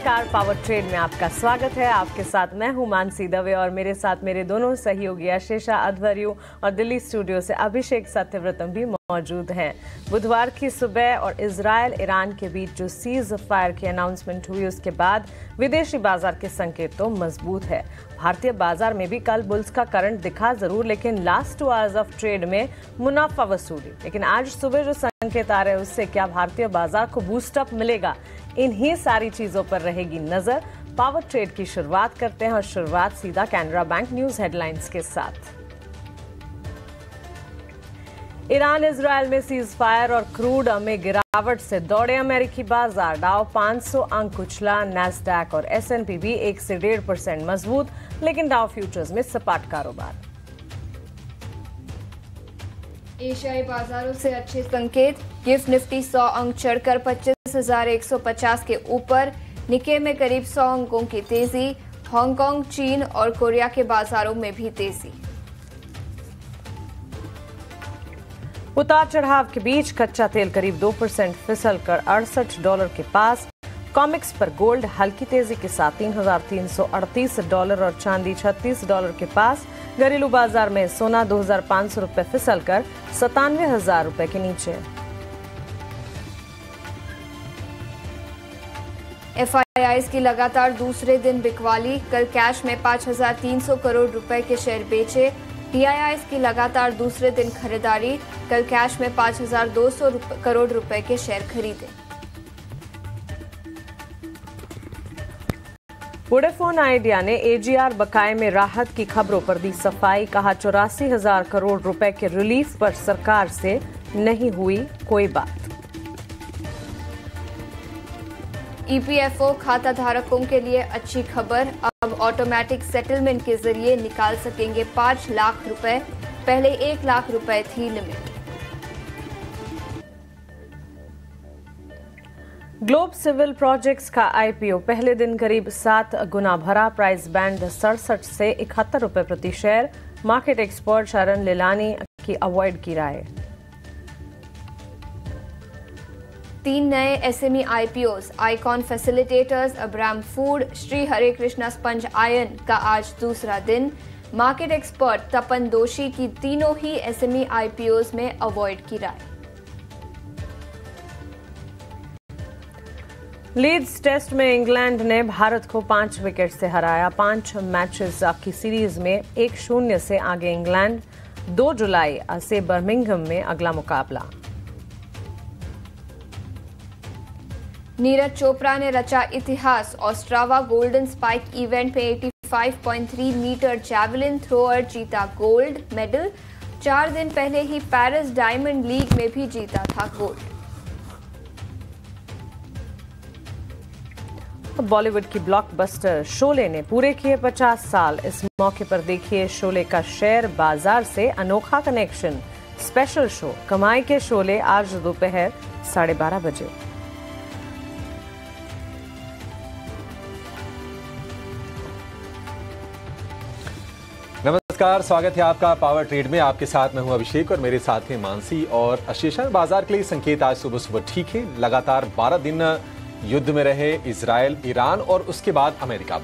नमस्कार, power trade में आपका स्वागत है। आपके साथ मैं हूं मानसी दवे और मेरे साथ मेरे दोनों सहयोगी आशीषा अध्वर्यु और दिल्ली स्टूडियो से अभिषेक सत्यव्रतम भी मौजूद हैं। बुधवार की सुबह और इजराइल ईरान के बीच जो सीज फायर की अनाउंसमेंट हुई उसके बाद विदेशी बाजार के संकेत तो मजबूत है। भारतीय बाजार में भी कल बुल्स का करंट दिखा जरूर, लेकिन लास्ट 2 आवर्स ऑफ ट्रेड में मुनाफा वसूली। लेकिन आज सुबह जो संकेत आ रहे हैं उससे क्या भारतीय बाजार को बूस्टअप मिलेगा, इन्हीं सारी चीजों पर रहेगी नजर। पावर ट्रेड की शुरुआत करते हैं और शुरुआत सीधा कैनरा बैंक न्यूज हेडलाइंस के साथ। ईरान इजराइल में सीज फायर और क्रूड में गिरावट से दौड़े अमेरिकी बाजार। डाउ 500 अंक उछला, नैस्डैक और S&P भी 1 से 1.5% मजबूत, लेकिन डाउ फ्यूचर्स में सपाट कारोबार। एशियाई बाजारों से अच्छे संकेत। गिफ्ट निफ्टी 100 अंक चढ़कर 25,150 के ऊपर। निके में करीब 100 अंकों की तेजी। हांगकांग, चीन और कोरिया के बाजारों में भी तेजी। उतार चढ़ाव के बीच कच्चा तेल करीब 2% फिसल कर $68 के पास। कॉमिक्स पर गोल्ड हल्की तेजी के साथ $3,338 और चांदी $36 के पास। घरेलू बाजार में सोना $2,500 फिसल कर $97,000 के नीचे। FIIs की लगातार दूसरे दिन बिकवाली। कल कैश में 5,300 करोड़ रुपए के शेयर बेचे। DIIs की लगातार दूसरे दिन खरीदारी। कल कैश में 5,200 करोड़ रुपए के शेयर खरीदे। वोडाफोन आइडिया ने AGR बकाये में राहत की खबरों पर दी सफाई। कहा 84,000 करोड़ रुपए के रिलीफ पर सरकार से नहीं हुई कोई बात। EPFO खाता धारकों के लिए अच्छी खबर। अब ऑटोमेटिक सेटलमेंट के जरिए निकाल सकेंगे 5 लाख रुपए। पहले 1 लाख रुपए थी लिमिट। ग्लोब सिविल प्रोजेक्ट्स का IPO पहले दिन करीब 7 गुना भरा। प्राइस बैंड 67 से $71 प्रति शेयर। मार्केट एक्सपर्ट शरण लेलानी की अवॉइड की राय। 3 नए SME IPOs। Icon Facilitators, Abram Food, Shri Hare Krishna Sponge Iron का आज दूसरा दिन। मार्केट एक्सपर्ट तपन दोषी की तीनों ही SME IPOs में अवॉइड की राय। लीड्स टेस्ट में इंग्लैंड ने भारत को 5 विकेट से हराया। 5 मैचेस की सीरीज में 1-0 से आगे इंग्लैंड। 2 जुलाई से बर्मिंघम में अगला मुकाबला। नीरज चोपड़ा ने रचा इतिहास। ऑस्ट्रावा गोल्डन स्पाइक इवेंट में 85.3 मीटर जैवलिन थ्रोअर जीता गोल्ड मेडल। 4 दिन पहले ही पेरिस डायमंड लीग में भी जीता था गोल्ड। बॉलीवुड की ब्लॉकबस्टर शोले ने पूरे किए 50 साल। इस मौके पर देखिए शोले का शेयर बाजार से अनोखा कनेक्शन। स्पेशल शो कमाई के शोले आज दोपहर 12:30 बजे। नमस्कार, स्वागत है आपका पावर ट्रेड में। आपके साथ मैं हूं अभिषेक और मेरे साथ हैं मानसी और आशीषा। बाजार के लिए संकेत आज सुबह सुबह ठीक है। लगातार 12 दिन युद्ध में रहे इजराइल, ईरान और उसके बाद अमेरिका।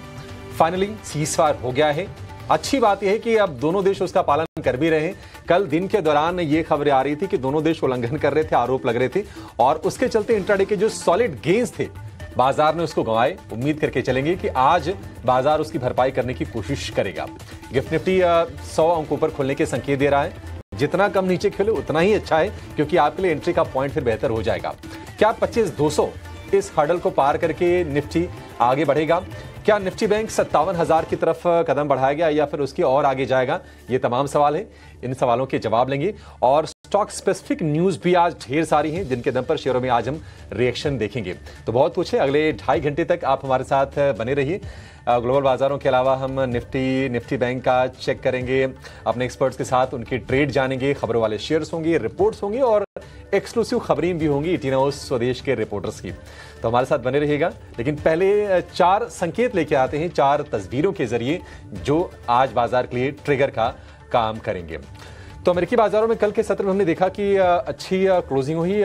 फाइनली सीज फायर हो गया है। अच्छी बात यह है कि अब दोनों देश उसका पालन कर भी रहे हैं। कल दिन के दौरान ये खबरें आ रही थी कि दोनों देश उल्लंघन कर रहे थे, आरोप लग रहे थे और उसके चलते इंट्राडे के जो सॉलिड गेन्स थे बाजार ने उसको गंवाए। उम्मीद करके चलेंगे कि आज बाजार उसकी भरपाई करने की कोशिश करेगा। गिफ्ट निफ्टी 100 अंकों पर खुलने के संकेत दे रहा है। जितना कम नीचे खेले उतना ही अच्छा है, क्योंकि आपके लिए एंट्री का पॉइंट फिर बेहतर हो जाएगा। क्या 25,200 इस हर्डल को पार करके निफ्टी आगे बढ़ेगा? क्या निफ्टी बैंक 57,000 की तरफ कदम बढ़ाएगा या फिर उसकी और आगे जाएगा? ये तमाम सवाल हैं। इन सवालों के जवाब लेंगे और स्टॉक स्पेसिफिक न्यूज भी आज ढेर सारी हैं, जिनके दम पर शेयरों में आज हम रिएक्शन देखेंगे। तो बहुत कुछ है। अगले 2.5 घंटे तक आप हमारे साथ बने रहिए। ग्लोबल बाजारों के अलावा हम निफ्टी बैंक का चेक करेंगे, अपने एक्सपर्ट्स के साथ उनकी ट्रेड जानेंगे, खबरों वाले शेयर्स होंगे, रिपोर्ट्स होंगी और एक्सक्लूसिव खबरें भी होंगी ईटी न्यूज़ स्वदेश के रिपोर्टर्स की। तो हमारे साथ बने रहिएगा। लेकिन पहले 4 संकेत लेके आते हैं, 4 तस्वीरों के जरिए जो आज बाजार के लिए ट्रिगर का काम करेंगे। तो अमेरिकी बाजारों में कल के सत्र में हमने देखा कि अच्छी क्लोजिंग हुई।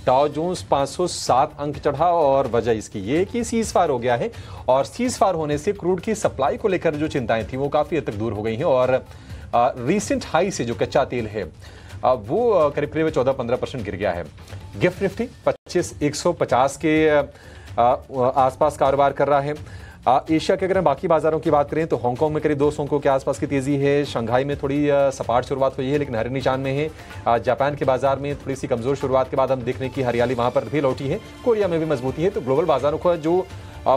डाउ जोन्स 507 अंक चढ़ा और वजह इसकी ये कि सीज फायर हो गया है और सीज फायर होने से क्रूड की सप्लाई को लेकर जो चिंताएं थी वो काफी हद तक दूर हो गई हैं और रीसेंट हाई से जो कच्चा तेल है वो करीब करीब 14-15% गिर गया है। गिफ्ट निफ्टी 25,150 के आसपास कारोबार कर रहा है। एशिया के अगर हम बाकी बाजारों की बात करें तो हांगकांग में करीब 200 अंकों के आसपास की तेजी है। शंघाई में थोड़ी सपाट शुरुआत हुई है लेकिन हरे निशान में है। जापान के बाजार में थोड़ी सी कमजोर शुरुआत के बाद हम देख रहे हैं कि हरियाली वहां पर भी लौटी है। कोरिया में भी मजबूती है। तो ग्लोबल बाजारों का जो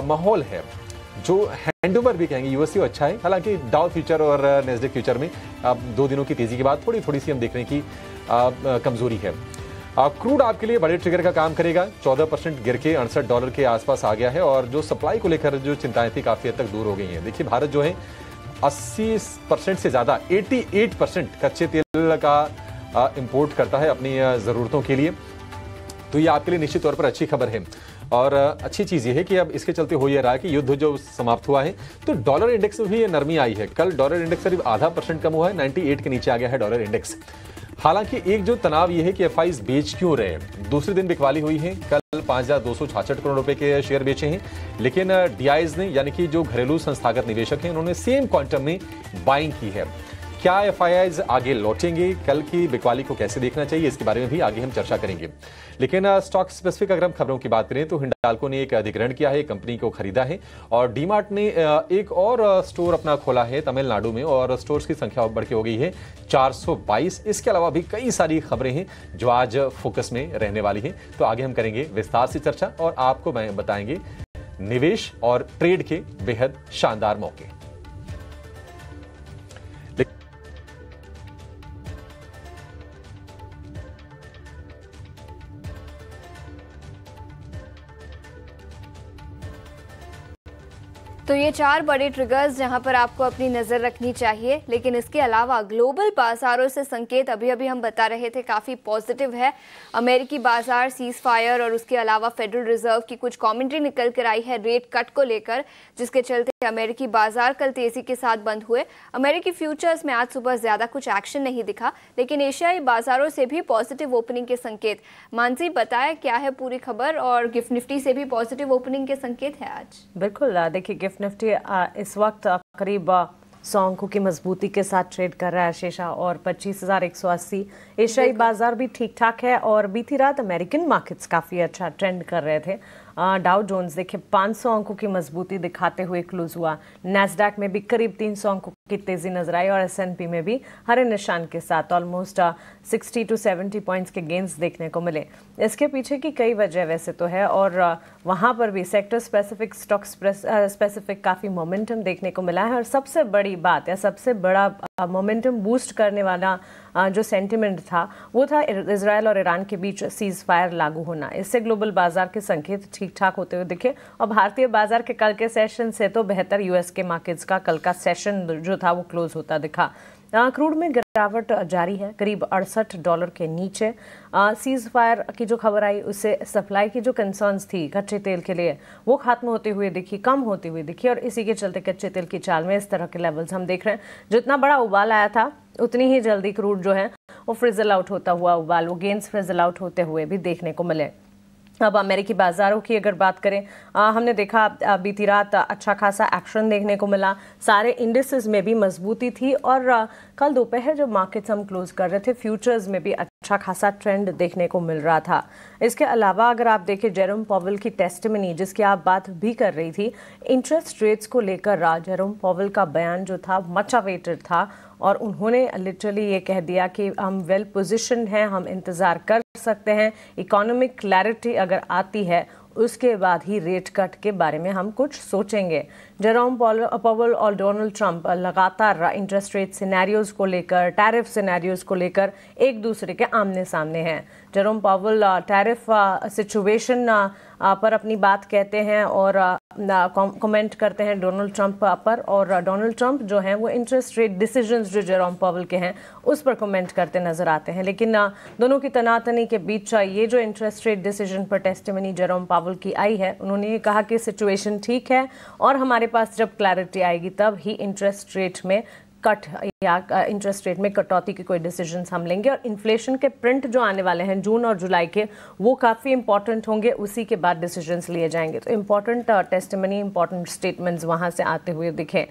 माहौल है, जो हैंडओवर भी कहेंगे यूएसयू अच्छा है। हालांकि डाउ फ्यूचर और नेस्डेक फ्यूचर में 2 दिनों की तेजी के बाद थोड़ी सी हम देख रहे हैं कि कमजोरी है। क्रूड आपके लिए बड़े ट्रिगर का काम करेगा। 14% गिर के $68 के आसपास आ गया है और जो सप्लाई को लेकर जो चिंताएं थी काफी हद तक दूर हो गई हैं। देखिए भारत जो है 80% से ज्यादा 88% कच्चे तेल का इंपोर्ट करता है अपनी जरूरतों के लिए। तो ये आपके लिए निश्चित तौर पर अच्छी खबर है और अच्छी चीज ये है कि अब इसके चलते हो ये रहा है कि युद्ध जो समाप्त हुआ है तो डॉलर इंडेक्स में भी ये नरमी आई है। कल डॉलर इंडेक्स करीब 0.5% कम हुआ है, 98 के नीचे आ गया है डॉलर इंडेक्स। हालांकि एक जो तनाव यह है कि एफआईज बेच क्यों रहे हैं। दूसरे दिन बिकवाली हुई है। कल 5,266 करोड़ रुपए के शेयर बेचे हैं लेकिन डीआईज ने यानी कि जो घरेलू संस्थागत निवेशक हैं उन्होंने सेम क्वांटम में बाइंग की है। क्या एफआईआईज आगे लौटेंगे, कल की बिकवाली को कैसे देखना चाहिए, इसके बारे में भी आगे हम चर्चा करेंगे। लेकिन स्टॉक स्पेसिफिक अगर हम खबरों की बात करें तो हिंडाल्को ने एक अधिग्रहण किया है, कंपनी को खरीदा है और डीमार्ट ने एक और स्टोर अपना खोला है तमिलनाडु में और स्टोर्स की संख्या बढ़ के हो गई है 422। इसके अलावा भी कई सारी खबरें हैं जो आज फोकस में रहने वाली हैं। तो आगे हम करेंगे विस्तार से चर्चा और आपको बताएंगे निवेश और ट्रेड के बेहद शानदार मौके। तो ये 4 बड़े ट्रिगर्स जहां पर आपको अपनी नज़र रखनी चाहिए, लेकिन इसके अलावा ग्लोबल बाजारों से संकेत अभी हम बता रहे थे काफ़ी पॉजिटिव है। अमेरिकी बाजार सीज फायर और उसके अलावा फेडरल रिजर्व की कुछ कमेंट्री निकल कर आई है रेट कट को लेकर, जिसके चलते अमेरिकी बाजार कल तेजी के साथ बंद हुए। अमेरिकी फ्यूचर्स में आज सुबह ज़्यादा कुछ एक्शन नहीं दिखा लेकिन एशियाई बाजारों से भी पॉजिटिव ओपनिंग के संकेत। मानसी बताया क्या है पूरी खबर और गिफ्ट निफ्टी से भी पॉजिटिव ओपनिंग के संकेत है आज। बिल्कुल, देखिए गिफ्ट निफ्टी इस वक्त करीब 100 अंकों की मजबूती के साथ ट्रेड कर रहा है शीशा और 25,180। एशियाई बाजार भी ठीक ठाक है और बीती रात अमेरिकन मार्केट्स काफ़ी अच्छा ट्रेंड कर रहे थे। डाउ जोन्स देखिए 500 अंकों की मजबूती दिखाते हुए क्लोज हुआ। नैस्डैक में भी करीब 300 अंकों की तेजी नजर आई और एसएनपी में भी हरे निशान के साथ ऑलमोस्ट 60 to 70 पॉइंट्स के गेंस देखने को मिले। इसके पीछे की कई वजह वैसे तो है और वहां पर भी सेक्टर स्पेसिफिक, स्टॉक स्पेसिफिक काफ़ी मोमेंटम देखने को मिला है और सबसे बड़ी बात या सबसे बड़ा मोमेंटम बूस्ट करने वाला जो सेंटिमेंट था वो था इजराइल और ईरान के बीच सीज फायर लागू होना। इससे ग्लोबल बाजार के संकेत ठीक ठाक होते हुए दिखे और भारतीय बाजार के कल के सेशन से तो बेहतर यूएस के मार्केट्स का कल का सेशन जो था वो क्लोज होता दिखा। क्रूड में गिरावट जारी है, करीब $68 के नीचे। सीज फायर की जो खबर आई उससे सप्लाई की जो कंसर्न्स थी कच्चे तेल के लिए वो खत्म होते हुए दिखी, कम होती हुई दिखी और इसी के चलते कच्चे तेल की चाल में इस तरह के लेवल्स हम देख रहे हैं। जितना बड़ा उबाल आया था उतनी ही जल्दी क्रूड जो है वो फ्रिजल आउट होता हुआ उबाल, वो गेंस फ्रिजल आउट होते हुए भी देखने को मिले। अब अमेरिकी बाजारों की अगर बात करें, हमने देखा बीती रात अच्छा खासा एक्शन देखने को मिला। सारे इंडिसेस में भी मजबूती थी और कल दोपहर जब मार्केट्स हम क्लोज कर रहे थे फ्यूचर्स में भी अच्छा खासा ट्रेंड देखने को मिल रहा था। इसके अलावा अगर आप देखें जेरोम पॉवेल की टेस्टिमनी जिसकी आप बात भी कर रही थी, इंटरेस्ट रेट्स को लेकर जेरोम पॉवेल का बयान जो था मच अवेटेड था और उन्होंने लिटरली ये कह दिया कि हम वेल पोजिशन हैं, हम इंतज़ार कर सकते हैं, इकोनॉमिक क्लैरिटी अगर आती है उसके बाद ही रेट कट के बारे में हम कुछ सोचेंगे। जेरोम पॉवेल और डोनाल्ड ट्रंप लगातार इंटरेस्ट रेट सिनेरियोज को लेकर, टैरिफ सिनेरियोज को लेकर एक दूसरे के आमने सामने हैं। जेरोम पॉवेल टैरिफ सिचुएशन पर अपनी बात कहते हैं और कमेंट करते हैं डोनाल्ड ट्रंप पर और डोनाल्ड ट्रंप जो हैं वो इंटरेस्ट रेट डिसीजंस जो जेरोम पॉवेल के हैं उस पर कमेंट करते नजर आते हैं। लेकिन दोनों की तनातनी के बीच ये जो इंटरेस्ट रेट डिसीजन पर टेस्टिमनी जेरोम पॉवेल की आई है, उन्होंने ये कहा कि सिचुएशन ठीक है और हमारे पास जब क्लैरिटी आएगी तब ही इंटरेस्ट रेट में कट या इंटरेस्ट रेट में कटौती के कोई डिसीजंस हम लेंगे। और इन्फ्लेशन के प्रिंट जो आने वाले हैं जून और जुलाई के, वो काफ़ी इंपॉर्टेंट होंगे, उसी के बाद डिसीजंस लिए जाएंगे। तो इंपॉर्टेंट टेस्टिमनी, इंपॉर्टेंट स्टेटमेंट्स वहाँ से आते हुए दिखे।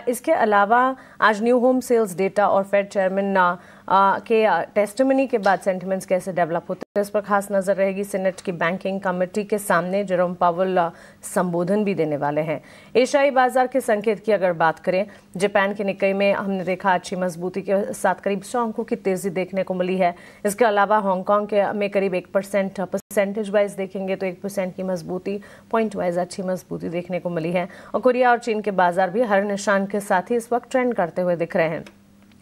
इसके अलावा आज न्यू होम सेल्स डेटा और फेड चेयरमैन के टेस्टिमनी के बाद सेंटिमेंट्स कैसे डेवलप होते हैं, इस पर खास नजर रहेगी। सीनेट की बैंकिंग कमेटी के सामने जेरोम पावेल संबोधन भी देने वाले हैं। एशियाई बाजार के संकेत की अगर बात करें, जापान के निक्केई में हमने देखा अच्छी मजबूती के साथ करीब 100 अंकों की तेजी देखने को मिली है। इसके अलावा हांगकांग के में करीब 1% परसेंटेज वाइज देखेंगे तो 1% की मजबूती, पॉइंट वाइज अच्छी मजबूती देखने को मिली है। और कोरिया और चीन के बाजार भी हर निशान के साथ ही इस वक्त ट्रेंड करते हुए दिख रहे हैं।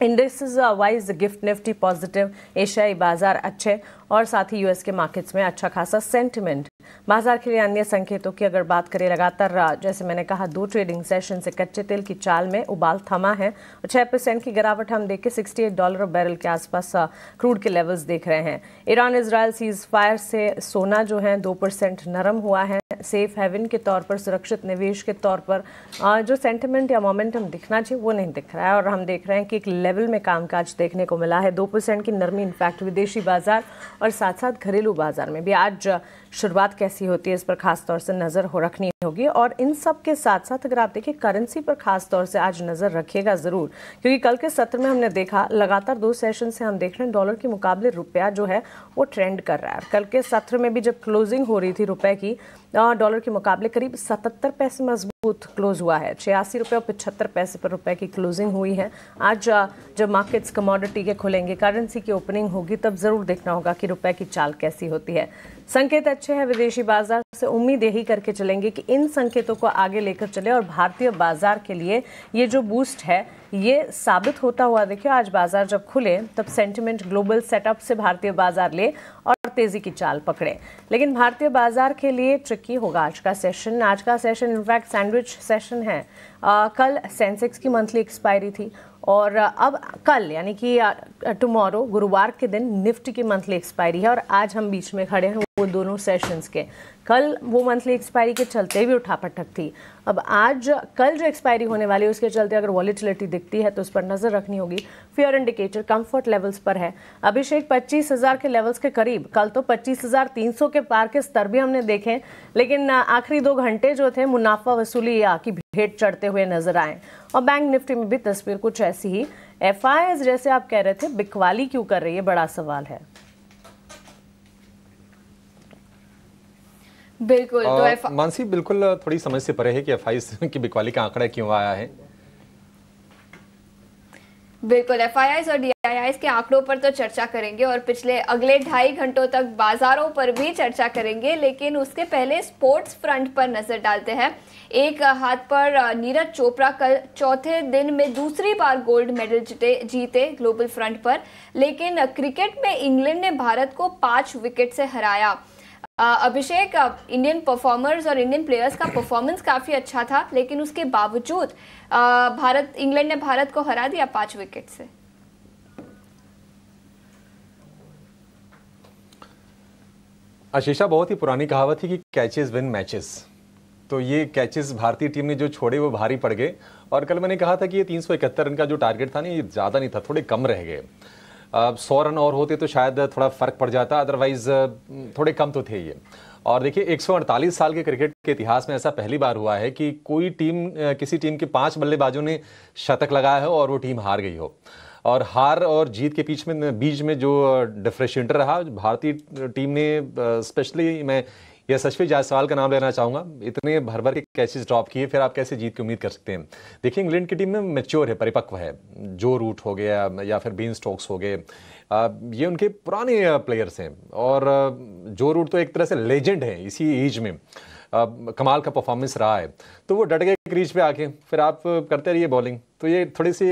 Indexes wise gift Nifty positive, एशियाई बाजार अच्छे और साथ ही यूएस के मार्केट्स में अच्छा खासा सेंटिमेंट। बाजार के लिए अन्य संकेतों की अगर बात करें, लगातार जैसे मैंने कहा 2 ट्रेडिंग सेशन से कच्चे तेल की चाल में उबाल थमा है और 6% की गिरावट हम देख के $68 बैरल के आसपास क्रूड के लेवल्स देख रहे हैं। ईरान इजराइल सीज फायर से सोना जो है 2% नरम हुआ है। सेफ हेवन के तौर पर, सुरक्षित निवेश के तौर पर जो सेंटिमेंट या मोमेंटम दिखना चाहिए वो नहीं दिख रहा है और हम देख रहे हैं कि एक लेवल में कामकाज देखने को मिला है। 2% की नरमी इनफैक्ट विदेशी बाजार और साथ साथ घरेलू बाजार में भी। आज शुरुआत कैसी होती है इस पर खास तौर से नजर रखनी होगी। और इन सब के साथ साथ अगर आप देखिए करेंसी पर खास तौर से आज नजर रखिएगा जरूर, क्योंकि कल के सत्र में हमने देखा लगातार 2 सेशन से हम देख रहे हैं डॉलर के मुकाबले रुपया जो है वो ट्रेंड कर रहा है। कल के सत्र में भी जब क्लोजिंग हो रही थी रुपए की, डॉलर के मुकाबले करीब 77 पैसे मजबूत क्लोज हुआ है। 86 रुपये और 75 पैसे पर रुपए की क्लोजिंग हुई है। आज जब मार्केट्स कमोडिटी के खुलेंगे, करेंसी की ओपनिंग होगी, तब जरूर देखना होगा कि रुपए की चाल कैसी होती है। संकेत अच्छे हैं विदेशी बाजार से, उम्मीद यही करके चलेंगे कि इन संकेतों को आगे लेकर चले और भारतीय बाजार के लिए ये जो बूस्ट है ये साबित होता हुआ देखिए। आज बाजार जब खुले तब सेंटिमेंट ग्लोबल सेटअप से भारतीय बाजार ले और तेजी की चाल पकड़े, लेकिन भारतीय बाजार के लिए ट्रिकी होगा आज का सेशन। आज का सेशन इनफैक्ट सैंडविच सेशन है। कल सेंसेक्स की मंथली एक्सपायरी थी और अब कल यानी कि टुमारो गुरुवार के दिन निफ्टी की मंथली एक्सपायरी है और आज हम बीच में खड़े हैं वो दोनों सेशंस के। कल वो मंथली एक्सपायरी के चलते भी उठापटक थी। अब आज कल जो एक्सपायरी होने वाली है उसके चलते अगर वॉलेटिलिटी दिखती है तो उस पर नजर रखनी होगी। फियर इंडिकेटर कंफर्ट लेवल्स पर है। अभिषेक 25,000 के लेवल्स के करीब, कल तो 25,300 के पार के स्तर भी हमने देखे, लेकिन आखिरी 2 घंटे जो थे मुनाफा वसूली की भेंट चढ़ते हुए नजर आए। और बैंक निफ्टी में भी तस्वीर कुछ ऐसी ही। एफआईआईज जैसे आप कह रहे थे बिकवाली क्यों कर रही है, बड़ा सवाल है। बिल्कुल तो मानसी बिल्कुल थोड़ी समझ से परे है कि एफआईआईज की बिकवाली का आंकड़ा क्यों आया है। बिल्कुल एफआईआईज और डीआईआईज के आंकड़ों पर तो चर्चा करेंगे और पिछले अगले 2.5 घंटों तक बाजारों पर भी चर्चा करेंगे, लेकिन उसके पहले स्पोर्ट्स फ्रंट पर नजर डालते हैं। एक हाथ पर नीरज चोपड़ा कल चौथे दिन में दूसरी बार गोल्ड मेडल जीते ग्लोबल फ्रंट पर, लेकिन क्रिकेट में इंग्लैंड ने भारत को 5 विकेट से हराया। अभिषेक, इंडियन परफॉर्मर्स और इंडियन प्लेयर्स का परफॉर्मेंस काफ़ी अच्छा था, लेकिन उसके बावजूद इंग्लैंड ने भारत को हरा दिया 5 विकेट से। आशीषा, बहुत ही पुरानी कहावत थी कि कैचेस विन मैचेस। तो ये कैचेस भारतीय टीम ने जो छोड़े वो भारी पड़ गए और कल मैंने कहा था कि ये 371 रन का जो टारगेट था ना, ये ज़्यादा नहीं था, थोड़े कम रह गए। 100 रन और होते तो शायद थोड़ा फर्क पड़ जाता, अदरवाइज थोड़े कम तो थे ये। और देखिए 148 साल के क्रिकेट के इतिहास में ऐसा पहली बार हुआ है कि कोई टीम, किसी टीम के 5 बल्लेबाजों ने शतक लगाया हो और वो टीम हार गई हो। और हार और जीत के बीच में जो डिफरेंशिएटर रहा भारतीय टीम ने, स्पेशली मैं यशस्वी जायसवाल का नाम लेना चाहूँगा, इतने भर भर के कैचेस ड्रॉप किए, फिर आप कैसे जीत की उम्मीद कर सकते हैं। देखिए इंग्लैंड की टीम में मैच्योर है, परिपक्व है। जो रूट हो गया या फिर बीन स्टोक्स हो गए, ये उनके पुराने प्लेयर्स हैं और जो रूट तो एक तरह से लेजेंड है इसी एज में। कमाल का परफॉर्मेंस रहा है, तो वो डट गए क्रीज पे आके, फिर आप करते रहिए बॉलिंग। तो ये थोड़ी सी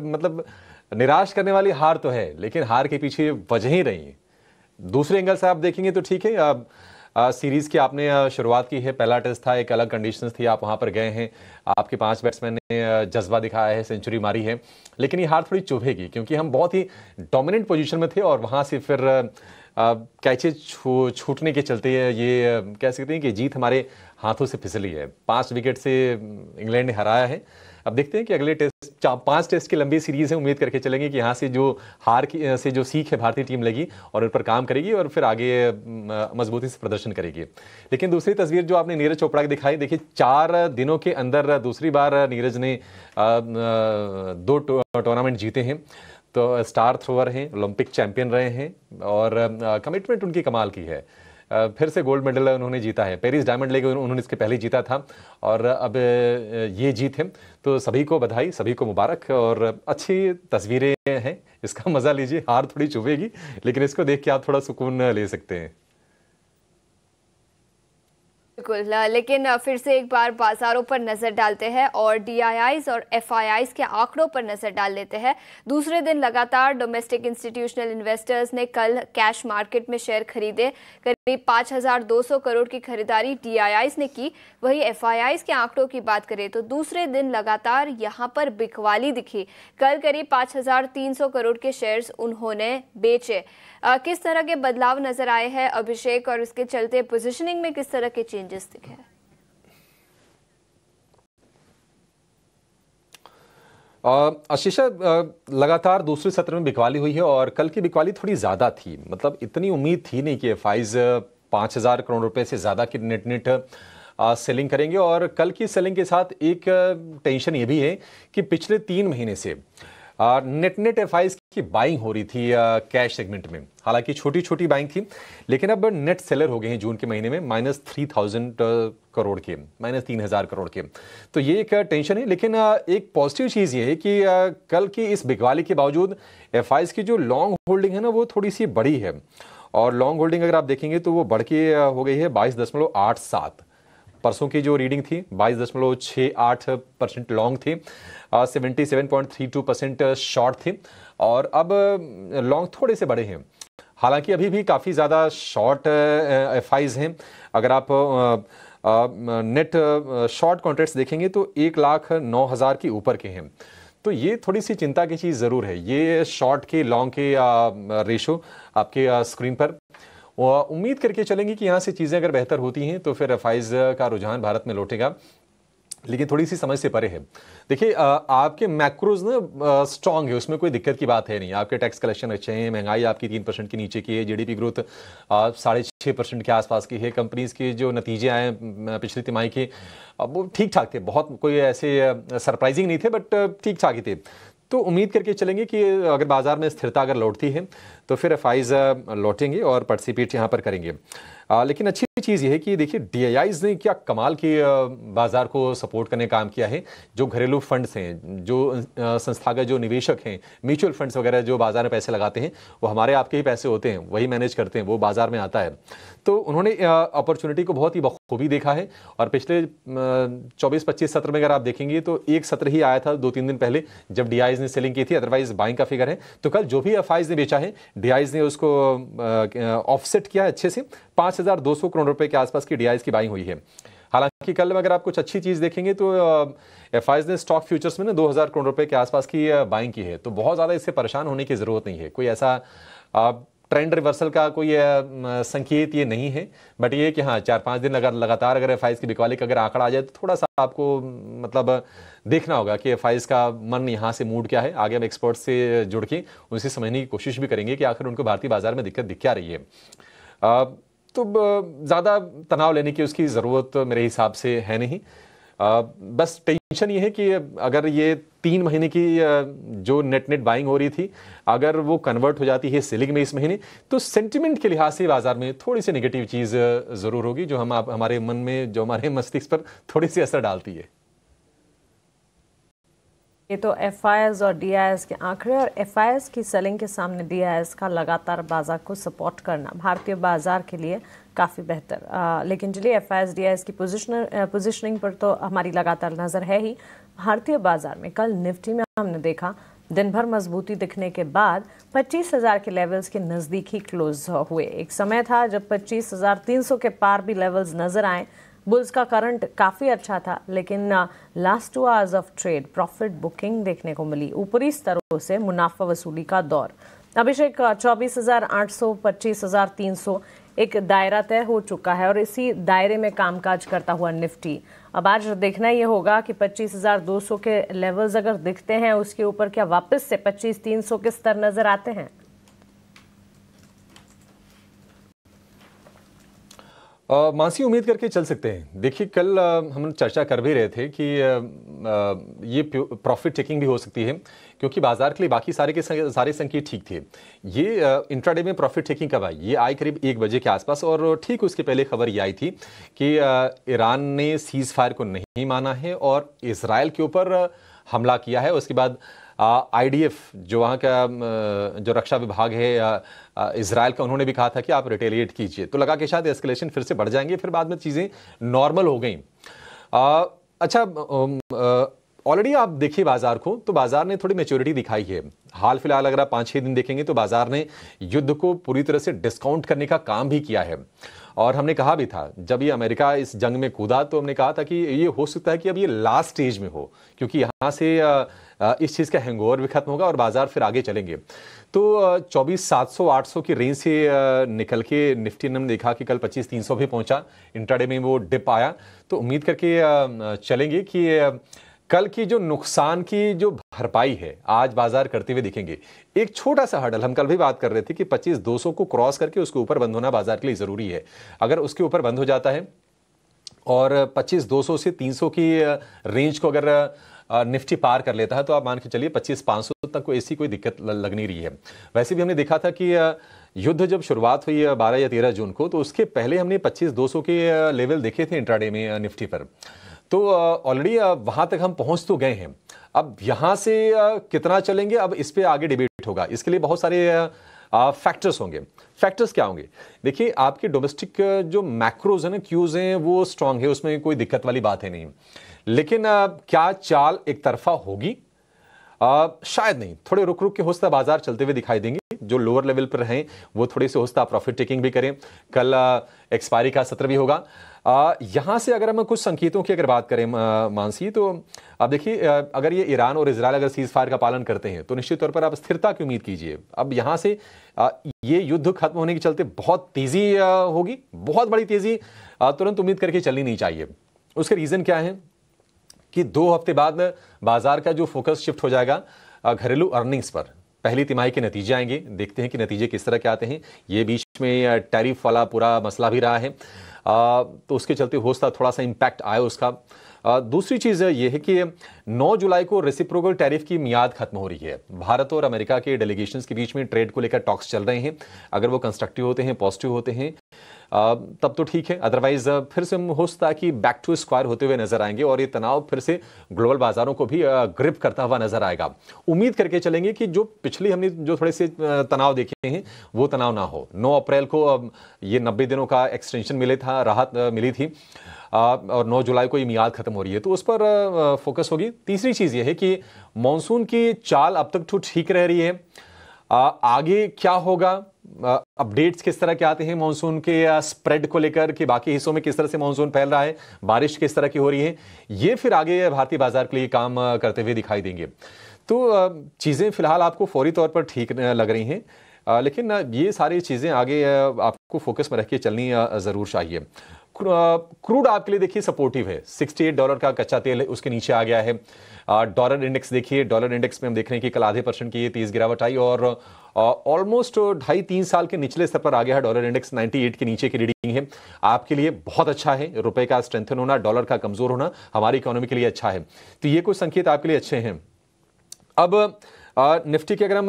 मतलब निराश करने वाली हार तो है, लेकिन हार के पीछे वजह ही रही। दूसरे एंगल से आप देखेंगे तो ठीक है, सीरीज की आपने शुरुआत की है, पहला टेस्ट था, एक अलग कंडीशंस थी, आप वहां पर गए हैं, आपके 5 बैट्समैन ने जज्बा दिखाया है, सेंचुरी मारी है, लेकिन ये हार थोड़ी चुभेगी क्योंकि हम बहुत ही डोमिनेंट पोजीशन में थे और वहां से फिर कैचेज छूटने के चलते ये कह सकते हैं कि जीत हमारे हाथों से फिसली है। 5 विकेट से इंग्लैंड ने हराया है। अब देखते हैं कि अगले टेस्ट 5 टेस्ट की लंबी सीरीज है। उम्मीद करके चलेंगे कि यहाँ से जो हार की से जो सीख है भारतीय टीम लेगी और उन पर काम करेगी और फिर आगे मजबूती से प्रदर्शन करेगी। लेकिन दूसरी तस्वीर जो आपने नीरज चोपड़ा की दिखाई, देखिए 4 दिनों के अंदर दूसरी बार नीरज ने 2 टूर्नामेंट जीते हैं। तो स्टार थ्रोअर हैं, ओलंपिक चैंपियन रहे हैं और कमिटमेंट उनकी कमाल की है। फिर से गोल्ड मेडल उन्होंने जीता है। पेरिस डायमंड लीग उन्होंने इसके पहले जीता था और अब ये जीत है। तो सभी को बधाई, सभी को मुबारक और अच्छी तस्वीरें हैं, इसका मजा लीजिए। हार थोड़ी चुभेगी लेकिन इसको देख के आप थोड़ा सुकून ले सकते हैं। बिल्कुल, लेकिन फिर से एक बार बाजारों पर नजर डालते हैं और DIIs और FIIs के आंकड़ों पर नजर डाल लेते हैं। दूसरे दिन लगातार डोमेस्टिक इंस्टीट्यूशनल इन्वेस्टर्स ने कल कैश मार्केट में शेयर खरीदे। करीब 5,200 करोड़ की खरीदारी DIIs ने की। वहीं FIIs के आंकड़ों की बात करें तो दूसरे दिन लगातार यहां पर बिकवाली दिखी। कल करीब 5,300 करोड़ के शेयर्स उन्होंने बेचे। किस तरह के बदलाव नजर आए हैं अभिषेक, और इसके चलते पोजीशनिंग में किस तरह के चेंजेस दिखे? आशीषा, लगातार दूसरे सत्र में बिकवाली हुई है और कल की बिकवाली थोड़ी ज्यादा थी। मतलब इतनी उम्मीद थी नहीं कि FIs 5,000 करोड़ रुपए से ज्यादा की नेट सेलिंग करेंगे। और कल की सेलिंग के साथ एक टेंशन ये भी है कि पिछले 3 महीने से नेट FIs की बाइंग हो रही थी कैश सेगमेंट में। हालांकि छोटी छोटी बाइंग थी लेकिन अब नेट सेलर हो गए हैं जून के महीने में -3,000 करोड़ के, -3,000 करोड़ के। तो ये एक टेंशन है। लेकिन एक पॉजिटिव चीज़ ये है कि कल की इस बिकवाली के बावजूद FIs की जो लॉन्ग होल्डिंग है ना वो थोड़ी सी बड़ी है। और लॉन्ग होल्डिंग अगर आप देखेंगे तो वो बढ़ के हो गई है 22.87। परसों की जो रीडिंग थी 22.68% लॉन्ग थी, 77.32% शॉर्ट थी और अब लॉन्ग थोड़े से बड़े हैं। हालांकि अभी भी काफ़ी ज़्यादा शॉर्ट FIs हैं। अगर आप नेट शॉर्ट कॉन्ट्रैक्ट्स देखेंगे तो 1,09,000 के ऊपर के हैं। तो ये थोड़ी सी चिंता की चीज़ ज़रूर है। ये शॉर्ट के लॉन्ग के रेशो आपके स्क्रीन पर। उम्मीद करके चलेंगे कि यहाँ से चीज़ें अगर बेहतर होती हैं तो फिर FIs का रुझान भारत में लौटेगा। लेकिन थोड़ी सी समझ से परे है। देखिए आपके मैक्रोज ना स्ट्रांग है, उसमें कोई दिक्कत की बात है नहीं। आपके टैक्स कलेक्शन अच्छे हैं, महंगाई आपकी 3% के नीचे की है, GDP ग्रोथ 6.5% के आसपास की है। कंपनीज के जो नतीजे आए पिछली तिमाही के वो ठीक ठाक थे, बहुत कोई ऐसे सरप्राइजिंग नहीं थे बट ठीक ठाक ही थे। तो उम्मीद करके चलेंगे कि अगर बाजार में स्थिरता अगर लौटती है तो फिर FIs लौटेंगे और पार्टिसिपेट यहाँ पर करेंगे। लेकिन अच्छी चीज़ ये है कि देखिए DIIs ने क्या कमाल के बाजार को सपोर्ट करने का काम किया है। जो घरेलू फंड्स हैं, जो संस्थागत जो निवेशक हैं, म्यूचुअल फंड्स वगैरह जो बाजार में पैसे लगाते हैं वो हमारे आपके ही पैसे होते हैं, वही मैनेज करते हैं, वो बाजार में आता है। तो उन्होंने अपॉर्चुनिटी को बहुत ही बखूबी देखा है। और पिछले 24-25 सत्र में अगर आप देखेंगे तो एक सत्र ही आया था 2-3 दिन पहले जब DIIs ने सेलिंग की थी, अदरवाइज बाइंग का फिगर है। तो कल जो भी FIs ने बेचा है DIIs ने उसको ऑफसेट किया अच्छे से। 5,200 करोड़ रुपए के आसपास की DIIs की बाइंग हुई है। हालांकि कल अगर आप कुछ अच्छी चीज देखेंगे तो FIs ने स्टॉक फ्यूचर्स में ना 2,000 करोड़ रुपए के आसपास की बाइंग की है। तो बहुत ज्यादा इससे परेशान होने की जरूरत नहीं है। कोई ऐसा ट्रेंड रिवर्सल का कोई संकेत ये नहीं है। बट ये कि हाँ 4-5 दिन लगातार अगर FIs की बिकवाली का अगर आंकड़ा आ जाए तो थोड़ा सा आपको मतलब देखना होगा कि FIs का मन यहाँ से मूड क्या है। आगे हम एक्सपर्ट से जुड़ के उनसे समझने की कोशिश भी करेंगे कि आखिर उनको भारतीय बाजार में दिक्कत दिख क्या रही है। तो ज़्यादा तनाव लेने की उसकी ज़रूरत मेरे हिसाब से है नहीं। बस टेंशन ये है कि अगर ये 3 महीने की जो नेट बाइंग हो रही थी अगर वो कन्वर्ट हो जाती है सेलिंग में इस महीने तो सेंटिमेंट के लिहाज से बाजार में थोड़ी सी नेगेटिव चीज़ ज़रूर होगी जो हमारे मन में, जो हमारे मस्तिष्क पर थोड़ी सी असर डालती है। ये तो FIs और DIIs के आंकड़े और FIs की सेलिंग के सामने DIIs का लगातार बाजार को सपोर्ट करना भारतीय बाजार के लिए काफ़ी बेहतर। लेकिन चलिए FIs DIIs की पोजिशनिंग पर तो हमारी लगातार नज़र है ही। भारतीय बाजार में कल निफ्टी में हमने देखा दिन भर मजबूती दिखने के बाद 25,000 के लेवल्स के नज़दीक ही क्लोज हुए। एक समय था जब 25,300 के पार भी लेवल्स नज़र आए। बुल्स का करंट काफ़ी अच्छा था लेकिन last 2 hours of trade profit booking देखने को मिली। ऊपरी स्तरों से मुनाफा वसूली का दौर। अभिषेक 24,800 25,300 एक दायरा तय हो चुका है और इसी दायरे में कामकाज करता हुआ निफ्टी अब आज देखना ये होगा कि 25,200 के लेवल्स अगर दिखते हैं उसके ऊपर क्या वापस से 25,300 के स्तर नजर आते हैं? मानसी उम्मीद करके चल सकते हैं। देखिए कल हम चर्चा कर भी रहे थे कि ये प्रॉफिट टेकिंग भी हो सकती है, क्योंकि बाजार के लिए बाकी सारे संकेत ठीक थे। ये इंट्राडे में प्रॉफिट टेकिंग कब आई? ये आई करीब 1 बजे के आसपास, और ठीक उसके पहले खबर ये आई थी कि ईरान ने सीज फायर को नहीं माना है और इजराइल के ऊपर हमला किया है। उसके बाद IDF जो वहाँ का जो रक्षा विभाग है इजराइल का, उन्होंने भी कहा था कि आप रिटेलिएट कीजिए। तो लगा कि शायद एस्केलेशन फिर से बढ़ जाएंगे, फिर बाद में चीज़ें नॉर्मल हो गई। अच्छा, ऑलरेडी आप देखिए बाजार को, तो बाजार ने थोड़ी मैच्योरिटी दिखाई है। हाल फिलहाल अगर आप 5-6 दिन देखेंगे तो बाजार ने युद्ध को पूरी तरह से डिस्काउंट करने का काम भी किया है। और हमने कहा भी था जब ये अमेरिका इस जंग में कूदा, तो हमने कहा था कि ये हो सकता है कि अब ये लास्ट स्टेज में हो, क्योंकि यहाँ से इस चीज़ का हैंगओवर भी खत्म होगा और बाजार फिर आगे चलेंगे। तो 24,700-800 की रेंज से निकल के निफ्टी ने देखा कि कल 25,300 भी पहुंचा, इंट्राडे में वो डिप आया। तो उम्मीद करके चलेंगे कि कल की जो नुकसान की जो भरपाई है आज बाजार करते हुए दिखेंगे। एक छोटा सा हर्डल हम कल भी बात कर रहे थे कि 25,200 को क्रॉस करके उसके ऊपर बंद होना बाजार के लिए जरूरी है। अगर उसके ऊपर बंद हो जाता है और 25,200 से 300 की रेंज को अगर निफ्टी पार कर लेता है, तो आप मान के चलिए 25,500 तक को ऐसी कोई दिक्कत लग नहीं रही है। वैसे भी हमने देखा था कि युद्ध जब शुरुआत हुई 12 या 13 जून को, तो उसके पहले हमने 25,200 के लेवल देखे थे इंट्राडे में निफ्टी पर। तो ऑलरेडी वहां तक हम पहुंच तो गए हैं। अब यहां से कितना चलेंगे, अब इस पे आगे डिबेट होगा। इसके लिए बहुत सारे फैक्टर्स होंगे। फैक्टर्स क्या होंगे? देखिए, आपके डोमेस्टिक जो मैक्रोज है ना, क्यूज हैं, वो स्ट्रांग है, उसमें कोई दिक्कत वाली बात है नहीं। लेकिन क्या चाल एक तरफा होगी? शायद नहीं। थोड़े रुक रुक के होस्ता बाजार चलते हुए दिखाई देंगे। जो लोअर लेवल पर हैं वो थोड़े से होस्ता प्रॉफिट टेकिंग भी करें। कल एक्सपायरी का सत्र भी होगा। यहां से अगर हम कुछ संकेतों की अगर बात करें मानसी, तो अब देखिए, अगर ये ईरान और इजराइल अगर सीज फायर का पालन करते हैं तो निश्चित तौर पर आप स्थिरता की उम्मीद कीजिए। अब यहां से ये युद्ध खत्म होने के चलते बहुत तेजी होगी, बहुत बड़ी तेजी तुरंत उम्मीद करके चलनी नहीं चाहिए। उसके रीजन क्या है कि 2 हफ्ते बाद बाजार का जो फोकस शिफ्ट हो जाएगा घरेलू अर्निंग्स पर। पहली तिमाही के नतीजे आएंगे, देखते हैं कि नतीजे किस तरह के आते हैं। ये बीच में टैरिफ वाला पूरा मसला भी रहा है, तो उसके चलते हो सकता थोड़ा सा इम्पैक्ट आया उसका। दूसरी चीज़ ये है कि 9 जुलाई को रेसिप्रोकल टैरिफ की मियाद खत्म हो रही है। भारत और अमेरिका के डेलीगेशंस के बीच में ट्रेड को लेकर टॉक्स चल रहे हैं। अगर वो कंस्ट्रक्टिव होते हैं, पॉजिटिव होते हैं, तब तो ठीक है। अदरवाइज फिर से हो सकता है कि बैक टू स्क्वायर होते हुए नजर आएंगे और ये तनाव फिर से ग्लोबल बाजारों को भी ग्रिप करता हुआ नजर आएगा। उम्मीद करके चलेंगे कि जो पिछली हमने जो थोड़े से तनाव देखे हैं वो तनाव ना हो। 9 अप्रैल को ये 90 दिनों का एक्सटेंशन मिले था, राहत मिली थी, और 9 जुलाई को ये मियाद खत्म हो रही है, तो उस पर फोकस होगी। तीसरी चीज ये है कि मॉनसून की चाल अब तक तो ठीक रह रही है। आगे क्या होगा, अपडेट्स किस तरह के आते हैं मॉनसून के स्प्रेड को लेकर, कि बाकी हिस्सों में किस तरह से मॉनसून फैल रहा है, बारिश किस तरह की हो रही है, ये फिर आगे भारतीय बाजार के लिए काम करते हुए दिखाई देंगे। तो चीजें फिलहाल आपको फौरी तौर पर ठीक लग रही हैं, लेकिन ये सारी चीजें आगे आपको फोकस में रख के चलनी जरूर चाहिए। क्रूड आपके लिए देखिए सपोर्टिव है। $68 का कच्चा तेल है, उसके नीचे आ गया है। डॉलर इंडेक्स देखिए, डॉलर इंडेक्स में हम देख रहे हैं कि कल आधे % की ये तेज गिरावट आई और ऑलमोस्ट 2.5-3 साल के निचले स्तर पर आ गया है। डॉलर इंडेक्स 98 के नीचे की रीडिंग है। आपके लिए बहुत अच्छा है। रुपए का स्ट्रेंथन होना, डॉलर का कमजोर होना हमारी इकोनॉमी के लिए अच्छा है। तो ये कुछ संकेत आपके लिए अच्छे हैं। अब निफ्टी की अगर हम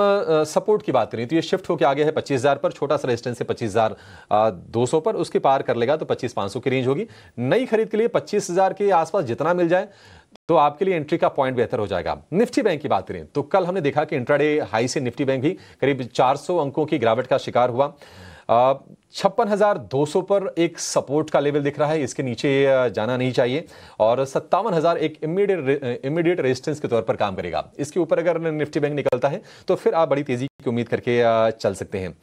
सपोर्ट की बात करें तो ये शिफ्ट होकर आ गया है 25,000 पर। छोटा सा रेजिस्टेंस है 25,200 पर, उसके पार कर लेगा तो 25,500 की रेंज होगी। नई खरीद के लिए 25,000 के आसपास जितना मिल जाए तो आपके लिए एंट्री का पॉइंट बेहतर हो जाएगा। निफ्टी बैंक की बात करें तो कल हमने देखा कि इंट्राडे हाई से निफ्टी बैंक भी करीब 400 अंकों की गिरावट का शिकार हुआ। 56,200 पर एक सपोर्ट का लेवल दिख रहा है, इसके नीचे जाना नहीं चाहिए, और 57,000 एक इमीडिएट रेजिस्टेंस के तौर पर काम करेगा। इसके ऊपर अगर निफ्टी बैंक निकलता है तो फिर आप बड़ी तेजी की उम्मीद करके चल सकते हैं।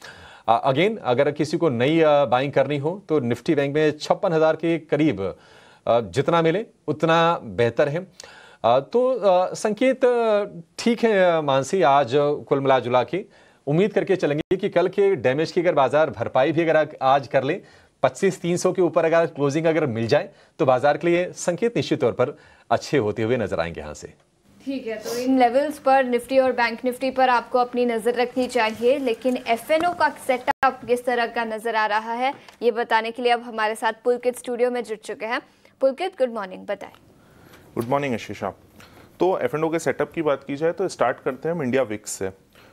अगेन, अगर किसी को नई बाइंग करनी हो तो निफ्टी बैंक में 56,000 के करीब जितना मिले उतना बेहतर है। तो संकेत ठीक है मानसी, आज कुल मिला जुला के उम्मीद करके चलेंगे कि कल के डैमेज की अगर बाजार भरपाई भी अगर आज कर ले 25,300 के ऊपर अगर क्लोजिंग अगर मिल जाए तो बाजार के लिए संकेत निश्चित तौर पर अच्छे होते हुए नजर आएंगे यहाँ से। ठीक है, तो इन लेवल्स पर निफ्टी और बैंक निफ्टी पर आपको अपनी नज़र रखनी चाहिए, लेकिन एफएनओ का सेटअप किस तरह का नज़र आ रहा है ये बताने के लिए अब हमारे साथ पुलकित स्टूडियो में जुड़ चुके हैं। पुलकित, गुड मॉर्निंग, बताएं। Good morning Ashisha. तो एफएनओ के सेटअप की बात की जाए तो स्टार्ट करते हैं हम इंडिया विक्स से।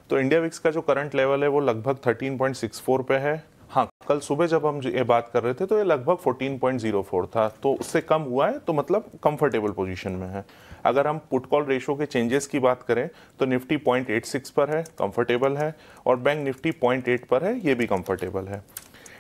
तो इंडिया विक्स का जो करंट लेवल है वो लगभग 13.64 पे है। हाँ, कल सुबह जब हम ये बात कर रहे थे तो ये लगभग 14.04 था, तो उससे कम हुआ है, तो मतलब कंफर्टेबल पोजीशन में है। अगर हम पुट कॉल रेशो के चेंजेस की बात करें तो निफ्टी 0.86 पर है, कंफर्टेबल है, और बैंक निफ्टी 0.8 पर है, ये भी कंफर्टेबल है।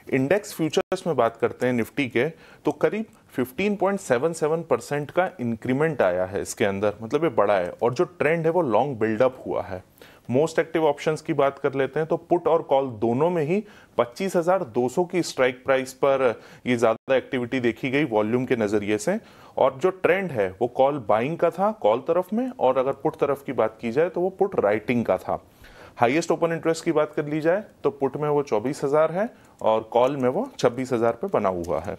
इंडेक्स फ्यूचर्स में बात करते हैं निफ्टी के, तो करीब 15.77% का इंक्रीमेंट आया है इसके अंदर, मतलब ये बड़ा है, और जो ट्रेंड है वो लॉन्ग बिल्डअप हुआ है। मोस्ट एक्टिव ऑप्शंस की बात कर लेते हैं तो पुट और कॉल दोनों में ही 25,200 की स्ट्राइक प्राइस पर ये ज्यादा एक्टिविटी देखी गई वॉल्यूम के नजरिए से, और जो ट्रेंड है वो कॉल बाइंग का था कॉल तरफ में, और अगर पुट तरफ की बात की जाए तो वो पुट राइटिंग का था। हाईएस्ट ओपन इंटरेस्ट की बात कर ली जाए तो पुट में वो 24,000 है और कॉल में वो 26,000 पे बना हुआ है।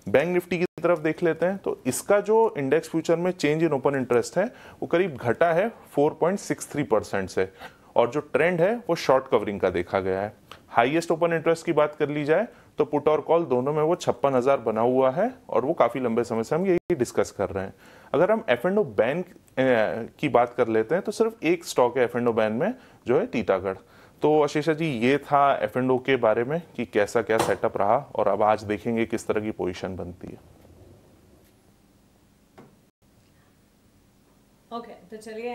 बैंक निफ्टी की तरफ देख लेते हैं तो इसका जो इंडेक्स फ्यूचर में चेंज इन ओपन इंटरेस्ट है वो करीब घटा है 4.63% से, और जो ट्रेंड है वो शॉर्ट कवरिंग का देखा गया है। हाईएस्ट ओपन इंटरेस्ट की बात कर ली जाए तो पुट और कॉल दोनों में वो 56,000 बना हुआ है, और वो काफी लंबे समय से हम यही डिस्कस कर रहे हैं। अगर हम एफ&ओ बैंक की बात कर लेते हैं तो सिर्फ एक स्टॉक है एफ&ओ बैंक में, जो है टीटागढ़। तो आशीषा जी, ये था एफ&ओ के बारे में कि कैसा क्या सेटअप रहा, और अब आज देखेंगे किस तरह की पोजीशन बनती है। ओके, तो चलिए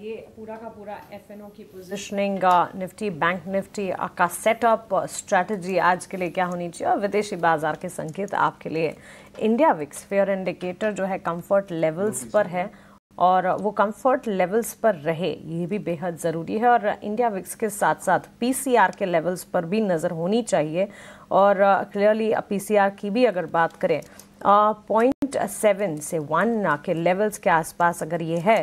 ये पूरा का पूरा एफएनओ की पोजीशनिंग, निफ्टी बैंक निफ्टी का सेटअप, स्ट्रैटेजी आज के लिए क्या होनी चाहिए, और विदेशी बाजार के संकेत आपके लिए। इंडिया विक्स फेयर इंडिकेटर जो है कंफर्ट लेवल्स पर है, और वो कंफर्ट लेवल्स पर रहे ये भी बेहद ज़रूरी है, और इंडिया विक्स के साथ साथ पीसीआर के लेवल्स पर भी नज़र होनी चाहिए। और क्लियरली पीसीआर की भी अगर बात करें 0.7 से 1 के लेवल्स के आसपास अगर ये है,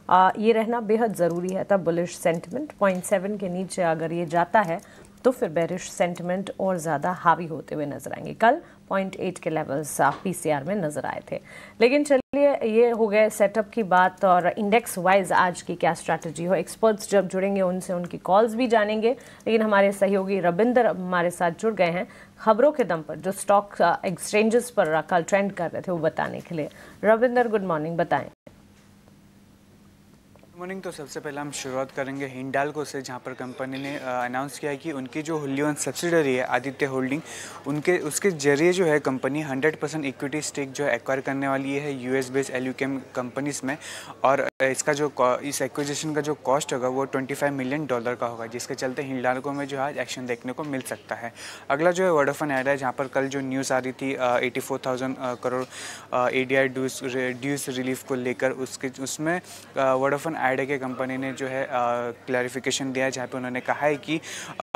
ये रहना बेहद ज़रूरी है, तब बुलिश सेंटिमेंट 0.7 के नीचे अगर ये जाता है तो फिर बेरिश सेंटिमेंट और ज़्यादा हावी होते हुए नजर आएंगे। कल 0.8 के लेवल्स पीसीआर में नजर आए थे। लेकिन चलिए, ये हो गए सेटअप की बात, और इंडेक्स वाइज आज की क्या स्ट्रैटेजी हो, एक्सपर्ट्स जब जुड़ेंगे उनसे उनकी कॉल्स भी जानेंगे। लेकिन हमारे सहयोगी रविंदर हमारे साथ जुड़ गए हैं खबरों के दम पर, जो स्टॉक एक्सचेंजेस पर कल ट्रेंड कर रहे थे वो बताने के लिए। रविंदर, गुड मॉर्निंग, बताएं। मॉर्निंग। तो सबसे पहले हम शुरुआत करेंगे हिंडाल्को से, जहां पर कंपनी ने अनाउंस किया है कि उनकी जो होल्ली ओन सब्सिडरी है आदित्य होल्डिंग, उसके जरिए जो है कंपनी 100% इक्विटी स्टेक जो है एक्वायर करने वाली है यूएस बेस्ड एल्यूकेम कंपनीज में, और इसका जो इस एक्विजिशन का जो कॉस्ट होगा वो $25 मिलियन का होगा, जिसके चलते हिंडाल्को में जो आज एक्शन देखने को मिल सकता है। अगला जो है वोडाफोन ऐड है, जहाँ पर कल जो न्यूज़ आ रही थी 84,000 करोड़ ADI ड्यूस रिलीफ को लेकर, उसमें वोडाफोन ऐड के कंपनी ने जो है क्लैरिफिकेशन दिया है, जहाँ पे उन्होंने कहा है कि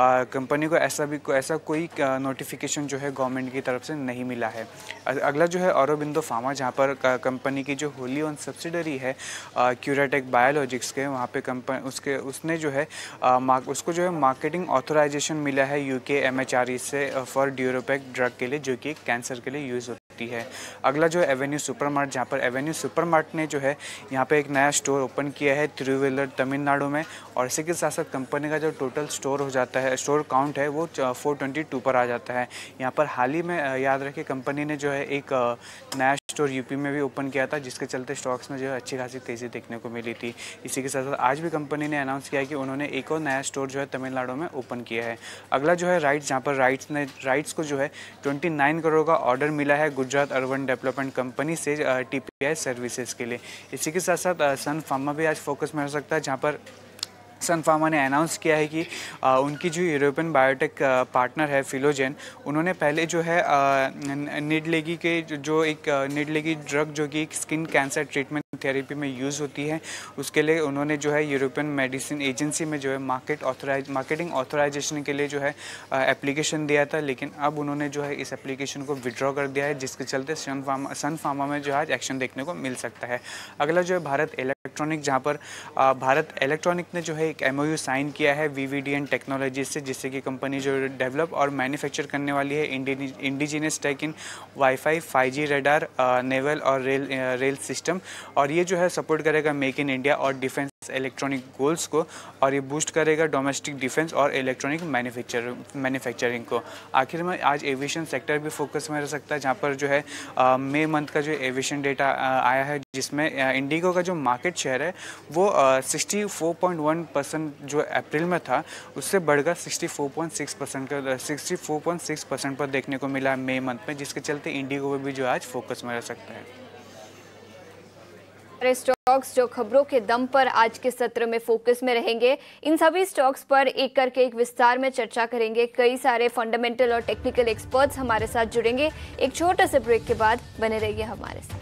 कंपनी को ऐसा कोई नोटिफिकेशन जो है गवर्नमेंट की तरफ से नहीं मिला है। अगला जो है ऑरोबिंदो फार्मा, जहाँ पर कंपनी की जो होली ओन सब्सिडरी है क्यूराटेक बायोलॉजिक्स के, वहाँ पे उसने जो है उसको जो है मार्केटिंग ऑथराइजेशन मिला है यूके MHRA से फॉर ड्यूरोपैक ड्रग के लिए, जो कि कैंसर के लिए यूज़ होती है। अगला जो है एवेन्यू सुपरमार्ट, जहाँ पर एवेन्यू सुपरमार्ट ने जो है यहाँ पे एक नया स्टोर ओपन किया है तिरुवल्लुवर तमिलनाडु में, और इसी के साथ साथ कंपनी का जो टोटल स्टोर हो जाता है, स्टोर काउंट है वो 422 पर आ जाता है। यहाँ पर हाल ही में याद रखें कंपनी ने जो है एक नया स्टोर यूपी में भी ओपन किया था, जिसके चलते स्टॉक्स में जो है अच्छी खासी तेज़ी देखने को मिली थी। इसी के साथ साथ आज भी कंपनी ने अनाउंस किया है कि उन्होंने एक और नया स्टोर जो है तमिलनाडु में ओपन किया है। अगला जो है राइट्स, जहाँ पर राइट्स को जो है 29 करोड़ का ऑर्डर मिला है गुजरात अर्बन डेवलपमेंट कंपनी से TPI सर्विसेज के लिए। इसी के साथ साथ सन फार्मा भी आज फोकस में हो सकता है, जहाँ पर सन फार्मा ने अनाउंस किया है कि उनकी जो यूरोपियन बायोटेक पार्टनर है फिलोजेन, उन्होंने पहले जो है निडलेगी के जो एक निडलेगी ड्रग जो कि स्किन कैंसर ट्रीटमेंट थेरेपी में यूज़ होती है, उसके लिए उन्होंने जो है यूरोपियन मेडिसिन एजेंसी में जो है मार्केटिंग ऑथराइजेशन के लिए जो है एप्लीकेशन दिया था, लेकिन अब उन्होंने जो है इस एप्लीकेशन को विड्रॉ कर दिया है, जिसके चलते सन फार्मा में जो है एक्शन देखने को मिल सकता है। अगला जो है भारत इलेक्ट्रॉनिक, जहाँ पर भारत इलेक्ट्रॉनिक ने जो है एक MOU साइन किया है VVDN टेक्नोलॉजी से, जिससे कि कंपनी जो डेवलप और मैन्युफैक्चर करने वाली है इंडिजिनस टेक इन वाईफाई, 5G रडार, नेवल और रेल सिस्टम, और ये जो है सपोर्ट करेगा मेक इन इंडिया और डिफेंस इलेक्ट्रॉनिक गोल्स को, और ये बूस्ट करेगा डोमेस्टिक डिफेंस और इलेक्ट्रॉनिक मैन्युफैक्चरिंग को। आखिर में आज एविएशन सेक्टर भी फोकस में रह सकता है, जहाँ पर जो है मई मंथ का जो एविएशन डेटा आया है, जिसमें इंडिगो का जो मार्केट शेयर है वो 64.1% जो अप्रैल में था उससे बढ़कर 64.6% पर देखने को मिला मई मंथ में, जिसके चलते इंडिगो भी जो आज फोकस में रह सकता है। स्टॉक्स जो खबरों के दम पर आज के सत्र में फोकस में रहेंगे, इन सभी स्टॉक्स पर एक करके एक विस्तार में चर्चा करेंगे। कई सारे फंडामेंटल और टेक्निकल एक्सपर्ट्स हमारे साथ जुड़ेंगे। एक छोटे से ब्रेक के बाद बने रहिए हमारे साथ।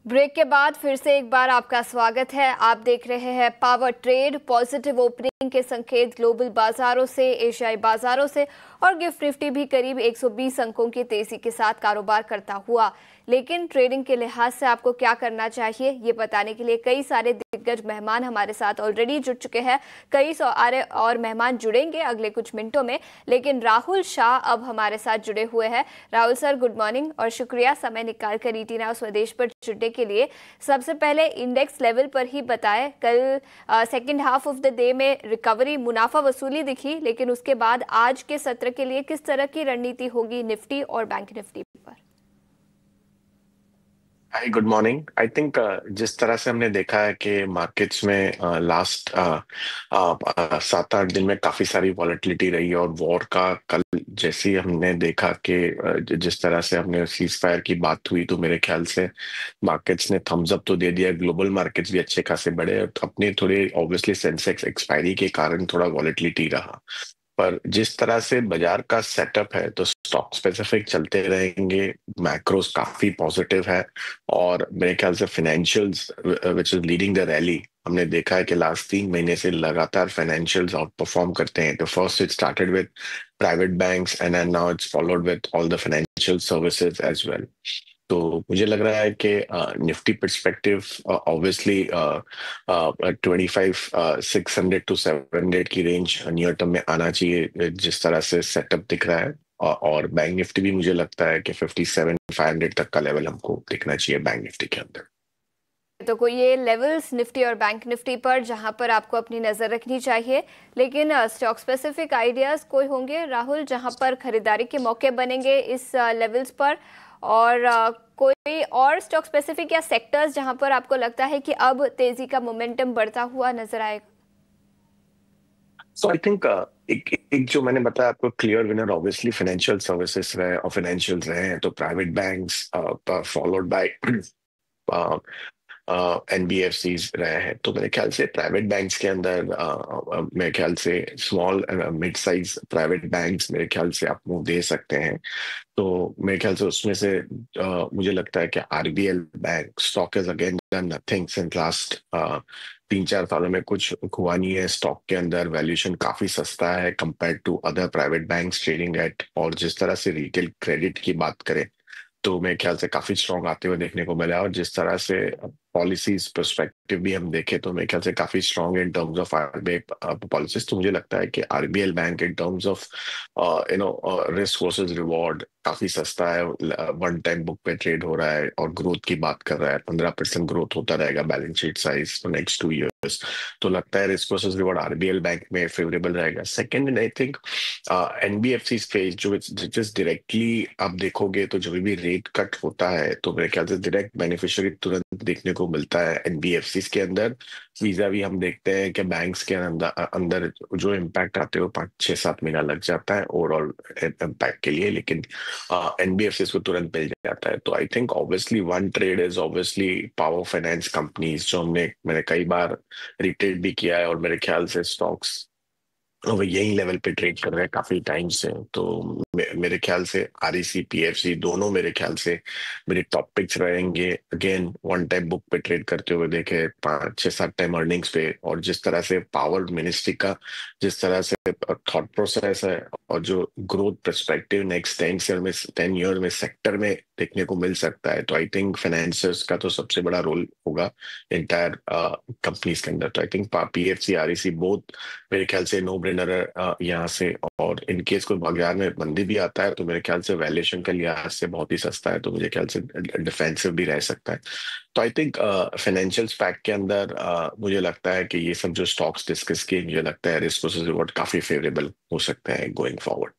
ब्रेक के बाद फिर से एक बार आपका स्वागत है। आप देख रहे हैं पावर ट्रेड। पॉजिटिव ओपनिंग के संकेत ग्लोबल बाजारों से, एशियाई बाजारों से, और गिफ्ट निफ्टी भी करीब 120 अंकों की तेजी के साथ कारोबार करता हुआ। लेकिन ट्रेडिंग के लिहाज से आपको क्या करना चाहिए, ये बताने के लिए कई सारे दिग्गज मेहमान हमारे साथ ऑलरेडी जुड़ चुके हैं। कई सारे और मेहमान जुड़ेंगे अगले कुछ मिनटों में, लेकिन राहुल शाह अब हमारे साथ जुड़े हुए हैं। राहुल सर, गुड मॉर्निंग और शुक्रिया समय निकाल कर ईटी नाउ स्वदेश पर जुड़ने के लिए। सबसे पहले इंडेक्स लेवल पर ही बताएं, कल second half of the day में रिकवरी, मुनाफा वसूली दिखी, लेकिन उसके बाद आज के सत्र के लिए किस तरह की रणनीति होगी निफ्टी और बैंक निफ्टी पर? हाय, गुड मॉर्निंग। आई थिंक जिस तरह से हमने देखा है कि मार्केट्स में लास्ट 7-8 दिन में काफी सारी वॉलेटिलिटी रही, और वॉर का कल जैसे ही हमने देखा कि जिस तरह से हमने सीज फायर की बात हुई, तो मेरे ख्याल से मार्केट्स ने थम्स अप तो दे दिया। ग्लोबल मार्केट्स भी अच्छे खासे बढ़े, अपने थोड़े ऑब्वियसली सेंसेक्स एक्सपायरी के कारण थोड़ा वॉलेटिलिटी रहा, पर जिस तरह से बाजार का सेटअप है तो स्टॉक स्पेसिफिक चलते रहेंगे। मैक्रोस काफी पॉजिटिव है, और मेरे ख्याल से financials which is leading the rally. हमने देखा है कि लास्ट 3 महीने से लगातार फाइनेंशियल्स आउट परफॉर्म करते हैं। तो first it started with private banks and now it's followed with all the financial services as well. तो मुझे लग रहा है कि निफ्टी पर्सपेक्टिव ऑब्वियसली 25,600 to 700 की रेंज नियर टर्म में आना चाहिए, जिस तरह से सेटअप दिख रहा है। और बैंक निफ्टी भी मुझे लगता है कि 57,500 तक का लेवल हमको दिखना चाहिए बैंक निफ्टी के अंदर। तो कोई ये लेवल्स निफ्टी और बैंक निफ्टी पर जहां पर आपको अपनी नजर रखनी चाहिए, लेकिन स्टॉक स्पेसिफिक आइडियाज कोई होंगे राहुल जहां पर खरीदारी के मौके बनेंगे इस लेवल्स पर, और कोई और स्टॉक स्पेसिफिक या सेक्टर्स जहां पर आपको लगता है कि अब तेजी का मोमेंटम बढ़ता हुआ नजर आएगा? सो आई थिंक एक जो मैंने बताया आपको, clear winner obviously financial services रहे और फाइनेंशियल्स रहे हैं, तो private banks followed by NBFCs रहे हैं। तो मेरे ख्याल से प्राइवेट बैंक्स के अंदर मेरे ख्याल से small mid size private banks मेरे ख्याल से आप मुंह दे सकते हैं। तो मेरे ख्याल से उसमें से मुझे लगता है कि RBL bank stock is again done nothing since last 3-4 सालों में कुछ हुआ नहीं है। स्टॉक के अंदर वैल्यूएशन काफी सस्ता है compare to other private banks trading at, और जिस तरह से रिटेल क्रेडिट की बात करें तो मेरे ख्याल से काफी स्ट्रॉन्ग आते हुए देखने को मिला, और जिस तरह से पॉलिसीज पर्सपेक्टिव भी हम देखें तो मेरे ख्याल से काफी strong in terms of RBI policies. तो मुझे लगता है कि RBL bank in terms of risk versus reward काफी सस्ता है, 1 टाइम बुक पे ट्रेड हो रहा है, और ग्रोथ की बात कर रहा है 15% ग्रोथ होता रहेगा balance sheet size for next 2 years। तो लगता है risk versus reward RBL bank में फेवरेबल रहेगा। Second I think NBFC space जो डायरेक्टली आप देखोगे तो जब भी रेट कट होता है तो मेरे ख्याल से डायरेक्ट बेनिफिशियरी तुरंत देखने को मिलता है NBFCs के अंदर। वीजा भी हम देखते हैं कि बैंक्स के अंदर जो इम्पैक्ट आते हो 5-6-7 महीना लग जाता है ओवरऑल इम्पैक्ट के लिए, लेकिन NBFCs को तुरंत मिल जाता है। तो I think obviously one trade is obviously power finance companies, जो मैंने कई बार रिटेल भी किया है, और मेरे ख्याल से स्टॉक्स वो यही लेवल पे ट्रेड कर रहे हैं काफी टाइम से। तो मेरे ख्याल से आरईसी पीएफसी दोनों मेरे ख्याल से मेरे टॉप पिक्स रहेंगे। अगेन वन टाइम बुक पे ट्रेड करते हुए देखे 5-6-7 टाइम अर्निंग्स पे, और जिस तरह से पावर मिनिस्ट्री का जिस तरह से थॉट प्रोसेस है और जो ग्रोथ पर्सपेक्टिव नेक्स्ट 10 ईयर में सेक्टर में देखने को मिल सकता है, तो आई थिंक फाइनेंसर्स का तो सबसे बड़ा रोल होगा इंटायर कंपनीज के अंदर। तो I think PFC REC both मेरे ख्याल से नो ब्रेनर है यहाँ से। और इन केस कोई बाजार में मंदी भी आता है तो मेरे ख्याल से वैल्यूएशन के लिहाज से बहुत ही सस्ता है, तो मुझे ख्याल से डिफेंसिव भी रह सकता है। तो आई थिंक फाइनेंशियल पैक के अंदर मुझे लगता है कि ये सब जो स्टॉक्स डिस्कस किए, मुझे लगता है रिस्क वर्सेस रिवॉर्ड काफी फेवरेबल हो सकता है गोइंग फॉरवर्ड।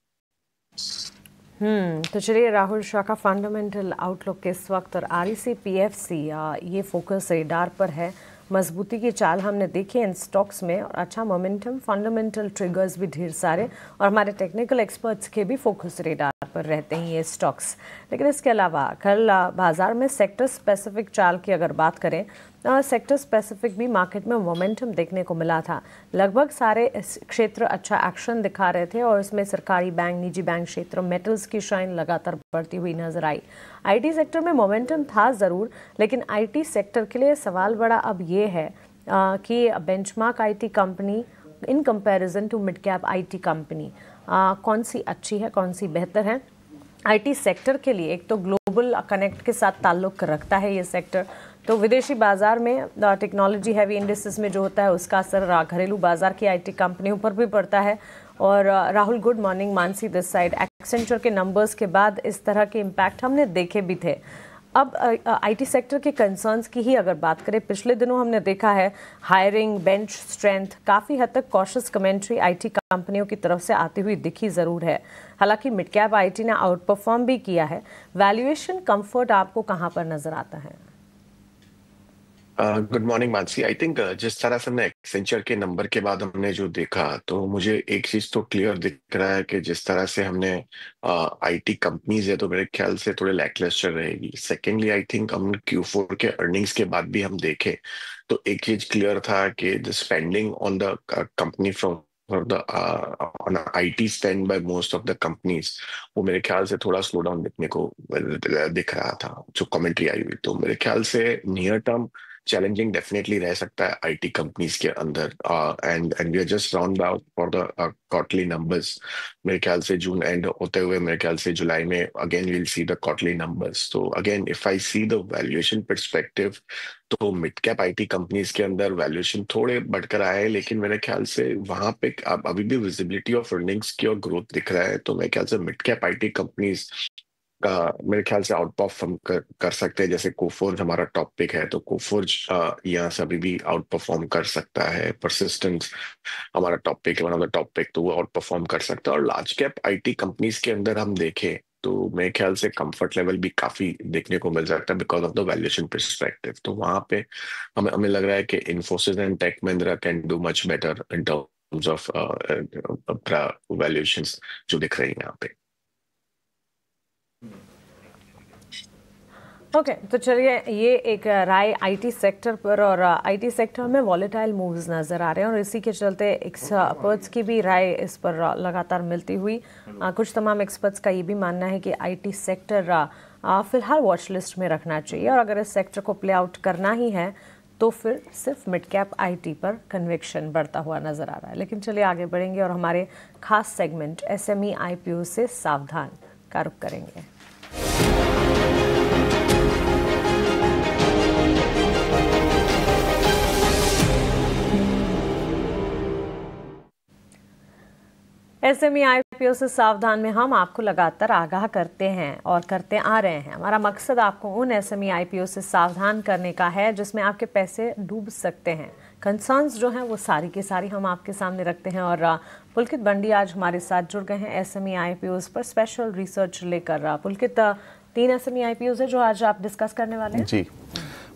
तो चलिए, राहुल शाह का फंडामेंटल आउटलुक इस वक्त और आरईसी पीएफसी ये फोकस रेडार पर है। मजबूती की चाल हमने देखी इन स्टॉक्स में और अच्छा मोमेंटम, फंडामेंटल ट्रिगर्स भी ढेर सारे, और हमारे टेक्निकल एक्सपर्ट्स के भी फोकस रेडार पर रहते हैं ये स्टॉक्स। लेकिन इसके अलावा कल बाजार में सेक्टर स्पेसिफिक चाल की अगर बात करें, सेक्टर स्पेसिफिक भी मार्केट में मोमेंटम देखने को मिला था। लगभग सारे क्षेत्र अच्छा एक्शन दिखा रहे थे और इसमें सरकारी बैंक, निजी बैंक क्षेत्र, मेटल्स की शाइन लगातार बढ़ती हुई नजर आई। आईटी सेक्टर में मोमेंटम था ज़रूर, लेकिन आईटी सेक्टर के लिए सवाल बड़ा अब ये है कि benchmark IT company in comparison to mid cap IT company कौन सी अच्छी है, कौन सी बेहतर है। आईटी सेक्टर के लिए एक तो ग्लोबल कनेक्ट के साथ ताल्लुक़ रखता है ये सेक्टर, तो विदेशी बाजार में टेक्नोलॉजी हैवी इंडस्ट्रीज में जो होता है उसका असर घरेलू बाजार की आईटी कंपनियों पर भी पड़ता है। और Rahul, good morning, Mansi this side. Accenture के नंबर्स के बाद इस तरह के इम्पैक्ट हमने देखे भी थे। अब आईटी सेक्टर के कंसर्न्स की ही अगर बात करें, पिछले दिनों हमने देखा है हायरिंग, बेंच स्ट्रेंथ, काफ़ी हद तक कॉशियस कमेंट्री आईटी कंपनियों की तरफ से आती हुई दिखी ज़रूर है। हालांकि मिड कैप आईटी ने आउट परफॉर्म भी किया है। वैल्यूएशन कंफर्ट आपको कहाँ पर नजर आता है? Good morning Mansi. I think जिस तरह से हमने एक्सेंचर के नंबर के बाद हमने जो देखा, तो मुझे एक चीज तो क्लियर दिख रहा है कि जिस तरह से हमने आईटी कंपनीज है तो मेरे ख्याल से थोड़े लैकलस्टर रहेगी। सेकेंडली आई थिंक हम Q4 के अर्निंग्स के बाद भी हम देखें तो एक चीज क्लियर था कि the spending on the company from on IT spend by most of the companies, वो मेरे ख्याल से थोड़ा स्लो डाउन दिखने को दिख रहा था जो कमेंट्री आई हुई। तो मेरे ख्याल से नियर टर्म चैलेंजिंग डेफिनेटली रह सकता है आईटी कंपनीज के अंदर। And we are just round out for the quarterly numbers. मेरे ख्याल से जून एंड होते हुए मेरे ख्याल से जुलाई में again we will see the quarterly numbers. तो again if I see the valuation perspective, तो मिड कैप आईटी कंपनीज के अंदर वैल्यूएशन थोड़े बढ़कर आए, लेकिन मेरे ख्याल से वहां पे अभी भी विजिबिलिटी ऑफ अर्निंग्स की और ग्रोथ दिख रहा है। तो मेरे ख्याल से मिड कैप आईटी कंपनीज का मेरे ख्याल से आउट परफॉर्म कर सकते हैं। जैसे कोफोर्ज हमारा टॉप पिक है, तो कोफोर्ज यहाँ से अभी भी आउट परफॉर्म कर सकता है। परसिस्टेंस हमारा टॉप पिक है, one of the top pick, तो वो आउट परफॉर्म कर सकता है। और लार्ज कैप आईटी कंपनीज के अंदर हम देखें तो मेरे ख्याल से कंफर्ट लेवल भी काफी देखने को मिल सकता है because of the valuation perspective. तो वहां पे हमें लग रहा है कि Infosys and Tech Mahindra can do much better in terms of valuations जो दिख रही है यहाँ पे। ओके, तो चलिए, ये एक राय आईटी सेक्टर पर, और आईटी सेक्टर में वॉलेटाइल मूव्स नज़र आ रहे हैं और इसी के चलते एक्सपर्ट्स की भी राय इस पर लगातार मिलती हुई। कुछ तमाम एक्सपर्ट्स का ये भी मानना है कि आईटी सेक्टर फिलहाल वॉच लिस्ट में रखना चाहिए, और अगर इस सेक्टर को प्ले आउट करना ही है तो फिर सिर्फ मिड कैप आईटी पर कन्विक्शन बढ़ता हुआ नज़र आ रहा है। लेकिन चलिए आगे बढ़ेंगे और हमारे खास सेगमेंट एसएमई आईपीओ से सावधान का रुख करेंगे। एसएमई आईपीओ से सावधान में हम आपको लगातार आगाह करते हैं और करते आ रहे हैं। हमारा मकसद आपको उन एसएमई आईपीओ से सावधान करने का है जिसमें आपके पैसे डूब सकते हैं। कंसर्न्स जो हैं वो सारी की सारी हम आपके सामने रखते हैं, और पुलकित बंडी आज हमारे साथ जुड़ गए हैं एसएमई आईपीओ पर स्पेशल रिसर्च लेकर। पुलकित, 3 एसएमई आईपीओ है जो आज आप डिस्कस करने वाले हैं। जी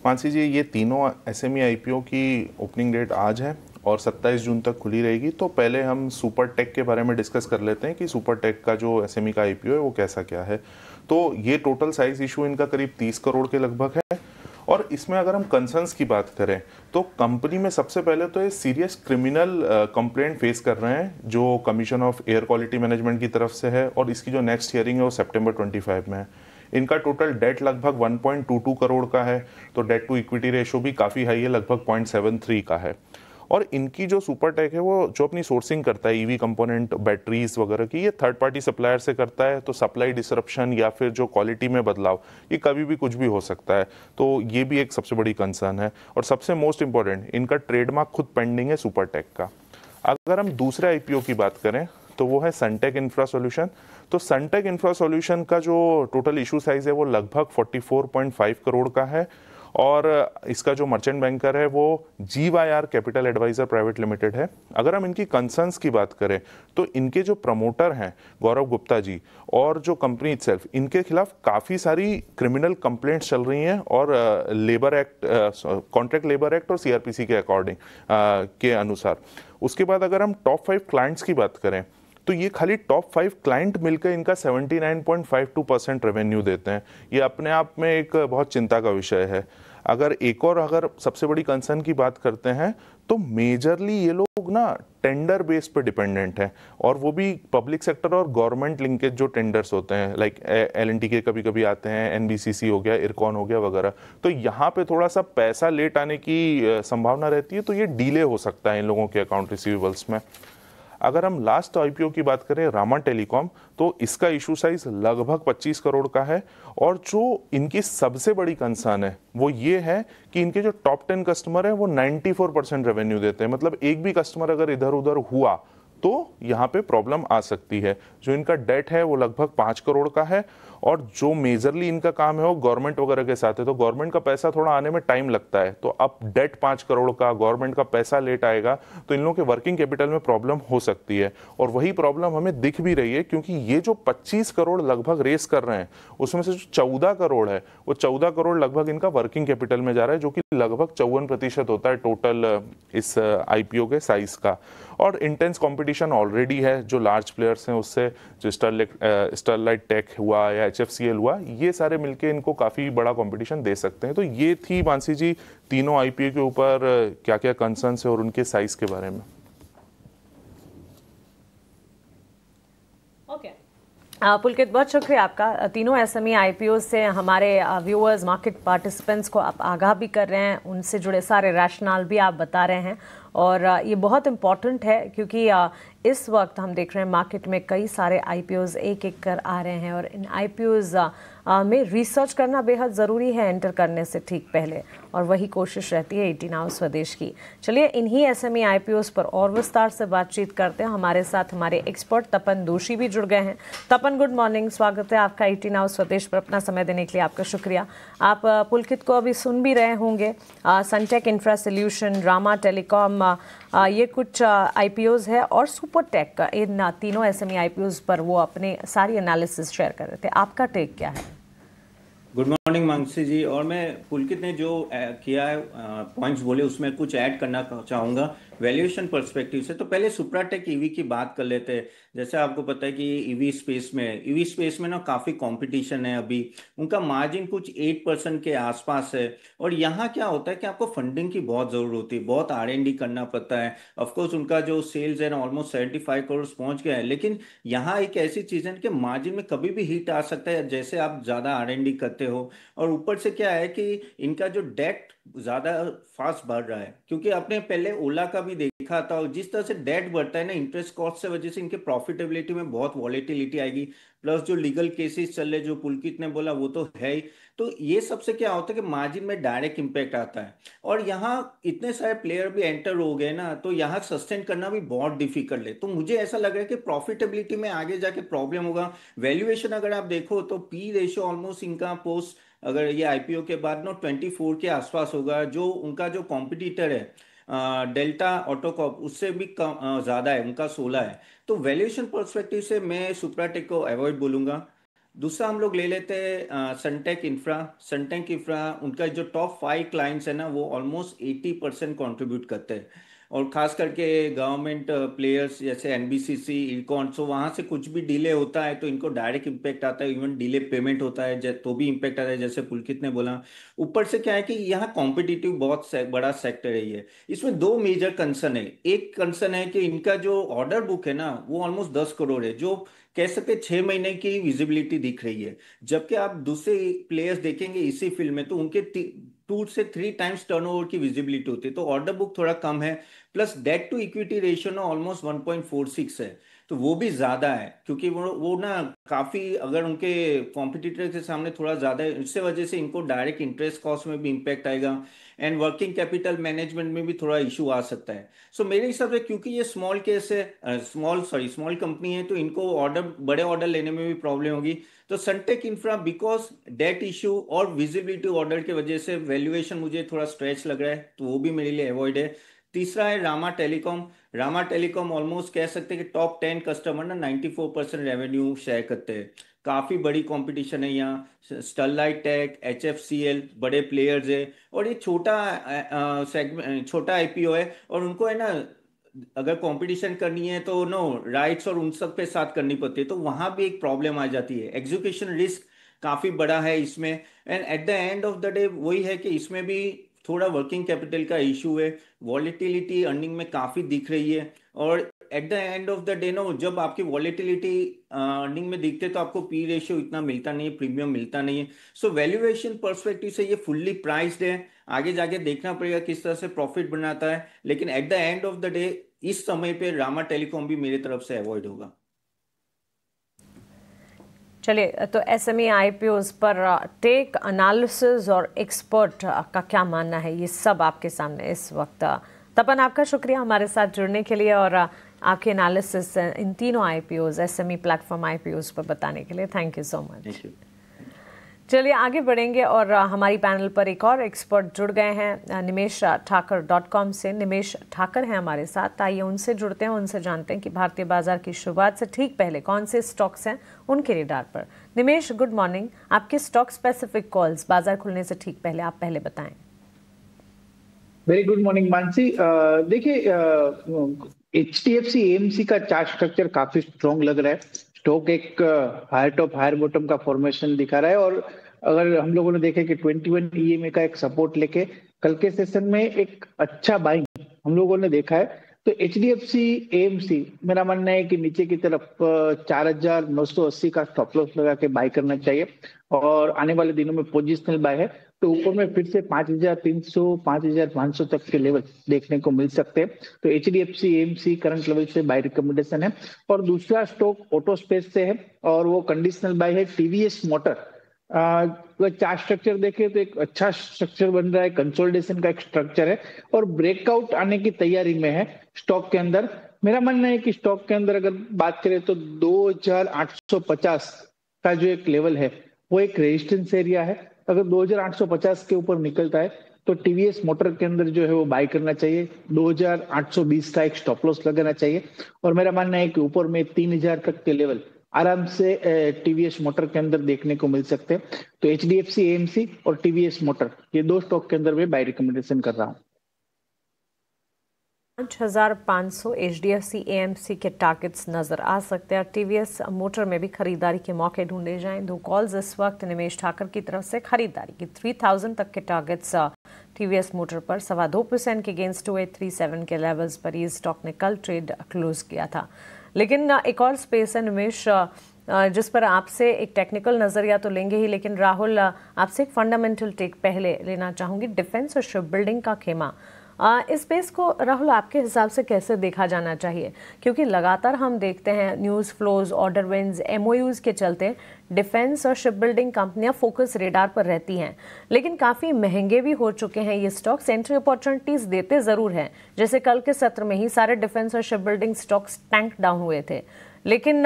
मानसी जी, ये तीनों एसएमई आईपीओ की ओपनिंग डेट आज है और 27 जून तक खुली रहेगी। तो पहले हम सुपर टेक के बारे में डिस्कस कर लेते हैं कि सुपर टेक का जो एसएमई का आईपीओ है वो कैसा क्या है। तो ये टोटल साइज इशू इनका करीब 30 करोड़ के लगभग है और इसमें अगर हम कंसर्न्स की बात करें तो कंपनी में सबसे पहले तो ये सीरियस क्रिमिनल कंप्लेंट फेस कर रहे हैं जो commission of air quality management की तरफ से है, और इसकी जो नेक्स्ट हियरिंग है वो सितंबर 25 में है। इनका टोटल डेट लगभग 1.22 करोड़ का है, तो डेट टू इक्विटी रेशो भी काफ़ी हाई है, लगभग 0.73 का है। और इनकी जो सुपरटेक है वो जो अपनी सोर्सिंग करता है ईवी कंपोनेंट, बैटरीज वगैरह की, ये थर्ड पार्टी सप्लायर से करता है, तो सप्लाई डिसरप्शन या फिर जो क्वालिटी में बदलाव ये कभी भी कुछ भी हो सकता है, तो ये भी एक सबसे बड़ी कंसर्न है। और सबसे मोस्ट इंपॉर्टेंट, इनका ट्रेडमार्क खुद पेंडिंग है सुपरटेक का। अगर हम दूसरे आईपीओ की बात करें तो वो है सनटेक इंफ्रा सॉल्यूशन। तो सनटेक इंफ्रा सॉल्यूशन का जो टोटल इशू साइज है वो लगभग 44.5 करोड़ का है, और इसका जो मर्चेंट बैंकर है वो GYR capital advisor private limited है। अगर हम इनकी कंसर्न्स की बात करें तो इनके जो प्रमोटर हैं गौरव गुप्ता जी और जो कंपनी इटसेल्फ, इनके खिलाफ काफ़ी सारी क्रिमिनल कंप्लेंट्स चल रही हैं, और labour act, contract labour act और CRPC के अकॉर्डिंग के अनुसार। उसके बाद अगर हम टॉप 5 क्लाइंट्स की बात करें तो ये खाली टॉप 5 क्लाइंट मिलकर इनका 79.52% रेवेन्यू देते हैं। ये अपने आप में एक बहुत चिंता का विषय है। अगर सबसे बड़ी कंसर्न की बात करते हैं तो मेजरली ये लोग ना टेंडर बेस पे डिपेंडेंट हैं, और वो भी पब्लिक सेक्टर और गवर्नमेंट लिंकेज जो टेंडर्स होते हैं, लाइक L&T के कभी कभी आते हैं, NBCC हो गया, इरकॉन हो गया वगैरह, तो यहाँ पे थोड़ा सा पैसा लेट आने की संभावना रहती है, तो ये डिले हो सकता है इन लोगों के अकाउंट रिसीवेबल्स में। अगर हम लास्ट आईपीओ की बात करें रामा टेलीकॉम, तो इसका इशू साइज लगभग 25 करोड़ का है, और जो इनकी सबसे बड़ी कंसर्न है वो ये है कि इनके जो टॉप 10 कस्टमर है वो 94% रेवेन्यू देते हैं। मतलब एक भी कस्टमर अगर इधर उधर हुआ तो यहाँ पे प्रॉब्लम आ सकती है। जो इनका डेट है वो लगभग 5 करोड़ का है, और जो मेजरली इनका काम है वो गवर्नमेंट वगैरह के साथ है, तो गवर्नमेंट का पैसा थोड़ा आने में टाइम लगता है। तो अब डेट 5 करोड़ का, गवर्नमेंट का पैसा लेट आएगा तो इन लोगों के वर्किंग कैपिटल में प्रॉब्लम हो सकती है, और वही प्रॉब्लम हमें दिख भी रही है, क्योंकि ये जो 25 करोड़ लगभग रेस कर रहे हैं उसमें से जो 14 करोड़ है वो 14 करोड़ लगभग इनका वर्किंग कैपिटल में जा रहा है, जो कि लगभग 54% होता है टोटल इस आईपीओ के साइज का। और इंटेंस कंपटीशन ऑलरेडी है जो लार्ज प्लेयर्स हैं उससे, जो स्टरलाइट टेक हुआ या HFCL हुआ, ये सारे मिलके इनको काफ़ी बड़ा कंपटीशन दे सकते हैं। तो ये थी मानसी जी तीनों आईपीओ के ऊपर क्या क्या कंसर्न्स है और उनके साइज के बारे में। पुलकित, बहुत शुक्रिया आपका। तीनों SME IPO से हमारे व्यूअर्स, मार्केट पार्टिसिपेंट्स को आप आगाह भी कर रहे हैं, उनसे जुड़े सारे रैशनल भी आप बता रहे हैं, और ये बहुत इम्पॉर्टेंट है क्योंकि इस वक्त हम देख रहे हैं मार्केट में कई सारे IPOs एक एक कर आ रहे हैं, और इन IPOs में रिसर्च करना बेहद ज़रूरी है एंटर करने से ठीक पहले, और वही कोशिश रहती है 18 आवर्स स्वदेश की। चलिए इन्हीं SME IPOs पर और विस्तार से बातचीत करते हैं। हमारे साथ हमारे एक्सपर्ट तपन दोषी भी जुड़ गए हैं। तपन, गुड मॉर्निंग, स्वागत है आपका 18 आवर्स स्वदेश पर। अपना समय देने के लिए आपका शुक्रिया। आप पुलकित को अभी सुन भी रहे होंगे, सनटेक इंफ्रा सोल्यूशन, रामा टेलीकॉम, ये कुछ IPOs है, और सुपरटेक का, इन तीनों SME IPOs पर वो अपने सारी एनालिसिस शेयर कर रहे थे। आपका टेक क्या है? गुड मॉर्निंग मानसी जी। और मैं पुलकित ने जो किया है पॉइंट्स बोले उसमें कुछ ऐड करना चाहूँगा वैल्यूएशन पर्सपेक्टिव से। तो पहले सुप्राटेक ईवी की बात कर लेते हैं। जैसे आपको पता है कि ईवी स्पेस में ना काफ़ी कंपटीशन है अभी। उनका मार्जिन कुछ 8% के आसपास है, और यहाँ क्या होता है कि आपको फंडिंग की बहुत ज़रूरत होती है, बहुत R&D करना पड़ता है। ऑफकोर्स उनका जो सेल्स है ना ऑलमोस्ट 75 करोड़ पहुँच गया है, लेकिन यहाँ एक ऐसी चीज़ है कि मार्जिन में कभी भी हिट आ सकता है जैसे आप ज़्यादा R&D करते हो। और ऊपर से क्या है कि इनका जो डेट ज्यादा फास्ट बढ़ रहा है, क्योंकि आपने पहले ओला का भी देखा था, और जिस तरह से डेट बढ़ता है ना इंटरेस्ट कॉस्ट से वजह से इनके प्रॉफिटेबिलिटी में बहुत वॉलेटिलिटी आएगी। प्लस जो लीगल केसेस चल रहे जो पुलकित ने बोला वो तो है ही। तो ये सबसे क्या होता है कि मार्जिन में डायरेक्ट इंपैक्ट आता है, और यहाँ इतने सारे प्लेयर भी एंटर हो गए ना, तो यहाँ सस्टेन करना भी बहुत डिफिकल्ट है। तो मुझे ऐसा लग रहा है कि प्रॉफिटेबिलिटी में आगे जाके प्रॉब्लम होगा। वैल्यूएशन अगर आप देखो तो पी रेशियो ऑलमोस्ट इनका पोस्ट अगर ये आईपीओ के बाद ना 24 के आसपास होगा। जो उनका जो कॉम्पिटिटर है डेल्टा ऑटोकॉप उससे भी कम ज़्यादा है, उनका 16 है। तो वैल्यूएशन पर्सपेक्टिव से मैं सुप्राटेक को अवॉइड बोलूँगा। दूसरा हम लोग ले लेते हैं सनटेक इंफ्रा। उनका जो टॉप 5 क्लाइंट्स है ना वो ऑलमोस्ट 80% कॉन्ट्रीब्यूट करते हैं। और खास करके गवर्नमेंट प्लेयर्स जैसे एनबीसीसी, इरकॉन, सो वहां से कुछ भी डिले होता है तो इनको डायरेक्ट इम्पैक्ट आता है, इवन डिले पेमेंट होता है तो भी इम्पैक्ट आता है, जैसे पुलकित ने बोला। ऊपर से क्या है कि यहाँ कॉम्पिटिटिव बहुत बड़ा सेक्टर है ये। इसमें दो मेजर कंसर्न है। एक कंसर्न है कि इनका जो ऑर्डर बुक है ना वो ऑलमोस्ट 10 करोड़ है, जो कह सकते 6 महीने की विजिबिलिटी दिख रही है। जबकि आप दूसरे प्लेयर्स देखेंगे इसी फील्ड में तो उनके 2 से 3 टाइम्स टर्नओवर की विजिबिलिटी होती है, तो ऑर्डर बुक थोड़ा कम है। Plus debt to equity ratio ना ऑलमोस्ट 1.46 है, तो वो भी ज्यादा है, क्योंकि वो ना काफी अगर उनके कॉम्पिटिटर के सामने थोड़ा ज्यादा है, इससे वजह से इनको डायरेक्ट इंटरेस्ट कॉस्ट में भी इम्पैक्ट आएगा एंड वर्किंग कैपिटल मैनेजमेंट में भी थोड़ा इशू आ सकता है। सो मेरे हिसाब से क्योंकि ये स्मॉल केस है, स्मॉल कंपनी है, तो इनको बड़े ऑर्डर लेने में भी प्रॉब्लम होगी। तो Suntech Infra because debt issue और विजिबिलिटी ऑर्डर की वजह से वैल्यूएशन मुझे थोड़ा स्ट्रेच लग रहा है, तो वो भी मेरे लिए अवॉइड है। तीसरा है Rama telecom. Rama telecom almost कह सकते हैं कि टॉप 10 कस्टमर ना 94% रेवेन्यू शेयर करते हैं। काफी बड़ी कंपटीशन है यहाँ, स्टरलाइट टेक, HFCL बड़े प्लेयर्स है, और ये छोटा सेगमेंट, छोटा आईपीओ है, और उनको है ना अगर कंपटीशन करनी है तो नो राइट्स और उन सब के साथ करनी पड़ती है, तो वहां भी एक प्रॉब्लम आ जाती है। एग्जीक्यूशन रिस्क काफी बड़ा है इसमें, and at the end of the day वही है कि इसमें भी थोड़ा वर्किंग कैपिटल का इशू है। वॉलेटिलिटी अर्निंग में काफी दिख रही है, और at the end of the day no जब आपकी वॉलेटिलिटी अर्निंग में दिखते तो आपको पी रेशियो इतना मिलता नहीं है, प्रीमियम मिलता नहीं है। सो वैल्यूएशन पर्सपेक्टिव से ये फुल्ली प्राइस्ड है। आगे जाके देखना पड़ेगा किस तरह से प्रॉफिट बनाता है, लेकिन eight the end of the day इस समय पे रामा टेलीकॉम भी मेरी तरफ से अवॉइड होगा। चलिए, तो एसएमई आईपीओज पर टेक एनालिसिस और एक्सपर्ट का क्या मानना है, ये सब आपके सामने इस वक्त। तपन, आपका शुक्रिया हमारे साथ जुड़ने के लिए और आपके एनालिसिस इन तीनों आईपीओज, एसएमई प्लेटफॉर्म आईपीओज पर बताने के लिए। Thank you so much. चलिए आगे बढ़ेंगे और हमारी पैनल पर एक और एक्सपर्ट जुड़ गए हैं निमेश ठाकर .com से। निमेश ठाकर हैं हमारे साथ, आइए उनसे जुड़ते हैं, उनसे जानते हैं कि भारतीय बाजार की शुरुआत से ठीक पहले कौन से स्टॉक्स हैं उनके रेडार पर। निमेश, गुड मॉर्निंग। आपके स्टॉक स्पेसिफिक कॉल्स बाजार खुलने से ठीक पहले आप पहले बताएं। Very good morning Mansi. देखिए, HDFC AMC का चार्ट स्ट्रक्चर काफी स्ट्रॉन्ग लग रहा है। स्टॉक एक हायर टॉप हायर बॉटम का फॉर्मेशन दिखा रहा है, और अगर हम लोगों ने देखे कि 21 EMA का एक सपोर्ट लेके कल के सेशन में एक अच्छा बाइंग हम लोगों ने देखा है, तो HDFC AMC मेरा मानना है कि नीचे की तरफ 4,980 का स्टॉप लॉस लगा के बाय करना चाहिए, और आने वाले दिनों में पोजिशनल बाय है तो ऊपर में फिर से 5,300 5,500 तक के लेवल देखने को मिल सकते हैं। तो HDFC AMC करंट लेवल से बाय रिकमेंडेशन है। और दूसरा स्टॉक ऑटो स्पेस से है, और वो कंडीशनल बाय है TVS मोटर। चार्ट स्ट्रक्चर देखें तो एक अच्छा स्ट्रक्चर बन रहा है, कंसोलिडेशन का एक स्ट्रक्चर है, और ब्रेकआउट आने की तैयारी में है स्टॉक के अंदर। मेरा मानना है कि स्टॉक के अंदर अगर बात करें तो 2,850 का जो एक लेवल है वो एक रेजिस्टेंस एरिया है। अगर 2,850 के ऊपर निकलता है तो TVS मोटर के अंदर जो है वो बाय करना चाहिए। 2,820 का एक स्टॉप लॉस लगाना चाहिए, और मेरा मानना है कि ऊपर में 3,000 तक के लेवल आराम से TVS मोटर के अंदर देखने को मिल सकते हैं। तो HDFC AMC और TVS मोटर, ये दो स्टॉक के अंदर मैं बाय रिकमेंडेशन कर रहा हूँ। 5,500 HDFC AMC के टारगेट्स नजर आ सकते हैं। TVS मोटर में भी खरीदारी के मौके ढूंढे जाएं। दो कॉल्स इस वक्त निमेश ठाकर की तरफ से खरीदारी की 3,000 तक के टारगेट्स TVS मोटर पर 2.25% के अगेंस्ट 2837 के लेवल्स पर ये स्टॉक ने कल ट्रेड क्लोज किया था। लेकिन एक और स्पेस है निमेश जिस पर आपसे एक टेक्निकल नजरिया तो लेंगे ही, लेकिन राहुल आपसे एक फंडामेंटल टेक पहले लेना चाहूंगी। डिफेंस और शिप बिल्डिंग का खेमा, इस स्पेस को राहुल आपके हिसाब से कैसे देखा जाना चाहिए? क्योंकि लगातार हम देखते हैं news flows, order wins, MOUs के चलते डिफेंस और शिप बिल्डिंग कंपनियां फोकस रेडार पर रहती हैं, लेकिन काफ़ी महंगे भी हो चुके हैं ये स्टॉक्स। एंट्री अपॉर्चुनिटीज़ देते ज़रूर हैं, जैसे कल के सत्र में ही सारे डिफेंस और ship building stocks tank down हुए थे, लेकिन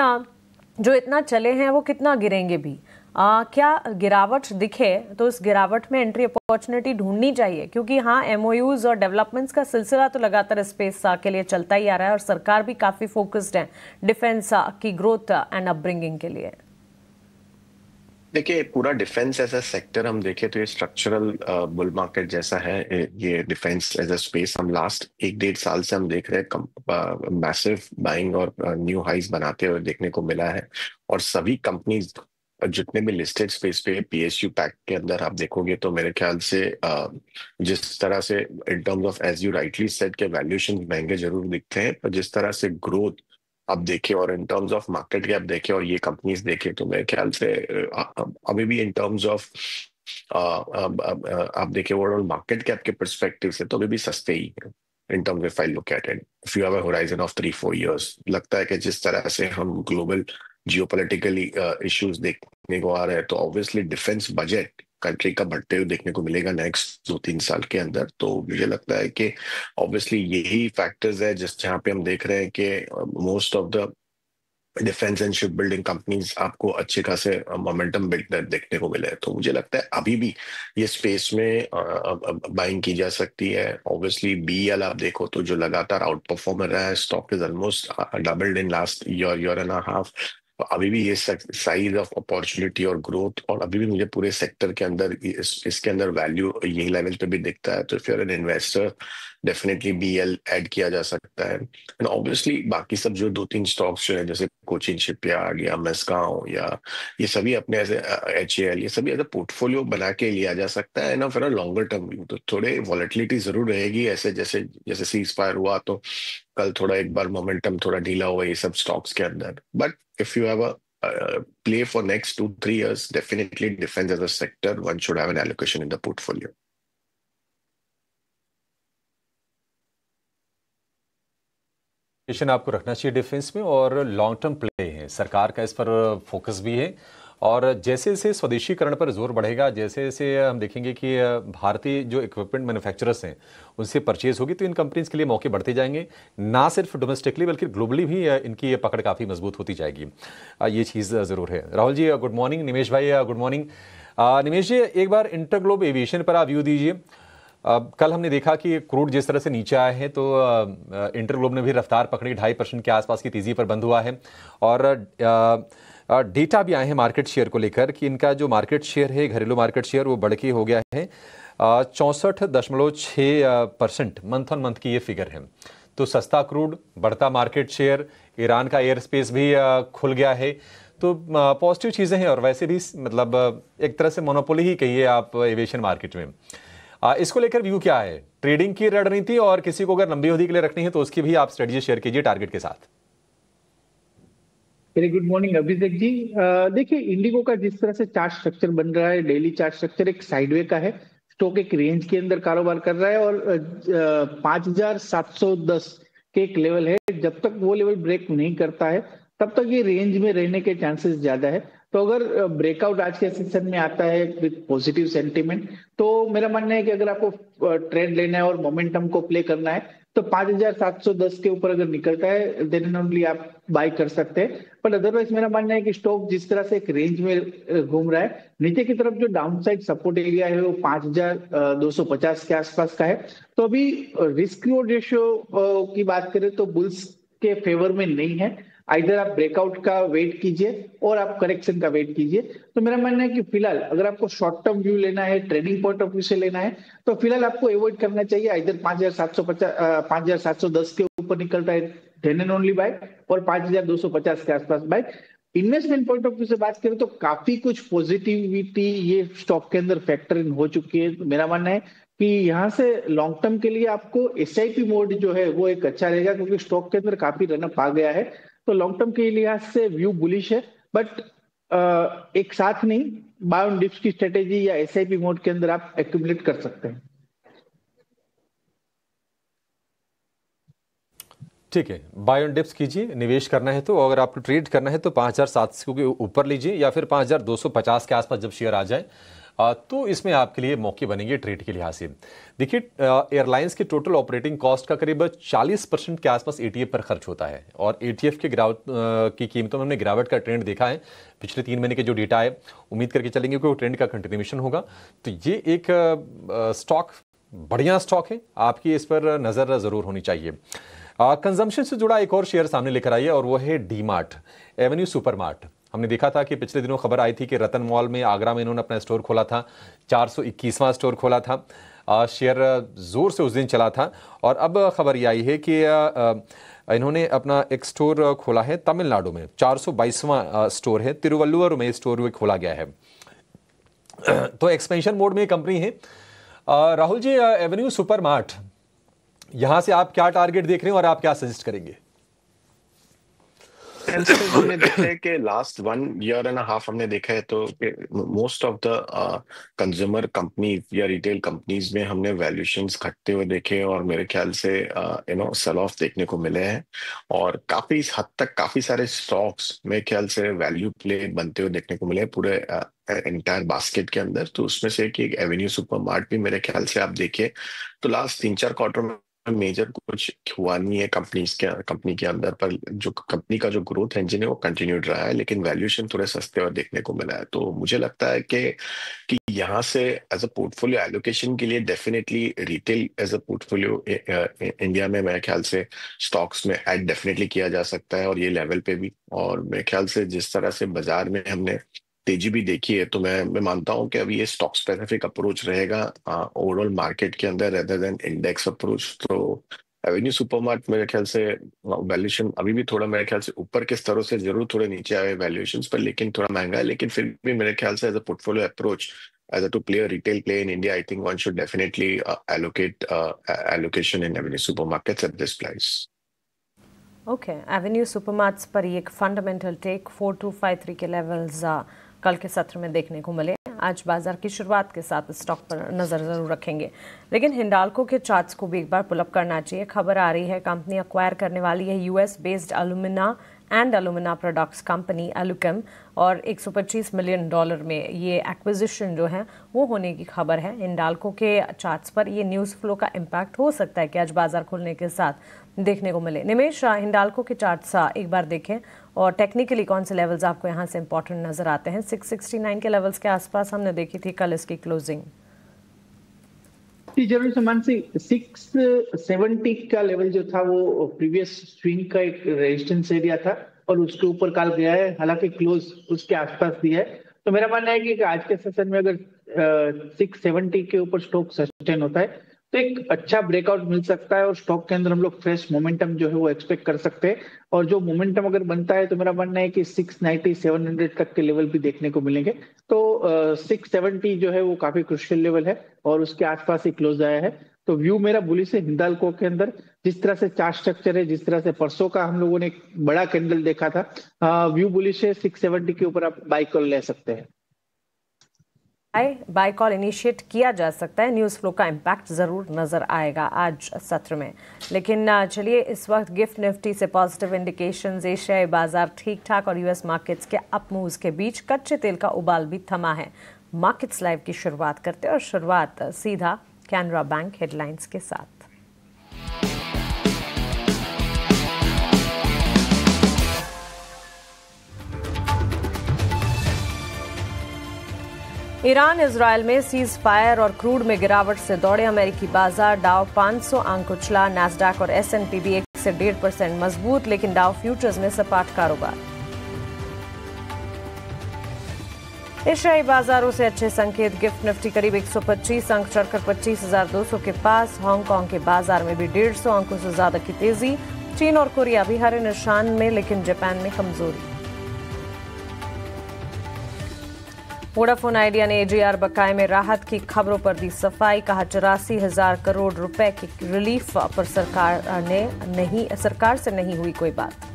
जो इतना चले हैं वो कितना गिरेंगे भी। क्या गिरावट दिखे तो उस गिरावट में एंट्री अपॉर्चुनिटी ढूंढनी चाहिए? क्योंकि हाँ, MOUs और डेवलपमेंट्स का सिलसिला तो लगातार स्पेस के लिए चलता ही आ रहा है, और सरकार भी काफ़ी फोकस्ड है डिफेंस की ग्रोथ एंड अपब्रिंगिंग के लिए। देखिए, पूरा डिफेंस एज अ सेक्टर हम देखें तो ये स्ट्रक्चरल बुल मार्केट जैसा है। ये डिफेंस एज अ स्पेस हम लास्ट 1-1.5 साल से हम देख रहे हैं मैसिव बाइंग और न्यू हाइज बनाते हुए देखने को मिला है। और सभी कंपनीज जितने भी लिस्टेड स्पेस पे पीएसयू पैक के अंदर आप देखोगे तो मेरे ख्याल से जिस तरह से in terms of as you rightly said के वैल्यूएशन महंगे जरूर दिखते हैं, पर जिस तरह से ग्रोथ आप देखें और इन टर्म्स ऑफ मार्केट कैप देखें और ये कंपनीज देखें तो मेरे ख्याल से अभी भी इन टर्म्स ऑफ आप देखें ओवरऑल मार्केट कैप के परस्पेक्टिव से तो अभी भी सस्ते ही है। In terms if I look at it, if you have a horizon of 3-4 years, लगता है कि जिस तरह से हम ग्लोबल जियोपॉलिटिकली इश्यूज देखने को आ रहे हैं तो ऑब्वियसली डिफेंस बजट कंट्री का बढ़ते हुए देखने को मिलेगा नेक्स्ट 2-3 साल के अंदर। तो मुझे लगता है कि ऑब्वियसली यही फैक्टर्स है जिस जहाँ पे हम देख रहे हैं कि most of the defence and ship building companies आपको अच्छे खासे मोमेंटम देखने को मिले हैं। तो मुझे लगता है अभी भी ये स्पेस में बाइंग की जा सकती है। ऑब्वियसली बीएल आप देखो तो जो लगातार आउट परफॉर्मर रहा है, stock is almost doubled in last year and a half. अभी भी ये साइज ऑफ अपॉर्चुनिटी और ग्रोथ, और अभी भी मुझे पूरे सेक्टर के अंदर इसके अंदर वैल्यू यही लेवल पे भी दिखता है। तो if you are an investor definitely BL add किया जा सकता है। एंड ऑब्वियसली बाकी सब जो 2-3 स्टॉक्स जो है जैसे कोचिन शिपयार्ड या मेस्काओ या ये सभी अपने ऐसे एचएएल, ये सभी ऐसे पोर्टफोलियो बना के लिया जा सकता है ना फिर लॉन्गर टर्म व्यू। तो थोड़े वॉलेटिलिटी जरूर रहेगी, ऐसे जैसे जैसे सीज फायर हुआ तो कल थोड़ा एक बार मोमेंटम थोड़ा ढीला हुआ ये सब स्टॉक्स के अंदर। But if you have a play for next 2-3 years, definitely defense as a sector, one should have an allocation in the portfolio. आपको रखना चाहिए डिफेंस में, और लॉन्ग टर्म प्ले है, सरकार का इस पर फोकस भी है। और जैसे जैसे स्वदेशीकरण पर जोर बढ़ेगा, जैसे जैसे हम देखेंगे कि भारतीय जो इक्विपमेंट मैन्युफैक्चरर्स हैं उनसे परचेज होगी तो इन कंपनीज के लिए मौके बढ़ते जाएंगे, ना सिर्फ डोमेस्टिकली बल्कि ग्लोबली भी इनकी पकड़ काफ़ी मजबूत होती जाएगी। ये चीज़ ज़रूर है। राहुल जी गुड मॉर्निंग, निमेश भाई गुड मॉर्निंग। निमेश जी, एक बार इंटरग्लोब एविएशन पर आप व्यू दीजिए। कल हमने देखा कि क्रूड जिस तरह से नीचे आए हैं तो इंटरग्लोब ने भी रफ्तार पकड़ी, 2.5% के आसपास की तेज़ी पर बंद हुआ है। और डेटा भी आए हैं मार्केट शेयर को लेकर कि इनका जो मार्केट शेयर है, घरेलू मार्केट शेयर, वो बढ़ के हो गया है 64.6%। मंथ ऑन मंथ की ये फिगर है। तो सस्ता क्रूड, बढ़ता मार्केट शेयर, ईरान का एयर स्पेस भी खुल गया है, तो पॉजिटिव चीज़ें हैं। और वैसे भी मतलब एक तरह से मोनोपोली ही कहिए आप एविएशन मार्केट में। इसको लेकर व्यू क्या है, ट्रेडिंग की रणनीति, और किसी को अगर लंबी अवधि के लिए रखनी है तो उसकी भी आप स्ट्रेटजी शेयर कीजिए टारगेट के साथ। Very good morning Abhishek ji. देखिए, इंडिगो का जिस तरह से चार्ट स्ट्रक्चर बन रहा है, डेली चार्ट स्ट्रक्चर एक साइडवे का है। स्टॉक एक रेंज के अंदर कारोबार कर रहा है और 5710 के एक लेवल है। जब तक वो लेवल ब्रेक नहीं करता है तब तक ये रेंज में रहने के चांसेस ज्यादा है। तो अगर ब्रेकआउट आज के सेशन में आता है विद पॉजिटिव सेंटीमेंट, तो मेरा मानना है कि अगर आपको ट्रेड लेना है और मोमेंटम को प्ले करना है तो 5710 के ऊपर अगर निकलता है देन एंड ओनली आप बाय कर सकते हैं। पर अदरवाइज मेरा मानना है कि स्टॉक जिस तरह से एक रेंज में घूम रहा है, नीचे की तरफ जो डाउनसाइड सपोर्ट एरिया है वो 5250 के आसपास का है। तो अभी रिस्क रिवॉर्ड रेशियो की बात करें तो बुल्स के फेवर में नहीं है। इधर आप ब्रेकआउट का वेट कीजिए और आप करेक्शन का वेट कीजिए। तो मेरा मानना है कि फिलहाल अगर आपको शॉर्ट टर्म व्यू लेना है, ट्रेडिंग पॉइंट ऑफ व्यू से लेना है, तो फिलहाल आपको अवॉइड करना चाहिए। इधर 5710 के ऊपर निकलता है देन एंड ओनली बाय, और 5250 के आसपास buy. Investment point of view से बात करें तो काफी कुछ पॉजिटिविटी ये स्टॉक के अंदर फैक्टर इन हो चुकी है। मेरा मानना है कि यहाँ से लॉन्ग टर्म के लिए आपको एसआईपी मोड जो है वो एक अच्छा रहेगा, क्योंकि स्टॉक के अंदर काफी रनअप आ गया है। तो लॉन्ग टर्म के लिहाज से व्यू बुलिश है, बट एक साथ नहीं, बाय ऑन डिप्स की स्ट्रेटेजी या एसआईपी मोड के अंदर आप एक्यूमुलेट कर सकते हैं। ठीक है, बाय ऑन डिप्स कीजिए, निवेश करना है तो। अगर आपको ट्रेड करना है तो 5700 के ऊपर लीजिए, या फिर 5250 के आसपास जब शेयर आ जाए तो इसमें आपके लिए मौके बनेंगे ट्रेड के लिहाज से। देखिए, एयरलाइंस के टोटल ऑपरेटिंग कॉस्ट का करीब 40% के आसपास एटीएफ पर खर्च होता है, और एटीएफ के गिरावट की कीमतों में हमने गिरावट का ट्रेंड देखा है। पिछले 3 महीने के जो डेटा है, उम्मीद करके चलेंगे कि वो ट्रेंड का कंटिन्यूएशन होगा। तो ये एक स्टॉक बढ़िया स्टॉक है, आपकी इस पर नज़र ज़रूर होनी चाहिए। कंजम्पशन से जुड़ा एक और शेयर सामने लेकर आइए, और वो है D mart, Avenue super mart. हमने देखा था कि पिछले दिनों खबर आई थी कि रतन मॉल में आगरा में इन्होंने अपना स्टोर खोला था, 421वां स्टोर खोला था। शेयर जोर से उस दिन चला था और अब खबर ये आई है कि इन्होंने अपना एक स्टोर खोला है तमिलनाडु में, 422वां स्टोर है, तिरुवल्लुवर में स्टोर खोला गया है। तो एक्सपेंशन मोड में कंपनी है। राहुल जी, एवेन्यू सुपरमार्ट, यहां से आप क्या टारगेट देख रहे हैं और आप क्या सजेस्ट करेंगे? हमने देखा है कि लास्ट 1.5 year हमने देखा है तो most of the consumer companies या रिटेल कंपनीज में हमने वैल्यूएशंस घटते हुए देखे और मेरे ख्याल से सेल ऑफ देखने को मिले हैं और काफी हद तक काफी सारे स्टॉक्स मेरे ख्याल से वैल्यू प्ले बनते हुए देखने को मिले हैं पूरे एंटायर बास्केट के अंदर। तो उसमें से एक एवेन्यू सुपरमार्ट भी मेरे ख्याल से आप देखें तो लास्ट 3-4 क्वार्टर में मेजर कुछ हुआ नहीं है कंपनी के अंदर, पर जो कंपनी का जो ग्रोथ इंजन है वो कंटिन्यूड रहा है, लेकिन वैल्यूएशन थोड़े सस्ते और देखने को मिला है। तो मुझे लगता है कि यहाँ से एज अ पोर्टफोलियो एलोकेशन के लिए definitely retail as a portfolio India में मेरे ख्याल से स्टॉक्स में ऐड डेफिनेटली किया जा सकता है और ये लेवल पे भी। और मेरे ख्याल से जिस तरह से बाजार में हमने तेजी भी देखी है तो मैं मानता हूं कि अभी ये स्टॉक स्पेसिफिक अप्रोच रहेगा ओवरऑल मार्केट के अंदर रेदर देन इंडेक्स अप्रोच। तो एवेन्यू सुपरमार्ट मेरे ख्याल से वैल्यूएशन अभी भी थोड़ा मेरे ख्याल से ऊपर के स्तरों से जरूर थोड़े नीचे आए वैल्यूएशंस पर, लेकिन थोड़ा महंगा है, लेकिन फिर भी मेरे ख्याल से as a portfolio approach as a to play retail play in India I think one should definitely allocate allocation in Avenue Supermarkets at this price. Okay, Avenue Supermarts पर एक फंडामेंटल टेक 4253 के लेवल्स कल के सत्र में देखने को मिले। आज बाजार की शुरुआत के साथ स्टॉक पर नजर जरूर रखेंगे, लेकिन हिंडाल्को के चार्ट्स को भी एक बार पुल अप करना चाहिए। खबर आ रही है कंपनी अक्वायर करने वाली है यूएस बेस्ड अलुमिना प्रोडक्ट्स कंपनी एलुकेम और $125 मिलियन में ये एक्विजिशन जो है वो होने की खबर है। हिंडाल्को के चार्ट्स पर ये न्यूज़ फ्लो का इम्पैक्ट हो सकता है कि आज बाजार खुलने के साथ देखने को मिले। निमेश, हिंडाल्को के चार्ट्स एक बार देखें और टेक्निकली कौन से लेवल्स आपको यहाँ से इंपॉर्टेंट नजर आते हैं? 669 के लेवल्स के आसपास हमने देखी थी कल इसकी क्लोजिंग। जरूर समान से 670 का लेवल जो था वो प्रीवियस स्विंग का एक रेजिस्टेंस एरिया था और उसके ऊपर कल गया है, हालांकि क्लोज उसके आसपास दिया है। तो मेरा मानना है कि आज के सेशन में अगर 670 के ऊपर स्टॉक सस्टेन होता है तो एक अच्छा ब्रेकआउट मिल सकता है और स्टॉक के अंदर हम लोग फ्रेश मोमेंटम जो है वो एक्सपेक्ट कर सकते हैं। और जो मोमेंटम अगर बनता है तो मेरा मानना है कि 690 700 तक के लेवल भी देखने को मिलेंगे। तो 670 जो है वो काफी क्रुशियल लेवल है और उसके आसपास ही क्लोज आया है। तो व्यू मेरा बुलिश है हिंडाल्को के अंदर। जिस तरह से चार्ट स्ट्रक्चर है, जिस तरह से परसों का हम लोगों ने एक बड़ा कैंडल देखा था, व्यू बुलिश है। 670 के ऊपर आप बाय कॉल ले सकते हैं। बाय कॉल इनिशिएट किया जा सकता है। न्यूज़ फ्लो का इम्पैक्ट ज़रूर नज़र आएगा आज सत्र में। लेकिन चलिए, इस वक्त गिफ्ट निफ्टी से पॉजिटिव इंडिकेशंस, एशियाई बाजार ठीक ठाक और यूएस मार्केट्स के अप मूव्स के बीच कच्चे तेल का उबाल भी थमा है। मार्केट्स लाइव की शुरुआत करते हैं और शुरुआत सीधा कैनरा बैंक हेडलाइंस के साथ। ईरान इजराइल में सीज फायर और क्रूड में गिरावट से दौड़े अमेरिकी बाजार। डाउ 500 अंक उछला, नैस्डैक और S&P भी 1 से 1.5% मजबूत, लेकिन डाउ फ्यूचर्स में सपाट कारोबार। एशियाई बाजारों से अच्छे संकेत। गिफ्ट निफ्टी करीब 125 अंक चढ़कर 25,200 के पास। हांगकांग के बाजार में भी 150 अंकों से ज्यादा की तेजी। चीन और कोरिया भी हरे निशान में, लेकिन जापान में कमजोरी। वोडाफोन आइडिया ने AGR बकाये में राहत की खबरों पर दी सफाई। कहा 84,000 करोड़ रुपए की रिलीफ पर सरकार से नहीं हुई कोई बात।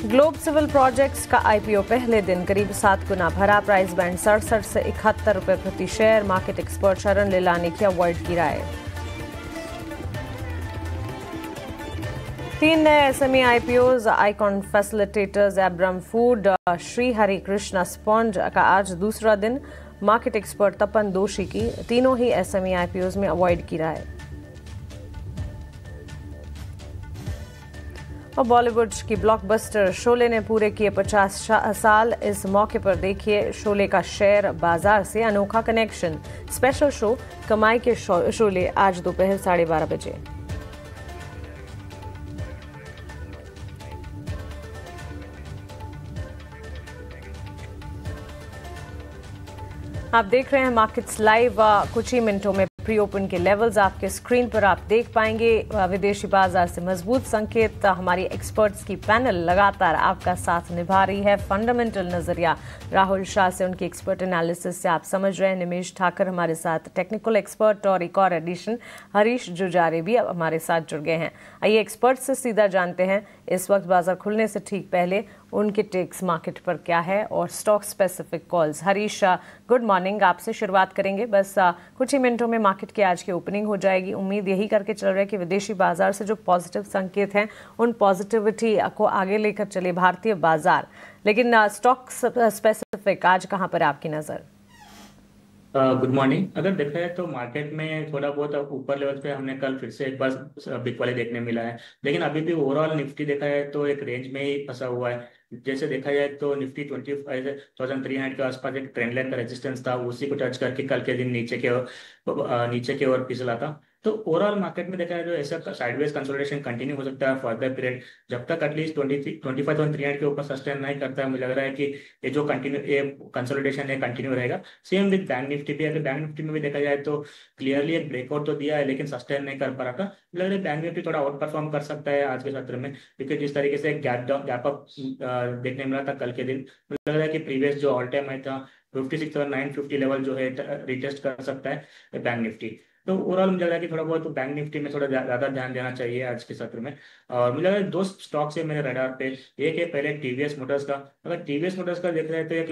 ग्लोब सिविल प्रोजेक्ट्स का IPO पहले दिन करीब 7 गुना भरा। प्राइस बैंड 67 से 71 रुपए प्रति शेयर। मार्केट एक्सपर्ट शरण लेलानी की अवॉइड की राय। 3 नए SME IPOs, Icon Facilitators, Abram Food, Shri Hari Krishna sponge का आज दूसरा दिन। मार्केट एक्सपर्ट तपन दोषी की तीनों ही SME IPOs में अवॉइड की राय। और बॉलीवुड की ब्लॉकबस्टर शोले ने पूरे किए 50 साल। इस मौके पर देखिए शोले का शेयर बाजार से अनोखा कनेक्शन। स्पेशल शो कमाई के शोले आज दोपहर 12:30 बजे। आप देख रहे हैं मार्केट्स लाइव। कुछ ही मिनटों में प्री ओपन के लेवल्स आपके स्क्रीन पर आप देख पाएंगे। विदेशी बाजार से मजबूत संकेत। हमारी एक्सपर्ट्स की पैनल लगातार आपका साथ निभा रही है। फंडामेंटल नजरिया राहुल शाह से उनकी एक्सपर्ट एनालिसिस से आप समझ रहे हैं। निमेश ठाकर हमारे साथ टेक्निकल एक्सपर्ट और एक और एडिशन हरीश जुजारे भी अब हमारे साथ जुड़ गए हैं। आइए एक्सपर्ट से सीधा जानते हैं इस वक्त बाजार खुलने से ठीक पहले उनके टेक्स मार्केट पर क्या है और stock specific calls. Harish, good morning. आपसे शुरुआत करेंगे। बस कुछ ही मिनटों में मार्केट की आज की ओपनिंग हो जाएगी। उम्मीद यही करके चल रहा है कि विदेशी बाजार से जो पॉजिटिव संकेत हैं उन पॉजिटिविटी को आगे लेकर चले भारतीय बाजार। लेकिन स्टॉक स्पेसिफिक आज कहां पर आपकी नजर? Good morning. अगर देखा जाए तो मार्केट में थोड़ा बहुत ऊपर लेवल पे हमने कल फिर से एक बार बिग वाले देखने मिला है, लेकिन अभी भी ओवरऑल निफ्टी देखा जाए तो एक रेंज में ही फंसा हुआ है। जैसे देखा जाए तो निफ्टी 25,300 के आसपास एक ट्रेंड लाइन का रेजिस्टेंस था, उसी को टच करके कल के दिन नीचे के ओर फिसला था। तो ओवरऑल मार्केट में देखा जाए तो ऐसा साइडवेज कंसोलिडेशन कंटिन्यू हो सकता है फर्दर पीरियड, जब तक एटलीस्ट 25,300 के ऊपर सस्टेन नहीं करता है। मुझे लग रहा है कि ये जो कंसोलिडेशन है कंटिन्यू रहेगा। सेम विद बैंक निफ्टी भी। अगर बैंक निफ्टी में भी देखा जाए तो क्लियरली एक ब्रेकआउट तो दिया है लेकिन सस्टेन नहीं कर पा रहा था। मुझे लग रहा है बैंक निफ्टी थोड़ा आउट परफॉर्म कर सकता है आज के सत्र में, क्योंकि जिस तरीके से गैप अप देखने मिला था कल के दिन, मुझे लग रहा है कि प्रीवियस जो ऑल टाइम हाई था 56,950 लेवल जो है रिटेस्ट कर सकता है बैंक निफ्टी। तो ओवरऑल मुझे लग रहा है कि थोड़ा बहुत तो बैंक निफ्टी में थोड़ा ज्यादा ध्यान देना चाहिए आज के सत्र में। और मुझे लग रहा है दो स्टॉक्स है मेरे रडार पे। एक है पहले टीवीएस मोटर्स का। अगर टीवीएस मोटर्स का देख रहे हैं तो एक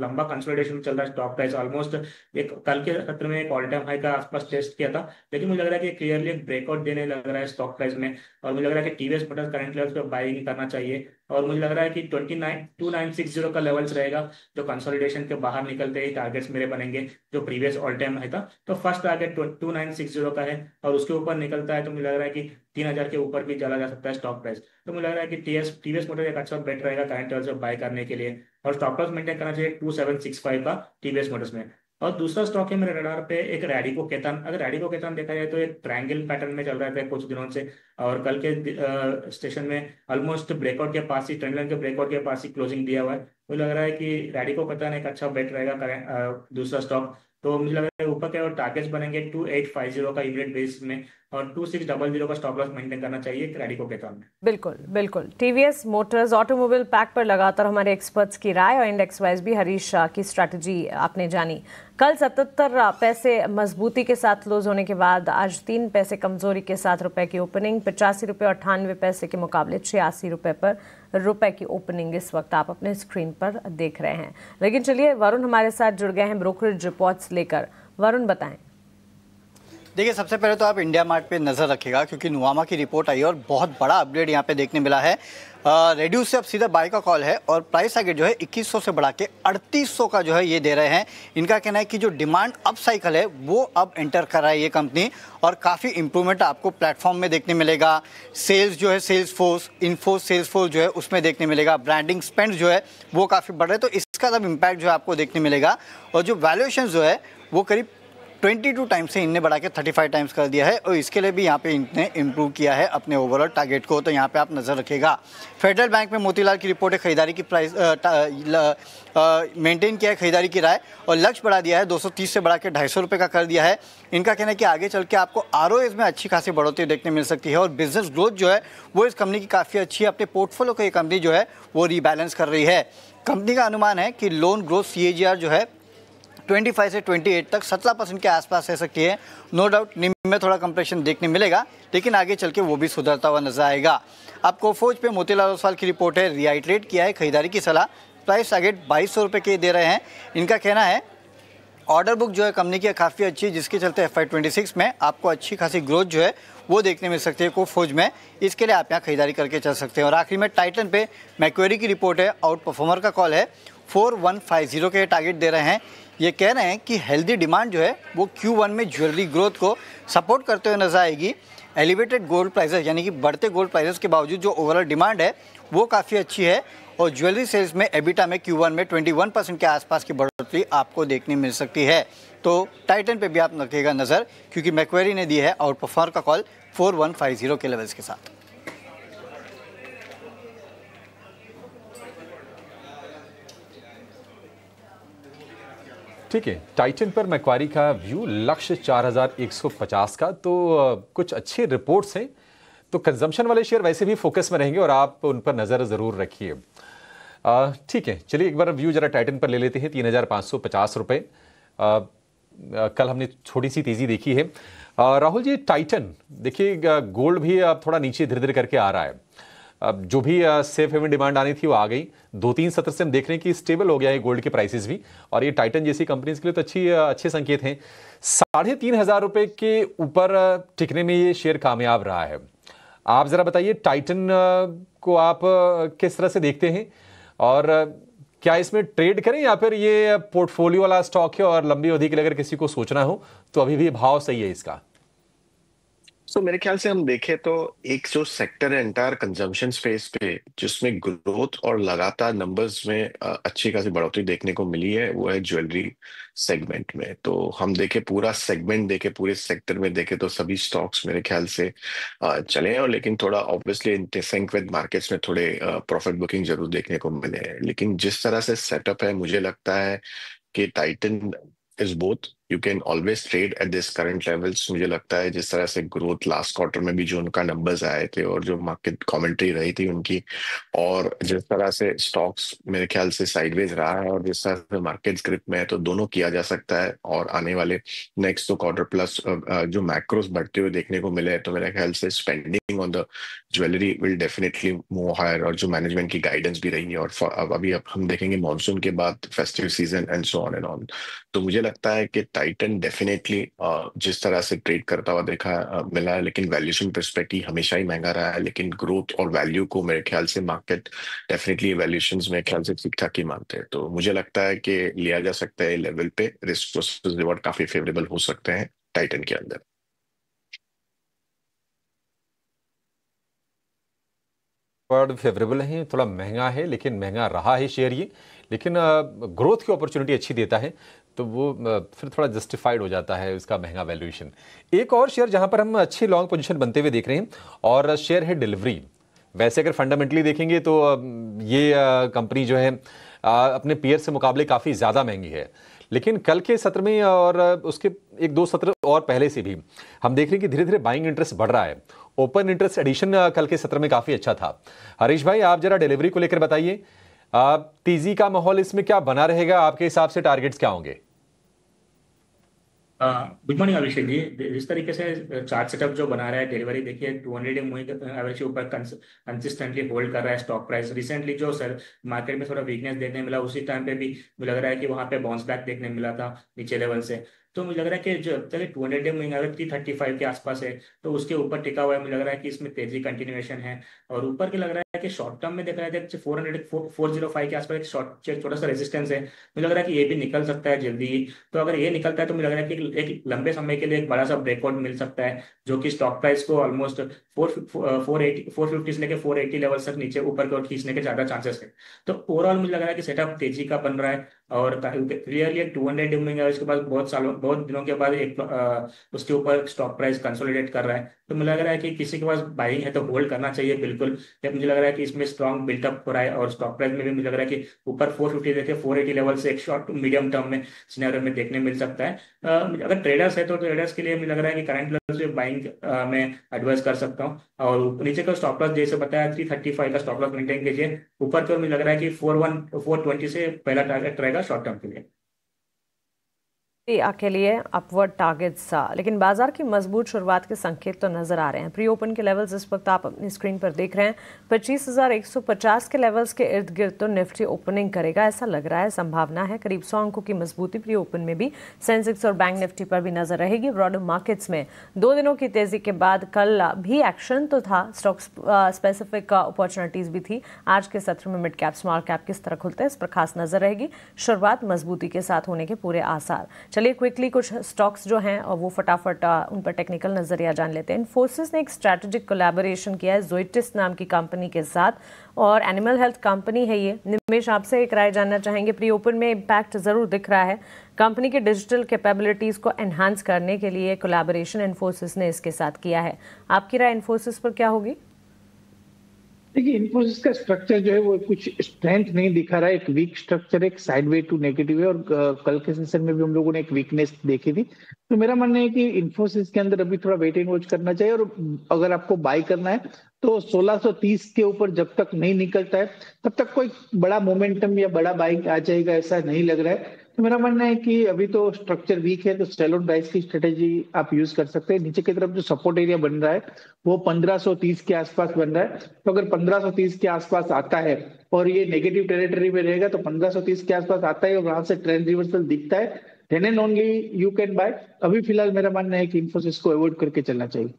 लंबा कंसोलिडेशन चल रहा है। स्टॉक प्राइस ऑलमोस्ट एक कल के सत्र में एक ऑल टाइम हाई का आसपास टेस्ट किया था, लेकिन मुझे लग रहा है कि क्लियरली एक ब्रेकआउट देने लग रहा है स्टॉक प्राइस में। और मुझे लग रहा है कि टीवीएस मोटर्स करंट लेवल्स पे बाइंग करना चाहिए। और मुझे लग रहा है कि 29,2960 का लेवल्स रहेगा जो कंसोलिडेशन के बाहर निकलते ही टारगेट्स मेरे बनेंगे, जो प्रीवियस ऑल टाइम हाई था। तो फर्स्ट टारगेट 2960 का है और उसके ऊपर निकलता है तो मुझे लग रहा है कि 3000 के ऊपर भी चला जा सकता है स्टॉक प्राइस। तो मुझे लग रहा है कि टीवीएस मोटर एक अच्छा बेट रहेगा करंट लेवल से बाय करने के लिए। और स्टॉप लॉस मेंटेन करना चाहिए 2765 का टीवीएस मोटर्स में। और दूसरा स्टॉक है मेरे रडार पे एक रैडिको केतन। अगर रैडिको केतन देखा जाए तो एक ट्रायंगल पैटर्न में चल रहा था कुछ दिनों से, और कल के स्टेशन में ऑलमोस्ट ब्रेकआउट के पास ही, ट्रेंड लाइन के ब्रेकआउट के पास ही क्लोजिंग दिया हुआ है। मुझे लग रहा है कि रैडिको केतन एक अच्छा बेट रहेगा दूसरा स्टॉक। तो मुझे लग रहा है ऊपर के और टारगेट्स बनेंगे 2850 का इमीडिएट बेस में और 2600 का स्टॉप लॉस मेंटेन करना चाहिए रैडिको केतन में। बिल्कुल बिल्कुल। टीवीएस मोटर्स ऑटोमोबाइल पैक पर लगातार हमारे एक्सपर्ट्स की राय और इंडेक्स वाइज भी हरीश शाह की स्ट्रैटेजी आपने जानी। कल 77 पैसे मजबूती के साथ क्लोज होने के बाद आज 3 पैसे कमजोरी के साथ रुपए की ओपनिंग। 85 रुपये 98 पैसे के मुकाबले 86 रुपये पर रुपए की ओपनिंग इस वक्त आप अपने स्क्रीन पर देख रहे हैं। लेकिन चलिए वरुण हमारे साथ जुड़ गए हैं ब्रोकरेज रिपोर्ट्स लेकर। वरुण बताएं। देखिए, सबसे पहले तो आप इंडिया मार्ट पे नज़र रखिएगा क्योंकि नुवामा की रिपोर्ट आई है और बहुत बड़ा अपडेट यहाँ पे देखने मिला है। रेड्यूस से अब सीधा बाय का कॉल है और प्राइस टारगेट जो है 2100 से बढ़ा के 3800 का जो है ये दे रहे हैं। इनका कहना है कि जो डिमांड अप साइकिल है वो अब एंटर कर रहा है ये कंपनी और काफ़ी इंप्रूवमेंट आपको प्लेटफॉर्म में देखने मिलेगा। सेल्स जो है सेल्स फोर्स जो है उसमें देखने मिलेगा। ब्रांडिंग स्पेंड जो है वो काफ़ी बढ़ रहा है, तो इसका सब इम्पैक्ट जो है आपको देखने मिलेगा। और जो वैल्यूएशन जो है वो करीब 22 टाइम्स से इनने बढ़ा के 35 टाइम्स कर दिया है और इसके लिए भी यहाँ पे इनने इम्प्रूव किया है अपने ओवरऑल टारगेट को, तो यहाँ पे आप नज़र रखिएगा। फेडरल बैंक में मोतीलाल की रिपोर्ट है, खरीदारी की प्राइस मेंटेन किया है खरीदारी की राय और लक्ष्य बढ़ा दिया है 230 से बढ़ा के 250 रुपये का कर दिया है। इनका कहना है कि आगे चल के आपको ROAs में अच्छी खासी बढ़ोतरी देखने मिल सकती है और बिजनेस ग्रोथ जो है वो इस कंपनी की काफ़ी अच्छी है। अपने पोर्टफोलियो को ये कंपनी जो है वो रीबैलेंस कर रही है। कंपनी का अनुमान है कि लोन ग्रोथ CAGR जो है 25 से 28 तक 17% के आसपास रह सकती है। नो डाउट निम में थोड़ा कंप्रेशन देखने मिलेगा लेकिन आगे चल के वो भी सुधरता हुआ नजर आएगा। आपको फोज पे मोतीलाल ओसवाल की रिपोर्ट है, रिआइटरेट किया है खरीदारी की सलाह, प्राइस टारगेट 2200 रुपये के दे रहे हैं। इनका कहना है ऑर्डर बुक जो है कंपनी की काफ़ी अच्छी है जिसके चलते FY26 में आपको अच्छी खासी ग्रोथ जो है वो देखने मिल सकती है को फौज में, इसके लिए आप यहाँ खरीदारी करके चल सकते हैं। और आखिरी में टाइटन पे मैक्वेरी की रिपोर्ट है, आउट परफॉर्मर का कॉल है, 4150 के टारगेट दे रहे हैं। ये कह रहे हैं कि हेल्दी डिमांड जो है वो Q1 में ज्वेलरी ग्रोथ को सपोर्ट करते हुए नजर आएगी। एलिवेटेड गोल्ड प्राइसेस यानी कि बढ़ते गोल्ड प्राइसेस के बावजूद जो ओवरऑल डिमांड है वो काफ़ी अच्छी है और ज्वेलरी सेल्स में EBITDA में Q1 में 21% के आसपास की बढ़ोतरी आपको देखने मिल सकती है। तो टाइटन पे भी आप रखिएगा नज़र क्योंकि मैक्वेरी ने दी है आउट परफॉर्मर का कॉल 4150 के लेवल्स के साथ। ठीक है, टाइटन पर मैक्वारी का व्यू लक्ष्य 4150 का, तो कुछ अच्छे रिपोर्ट्स हैं, तो कंजम्पशन वाले शेयर वैसे भी फोकस में रहेंगे और आप उन पर नज़र ज़रूर रखिए। ठीक है, चलिए एक बार व्यू जरा टाइटन पर ले लेते हैं। 3550 रुपये कल हमने थोड़ी सी तेज़ी देखी है। राहुल जी, टाइटन देखिए, गोल्ड भी अब थोड़ा नीचे धीरे धीरे करके आ रहा है। अब जो भी सेफ हेवन डिमांड आनी थी वो आ गई। 2-3 सत्र से हम देख रहे हैं कि स्टेबल हो गया है गोल्ड के प्राइसेस भी, और ये टाइटन जैसी कंपनीज के लिए तो अच्छे संकेत हैं। 3500 रुपये के ऊपर टिकने में ये शेयर कामयाब रहा है। आप जरा बताइए, टाइटन को आप किस तरह से देखते हैं, और क्या इसमें ट्रेड करें या फिर ये पोर्टफोलियो वाला स्टॉक है और लंबी अवधि के लिए अगर किसी को सोचना हो तो अभी भी भाव सही है इसका? तो मेरे ख्याल से हम देखें तो एक जो सेक्टर है एंटायर कंजम्पशन स्पेस पे, जिसमें ग्रोथ और लगातार नंबर्स में अच्छी खासी बढ़ोतरी देखने को मिली है, वो है ज्वेलरी सेगमेंट में। तो हम देखें पूरा सेगमेंट देखें, पूरे सेक्टर में देखें तो सभी स्टॉक्स मेरे ख्याल से चले हैं, और लेकिन थोड़ा obviously in sync with markets में थोड़े प्रॉफिट बुकिंग जरूर देखने को मिले हैं। लेकिन जिस तरह से सेटअप है, मुझे लगता है कि Titan is both, you can always trade at this current levels. मुझे लगता है जिस तरह से ग्रोथ लास्ट क्वार्टर में भी जो उनका नंबर्स आए थे और जो मार्केट कमेंट्री रही थी उनकी, और जिस तरह से स्टॉक्स मेरे ख्याल से साइडवेज रहा है और जिस तरह से मार्केट ग्रिप में है, तो दोनों किया जा सकता है। और आने वाले नेक्स्ट 2 क्वार्टर प्लस जो मैक्रोस बढ़ते हुए देखने को मिले, तो मेरे ख्याल से spending on the jewellery will definitely move higher, और जो मैनेजमेंट की गाइडेंस भी रही है। और अभी अब हम देखेंगे मॉनसून के बाद festive season and so on and on. तो मुझे लगता है कि टाइटन डेफिनेटली जिस तरह से ट्रेड करता हुआ देखा मिला है, लेकिन वैल्यूएशन पर्सपेक्टिव हमेशा ही महंगा रहा है। लेकिन ग्रोथ और वैल्यू को मेरे ख्याल से मार्केट डेफिनेटली वैल्यूएशंस में ख्याल से ठीक ठाक ही मानते हैं। तो मुझे लगता है कि लिया जा सकता है लेवल पे, रिस्क वर्सेस रिवॉर्ड काफी फेवरेबल हो सकते हैं टाइटन के अंदर। वर्ड फेवरेबल है, थोड़ा महंगा है, लेकिन महंगा रहा है शेयर ये, लेकिन ग्रोथ की अपॉर्चुनिटी अच्छी देता है, तो वो फिर थोड़ा जस्टिफाइड हो जाता है उसका महंगा वैल्यूएशन। एक और शेयर जहां पर हम अच्छी लॉन्ग पोजीशन बनते हुए देख रहे हैं, और शेयर है डिलीवरी। वैसे अगर फंडामेंटली देखेंगे तो ये कंपनी जो है अपने पीयर से मुकाबले काफ़ी ज़्यादा महंगी है, लेकिन कल के सत्र में और उसके 1-2 सत्र और पहले से भी हम देख रहे हैं कि धीरे धीरे बाइंग इंटरेस्ट बढ़ रहा है। ओपन इंटरेस्ट एडिशन कल के सत्र में काफ़ी अच्छा था। हरीश भाई, आप जरा डिलीवरी को लेकर बताइए, तेजी का माहौल इसमें क्या बना रहेगा? आपके हिसाब से टारगेट्स क्या होंगे? Good morning Abhishek ji. जिस तरीके से चार्ट सेटअप जो बना रहा है डिलीवरी, देखिए 200 मूविंग एवरेज के ऊपर कंसिस्टेंटली होल्ड कर रहा है स्टॉक प्राइस। रिसेंटली जो सर मार्केट में थोड़ा वीकनेस देखने मिला, उसी टाइम पे भी मुझे लग रहा है कि वहां पे बाउंस बैक देखने मिला था नीचे लेवल से। तो मुझे लग रहा है कि जो चलिए 200 मूविंग एवरेज 335 के आसपास है, तो उसके ऊपर टिका हुआ है। मुझे लग रहा है कि इसमें तेजी कंटिन्यूएशन है, और ऊपर के लग रहा है कि शॉर्ट टर्म में देख रहा है 405 के आसपास एक छोटा सा रेजिस्टेंस है। मुझे लग रहा है कि ये भी निकल सकता है जल्दी ही। तो अगर ये निकलता है तो मुझे लग रहा है कि एक लंबे समय के लिए एक बड़ा सा ब्रेकआउट मिल सकता है, जो कि स्टॉक प्राइस को ऑलमोस्ट 450 से लेकर 480 लेवल तक नीचे ऊपर की ओर खींचने के ज्यादा चांसेस है। तो ओवरऑल मुझे लग रहा है कि सेटअप तेजी का बन रहा है, और क्लियरली 200 मूविंग एवरेज के बाद बहुत दिनों के बाद उसके ऊपर स्टॉक प्राइस कंसोलिडेट कर रहा है। तो मुझे लग रहा है कि किसी के पास बाइंग है तो होल्ड करना चाहिए बिल्कुल। मुझे लग रहा है कि इसमें स्ट्रॉन्ग बिल्टअप हो रहा है, और स्टॉक प्राइस में भी मुझे लग रहा है कि ऊपर 450 देखे 480 लेवल से एक शॉर्ट मीडियम टर्म में सिनेरियो में देखने मिल सकता है। अगर ट्रेडर्स है तो ट्रेडर्स के लिए मुझे लग रहा है कि करंट लेवल से बाइंग में एडवाइस कर सकता हूँ। और नीचे का स्टॉप लॉस जैसे बताया 335 का स्टॉप लॉस मेंटेन कीजिए। ऊपर की ओर मुझे लग रहा है कि 420 से पहला टारगेट रहेगा शॉर्ट टर्म के लिए के लिए अपवर्ड टारगेट्स, लेकिन बाजार की मजबूत शुरुआत के संकेत तो नजर आ रहे हैं। प्री ओपन के लेवल्स इस वक्त आप अपनी स्क्रीन पर देख रहे हैं। 25,150 के लेवल्स के इर्द गिर्द तो निफ्टी ओपनिंग करेगा, ऐसा लग रहा है। संभावना है करीब 100 अंकों की मजबूती प्री ओपन में भी सेंसेक्स और बैंक निफ्टी पर भी नजर रहेगी। ब्रॉडर मार्केट्स में 2 दिनों की तेजी के बाद कल भी एक्शन तो था, स्टॉक स्पेसिफिक अपॉर्चुनिटीज भी थी। आज के सत्र में मिड कैप स्मॉल कैप किस तरह खुलते हैं इस पर खास नजर रहेगी। शुरुआत मजबूती के साथ होने के पूरे आसार। चलिए क्विकली कुछ स्टॉक्स जो हैं और वो फटाफट उन पर टेक्निकल नजरिया जान लेते हैं। इन्फोसिस ने एक स्ट्रैटेजिक कोलैबोरेशन किया है जोइटिस नाम की कंपनी के साथ, और एनिमल हेल्थ कंपनी है ये। निमेश, आपसे एक राय जानना चाहेंगे। प्री ओपन में इम्पैक्ट जरूर दिख रहा है, कंपनी के डिजिटल कैपेबिलिटीज को एनहांस करने के लिए कोलैबोरेशन इन्फोसिस ने इसके साथ किया है। आपकी राय इन्फोसिस पर क्या होगी? देखिए इन्फोसिस का स्ट्रक्चर जो है वो कुछ स्ट्रेंथ नहीं दिखा रहा है, एक वीक स्ट्रक्चर, एक साइडवे टू नेगेटिव है, और कल के सेशन में भी हम लोगों ने एक वीकनेस देखी थी। तो मेरा मानना है कि इन्फोसिस के अंदर अभी थोड़ा वेट एंड वॉच करना चाहिए, और अगर आपको बाय करना है तो 1630 के ऊपर जब तक नहीं निकलता है तब तक कोई बड़ा मोमेंटम या बड़ा बाइंग आ जाएगा ऐसा नहीं लग रहा है। तो मेरा मानना है कि अभी तो स्ट्रक्चर वीक है, तो सेल ऑन राइज की स्ट्रेटेजी आप यूज कर सकते हैं। नीचे की तरफ जो सपोर्ट एरिया बन रहा है वो 1530 के आसपास बन रहा है, तो अगर 1530 के आसपास आता है और ये नेगेटिव टेरिटरी में रहेगा, तो 1530 के आसपास आता है और वहां से ट्रेंड रिवर्सल दिखता है, then and only you can buy. अभी फिलहाल मेरा मानना है कि इन्फोसिस को अवॉइड करके चलना चाहिए।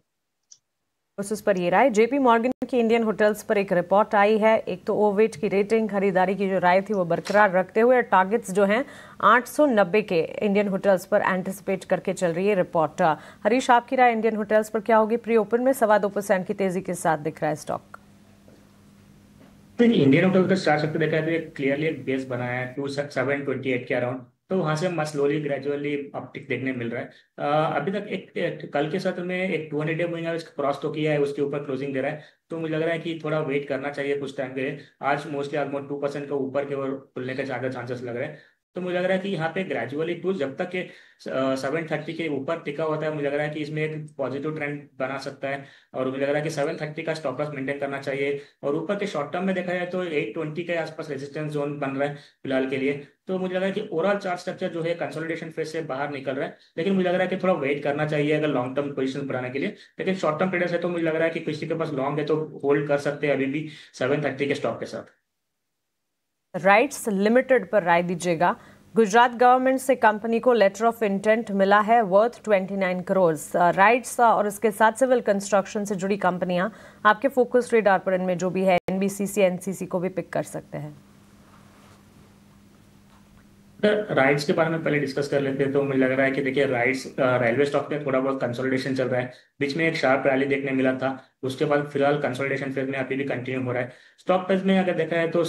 इन्फोसिस पर ये राय। जेपी मॉर्गन की इंडियन होटल्स पर एक रिपोर्ट आई है। एक तो ओवेट की रेटिंग, खरीदारी की जो राय थी वो बरकरार रखते हुए टारगेट्स जो हैं 890 के इंडियन होटल्स पर एंटिसिपेट करके चल रही है रिपोर्ट। हरीश, आपकी राय इंडियन होटल्स पर क्या होगी? प्री ओपन में 2.25% की तेजी के साथ दिख रहा है स्टॉक। इंडियन होटल का चार्ट सेक्टर देखा है तो क्लियरली एक बेस बनाया है 2728 के अराउंड, तो वहां से स्लोली ग्रेजुअली अपटिक देखने मिल रहा है। अभी तक एक कल के सत्र में एक 200 डे मूविंग एवरेज क्रॉस तो किया है, उसके ऊपर क्लोजिंग दे रहा है, तो मुझे लग रहा है कि थोड़ा वेट करना चाहिए कुछ टाइम के लिए। आज मोस्टली ऑलमोस्ट 2% के ऊपर के ओर खुलने के ज़्यादा चांसेस लग रहे हैं, तो मुझे लग रहा है कि यहाँ पे ग्रेजुअली टू जब तक के 730 के ऊपर टिका होता है, मुझे लग रहा है कि इसमें एक पॉजिटिव ट्रेंड बना सकता है, और मुझे लग रहा है कि 730 का स्टॉप लॉस मेंटेन करना चाहिए। और ऊपर के शॉर्ट टर्म में देखा जाए तो 820 के आसपास रेजिस्टेंस जोन बन रहा है फिलहाल के लिए। तो मुझे लग रहा है कि ओवरऑल चार्ट स्ट्रक्चर जो है कंसोलिडेशन फेज से बाहर निकल रहा है, लेकिन मुझे लग रहा है कि थोड़ा वेट करना चाहिए अगर लॉन्ग टर्म पोजीशन बनाने के लिए। लेकिन शॉर्ट टर्म ट्रेडर्स है तो मुझे लग रहा है कि किसी के पास लॉन्ग है तो होल्ड कर सकते हैं अभी भी 730 के स्टॉक के साथ। राइट्स लिमिटेड पर राय दीजिएगा। गुजरात गवर्नमेंट से कंपनी को लेटर ऑफ इंटेंट मिला है वर्थ 29 करोड़। राइट्स और इसके साथ सिविल कंस्ट्रक्शन से जुड़ी कंपनियां आपके फोकस रेडार पर इनमें जो भी है एनबीसीसी एनसीसी को भी पिक कर सकते हैं। राइट्स के बारे में पहले डिस्कस कर लेते हैं, तो मुझे लग रहा है कि देखिए राइट्स रेलवे स्टॉक में थोड़ा बहुत कंसोलिडेशन चल रहा है, बीच में एक शार्प रैली देखने मिला था, उसके बाद फिलहाल कंसोलिडेशन फेज में अभी भी कंटिन्यू हो रहा है। स्टॉक प्राइस में अगर देखा है तो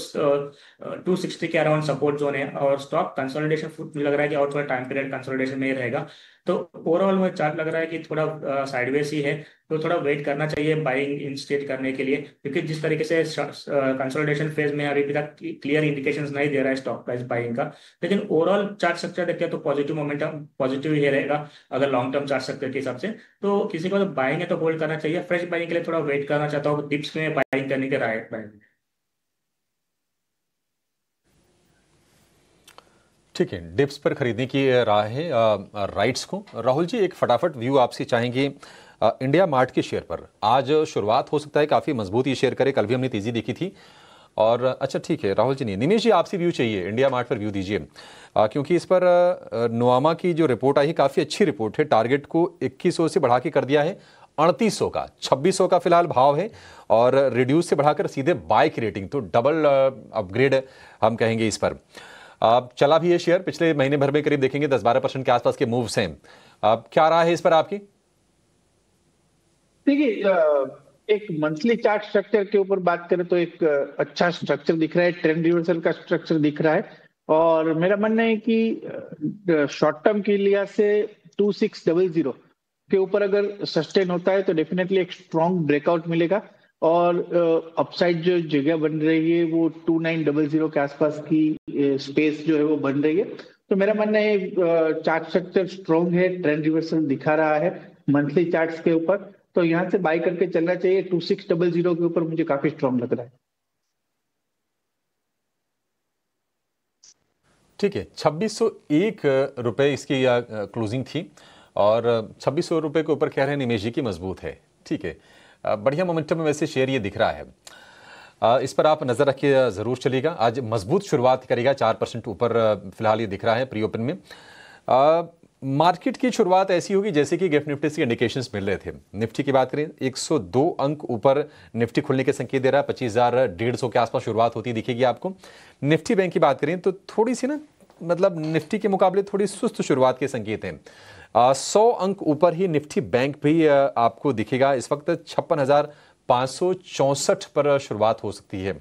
260 के अराउंड सपोर्ट जोन है, और स्टॉक कंसोलिडेशन मुझे लग रहा है कि और थोड़ा टाइम पीरियड कंसोलिडेशन में ही रहेगा। तो ओवरऑल मुझे चार्ट लग रहा है कि थोड़ा साइडवेज ही है, तो थोड़ा वेट करना चाहिए बाइंग इंस्टेट करने के लिए, क्योंकि जिस तरीके से कंसोलिडेशन फेज में अभी तक क्लियर इंडिकेशंस नहीं दे रहा है स्टॉक प्राइस बाइंग का। लेकिन ओवरऑल चार्ट स्ट्रक्चर देखते तो पॉजिटिव मोमेंटम पॉजिटिव ही रहेगा अगर लॉन्ग टर्म चार्ट स्ट्रक्चर के हिसाब से। तो किसी को तो बाइंग है तो होल्ड करना चाहिए, फ्रेश बाइंग के लिए थोड़ा वेट करना चाहता हूँ, डिप्स में बाइंग करने के राय बाइंग। ठीक है, डिप्स पर खरीदने की राय है राइट्स को। राहुल जी, एक फटाफट व्यू आपसे चाहेंगे इंडिया मार्ट के शेयर पर। आज शुरुआत हो सकता है काफ़ी मजबूत ये शेयर करे, कल भी हमने तेज़ी देखी थी। और अच्छा ठीक है राहुल जी, नहीं निमेश जी आपसे व्यू चाहिए, इंडिया मार्ट पर व्यू दीजिए, क्योंकि इस पर नोआमा की जो रिपोर्ट आई है काफ़ी अच्छी रिपोर्ट है। टारगेट को 2100 से बढ़ा के कर दिया है 3800 का, 2600 का फिलहाल भाव है, और रिड्यूस से बढ़ाकर सीधे बाय की रेटिंग, तो डबल अपग्रेड हम कहेंगे इस पर। चला भी ये शेयर पिछले महीने भर में करीब देखेंगे 10-12% के आसपास के मूव्स हैं। क्या रहा है इस पर आपकी? देखिए एक मंथली चार्ट स्ट्रक्चर के ऊपर बात करें तो एक अच्छा स्ट्रक्चर दिख रहा है, ट्रेंड रिवर्सल का स्ट्रक्चर दिख रहा है, और मेरा मानना है कि शॉर्ट टर्म के लिहाज से 2600 के ऊपर अगर सस्टेन होता है तो डेफिनेटली एक स्ट्रॉन्ग ब्रेकआउट मिलेगा, और अपसाइड जो जगह बन रही है वो 2900 के आसपास की स्पेस जो है वो बन रही है। तो मेरा मानना है चार्ट स्ट्रक्चर स्ट्रॉन्ग है, ट्रेंड रिवर्सल दिखा रहा है मंथली चार्ट्स के ऊपर, तो यहां से बाय करके चलना चाहिए। 2600 के ऊपर मुझे काफी स्ट्रॉन्ग लग रहा है। ठीक है, 2601 रुपए इसकी क्लोजिंग थी, और 2600 रुपए के ऊपर कह रहे हैं निमेश जी की मजबूत है। ठीक है, बढ़िया मोमेंटम में वैसे शेयर ये दिख रहा है। इस पर आप नजर रखिए, जरूर चलेगा। आज मजबूत शुरुआत करेगा, 4% ऊपर फिलहाल ये दिख रहा है प्री ओपन में। मार्केट की शुरुआत ऐसी होगी जैसे कि गिफ्ट निफ्टी से इंडिकेशंस मिल रहे थे। निफ्टी की बात करें 102 अंक ऊपर निफ्टी खुलने के संकेत दे रहा है, 25,150 के आसपास शुरुआत होती दिखेगी आपको। निफ्टी बैंक की बात करें तो थोड़ी सी ना, मतलब निफ्टी के मुकाबले थोड़ी सुस्त शुरुआत के संकेत हैं। 100 अंक ऊपर ही निफ्टी बैंक भी आपको दिखेगा। इस वक्त 56,564 पर शुरुआत हो सकती है।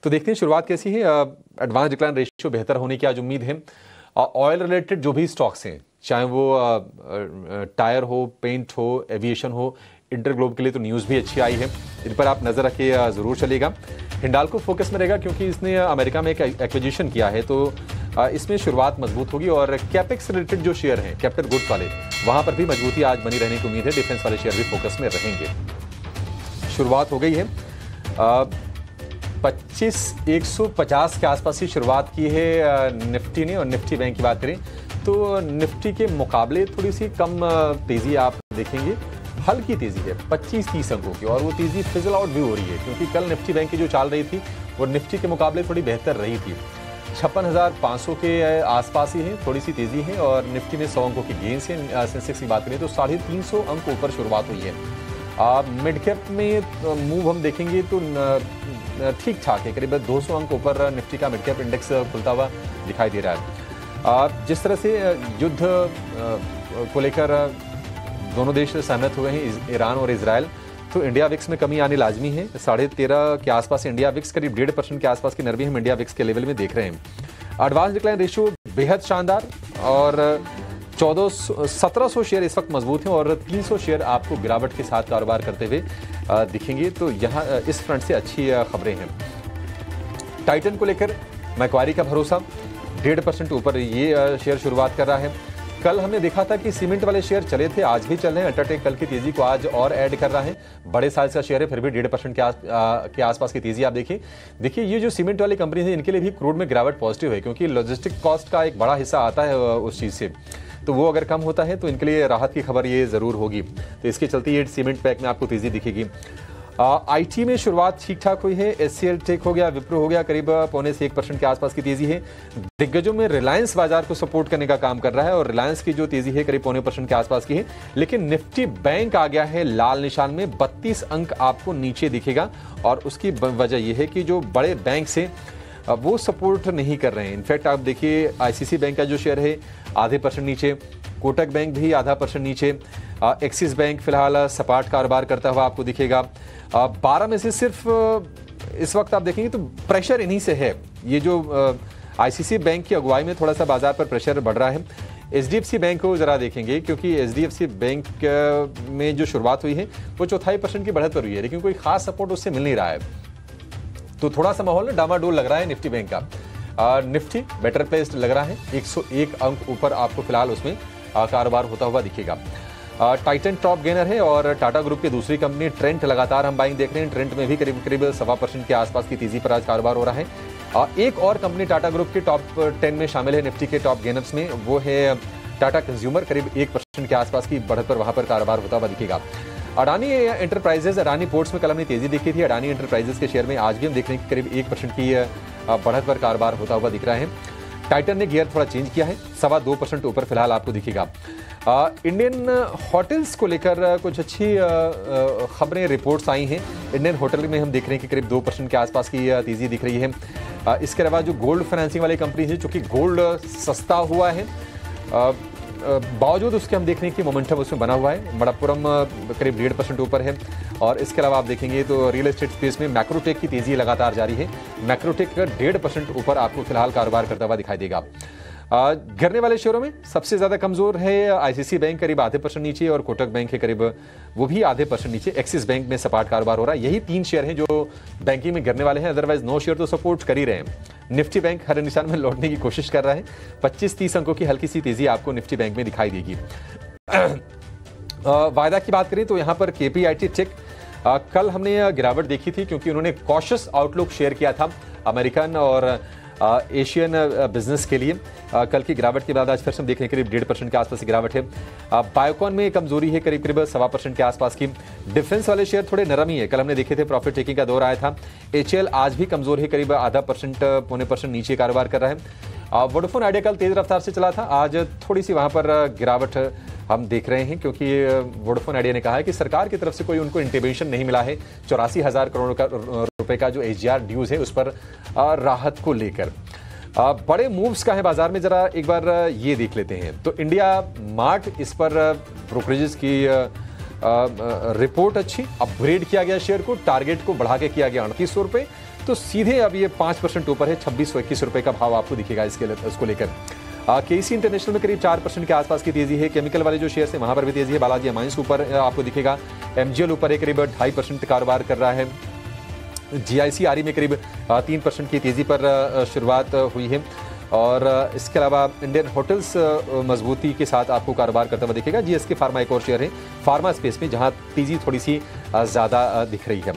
तो देखते हैं शुरुआत कैसी है। एडवांस डिक्लाइन रेशियो बेहतर होने की आज उम्मीद है। ऑयल रिलेटेड जो भी स्टॉक्स हैं, चाहे वो टायर हो, पेंट हो, एविएशन हो, इंटरग्लोब के लिए तो न्यूज़ भी अच्छी आई है, इन पर आप नज़र रखिए, ज़रूर चलेगा। हिंडाल्को फोकस में रहेगा क्योंकि इसने अमेरिका में एक एक्विजिशन किया है, तो इसमें शुरुआत मजबूत होगी और कैपेक्स रिलेटेड जो शेयर हैं कैपिटल गुड्स वाले, वहाँ पर भी मजबूती आज बनी रहने की उम्मीद है। डिफेंस वाले शेयर भी फोकस में रहेंगे। शुरुआत हो गई है 150 के आसपास ही शुरुआत की है निफ्टी ने, और निफ्टी बैंक की बात करें तो निफ्टी के मुकाबले थोड़ी सी कम तेज़ी आप देखेंगे, हल्की तेज़ी है 25-30 अंकों की, और वो तेज़ी फिजल आउट भी हो रही है क्योंकि कल निफ्टी बैंक की जो चाल रही थी वो निफ्टी के मुकाबले थोड़ी बेहतर रही थी। 56,500 के आसपास ही है, थोड़ी सी तेज़ी है, और निफ्टी में 100 अंकों की गेन से सेंसेक्स की बात करें तो 350 अंक ऊपर शुरुआत हुई है। मिड कैप में मूव हम देखेंगे तो ठीक ठाक है, करीब 200 अंक ऊपर निफ्टी का मिड कैप इंडेक्स खुलता हुआ दिखाई दे रहा है। जिस तरह से युद्ध को लेकर दोनों देश सहमत हुए हैं, ईरान और इजराइल, तो इंडिया विक्स में कमी आनी लाजमी है। 13.5 के आसपास इंडिया विक्स, करीब 1.5% के आसपास की नरमी हम इंडिया विक्स के लेवल में देख रहे हैं। एडवांस डिक्लाइन रेशियो बेहद शानदार, और 1700 शेयर इस वक्त मजबूत हैं और 300 शेयर आपको गिरावट के साथ कारोबार करते हुए दिखेंगे, तो यहाँ इस फ्रंट से अच्छी खबरें हैं। टाइटन को लेकर मैक्वारी का भरोसा 1.5% ऊपर ये शेयर शुरुआत कर रहा है। कल हमने देखा था कि सीमेंट वाले शेयर चले थे, आज भी चल रहे हैं। अल्ट्राटेक कल की तेजी को आज और ऐड कर रहा है, बड़े साइज का शेयर है, फिर भी 1.5% के आसपास की तेजी आप देखिए ये जो सीमेंट वाली कंपनी है इनके लिए भी क्रूड में गिरावट पॉजिटिव है, क्योंकि लॉजिस्टिक कॉस्ट का एक बड़ा हिस्सा आता है उस चीज़ से, तो वो अगर कम होता है तो इनके लिए राहत की खबर ये ज़रूर होगी। तो इसके चलते ये सीमेंट पैक में आपको तेज़ी दिखेगी। आईटी में शुरुआत ठीक ठाक हुई है, एचसीएल टेक हो गया, विप्रो हो गया, करीब 0.25% के आसपास की तेजी है। दिग्गजों में रिलायंस बाजार को सपोर्ट करने का काम कर रहा है, और रिलायंस की जो तेजी है करीब 0.25% के आसपास की है। लेकिन निफ्टी बैंक आ गया है लाल निशान में, 32 अंक आपको नीचे दिखेगा, और उसकी वजह यह है कि जो बड़े बैंक से वो सपोर्ट नहीं कर रहे हैं। इनफैक्ट आप देखिए आईसीसी बैंक का जो शेयर है 0.5% नीचे, कोटक बैंक भी 0.5% नीचे, एक्सिस बैंक फिलहाल सपाट कारोबार करता हुआ आपको दिखेगा। 12 में से सिर्फ इस वक्त आप देखेंगे तो प्रेशर इन्हीं से है। ये जो आईसीसी बैंक की अगुवाई में थोड़ा सा बाजार पर प्रेशर बढ़ रहा है। एचडीएफसी बैंक को जरा देखेंगे, क्योंकि एचडीएफसी बैंक में जो शुरुआत हुई है वो 0.25% की बढ़त पर हुई है, लेकिन कोई खास सपोर्ट उससे मिल नहीं रहा है, तो थोड़ा सा माहौल डामाडोल लग रहा है निफ्टी बैंक का। निफ्टी बेटर प्लेस्ड लग रहा है, 101 अंक ऊपर आपको फिलहाल उसमें कारोबार होता हुआ दिखेगा। टाइटन टॉप गेनर है, और टाटा ग्रुप की दूसरी कंपनी ट्रेंट लगातार हम बाइंग देख रहे हैं। ट्रेंट में भी करीब 1.25% के आसपास की तेजी पर आज कारोबार हो रहा है। एक और कंपनी टाटा ग्रुप के टॉप 10 में शामिल है निफ्टी के टॉप गेनर्स में, वो है टाटा कंज्यूमर, करीब 1% के आसपास की बढ़त पर वहां पर कारोबार होता हुआ दिखेगा। अडानी एंटरप्राइजेज, अडानी पोर्ट्स में कल हमने तेजी देखी थी, अडानी एंटरप्राइजेज के शेयर में आज भी हम देख रहे हैं कि करीब 1% की बढ़त पर कारोबार होता हुआ दिख रहा है। टाइटन ने गियर थोड़ा चेंज किया है, 2.25% ऊपर फिलहाल आपको दिखेगा। इंडियन होटल्स को लेकर कुछ अच्छी खबरें, रिपोर्ट्स आई हैं। इंडियन होटल में हम देख रहे हैं कि करीब 2% के आसपास की तेजी दिख रही है। इसके अलावा जो गोल्ड फाइनेंसिंग वाली कंपनी है, चूंकि गोल्ड सस्ता हुआ है, बावजूद उसके हम देख रहे हैं कि मोमेंटम उसमें बना हुआ है। मणप्पुरम करीब 1.5% ऊपर है, और इसके अलावा आप देखेंगे तो रियल एस्टेट स्पेस में मैक्रोटेक की तेजी लगातार जारी है। मैक्रोटेक 1.5% ऊपर आपको फिलहाल कारोबार करता हुआ दिखाई देगा। गिरने वाले शेयरों में सबसे ज्यादा कमजोर है आईसीसी बैंक, करीब 0.5% नीचे, और कोटक बैंक है करीब वो भी 0.5% नीचे। एक्सिस बैंक में सपाट कारोबार हो रहा है। यही 3 शेयर हैं जो बैंकिंग में गिरने वाले हैं, अदरवाइज 9 शेयर तो सपोर्ट कर ही रहे हैं। निफ्टी बैंक हर निशान में लौटने की कोशिश कर रहा है, 25-30 अंकों की हल्की सी तेजी आपको निफ्टी बैंक में दिखाई देगी। वायदा की बात करें तो यहाँ पर केपीआईटी टेक, कल हमने गिरावट देखी थी क्योंकि उन्होंने कॉशियस आउटलुक शेयर किया था अमेरिकन और एशियन बिजनेस के लिए। कल की गिरावट के बाद आज फिर से हम देख रहे हैं करीब 1.5% के आसपास की गिरावट है। बायोकॉन में कमजोरी है, करीब 1.25% के आसपास की। डिफेंस वाले शेयर थोड़े नरम ही है, कल हमने देखे थे प्रॉफिट टेकिंग का दौर आया था। एचएल आज भी कमजोर है, करीब 0.5% 0.25% नीचे कारोबार कर रहा है। वोडाफोन आइडिया कल तेज रफ्तार से चला था, आज थोड़ी सी वहां पर गिरावट हम देख रहे हैं, क्योंकि वोडाफोन आइडिया ने कहा है कि सरकार की तरफ से कोई उनको इंटरवेंशन नहीं मिला है 84,000 करोड़ रुपए का जो एचजीआर ड्यूज है उस पर राहत को लेकर। बड़े मूव्स का है बाजार में, जरा एक बार ये देख लेते हैं। तो इंडिया मार्ट, इस पर ब्रोकरेजेस की रिपोर्ट अच्छी, अपग्रेड किया गया शेयर को, टारगेट को बढ़ा के किया गया 3800 रुपये, तो सीधे अब ये 5% ऊपर है, 2621 रुपये का भाव आपको दिखेगा इसको लेकर। केसी इंटरनेशनल में करीब 4% के आसपास की तेजी है। केमिकल वाले जो शेयर है वहां पर भी तेजी है। बालाजी अमाइंस ऊपर आपको दिखेगा। एमजीएल ऊपर है, करीब 2.5% कारोबार कर रहा है। जीआईसी में करीब 3% की तेजी पर शुरुआत हुई है। और इसके अलावा इंडियन होटल्स मजबूती के साथ आपको कारोबार करता हुआ दिखेगा। जीएसके फार्मा एक और शेयर है फार्मा स्पेस में, जहां तेजी थोड़ी सी ज़्यादा दिख रही है।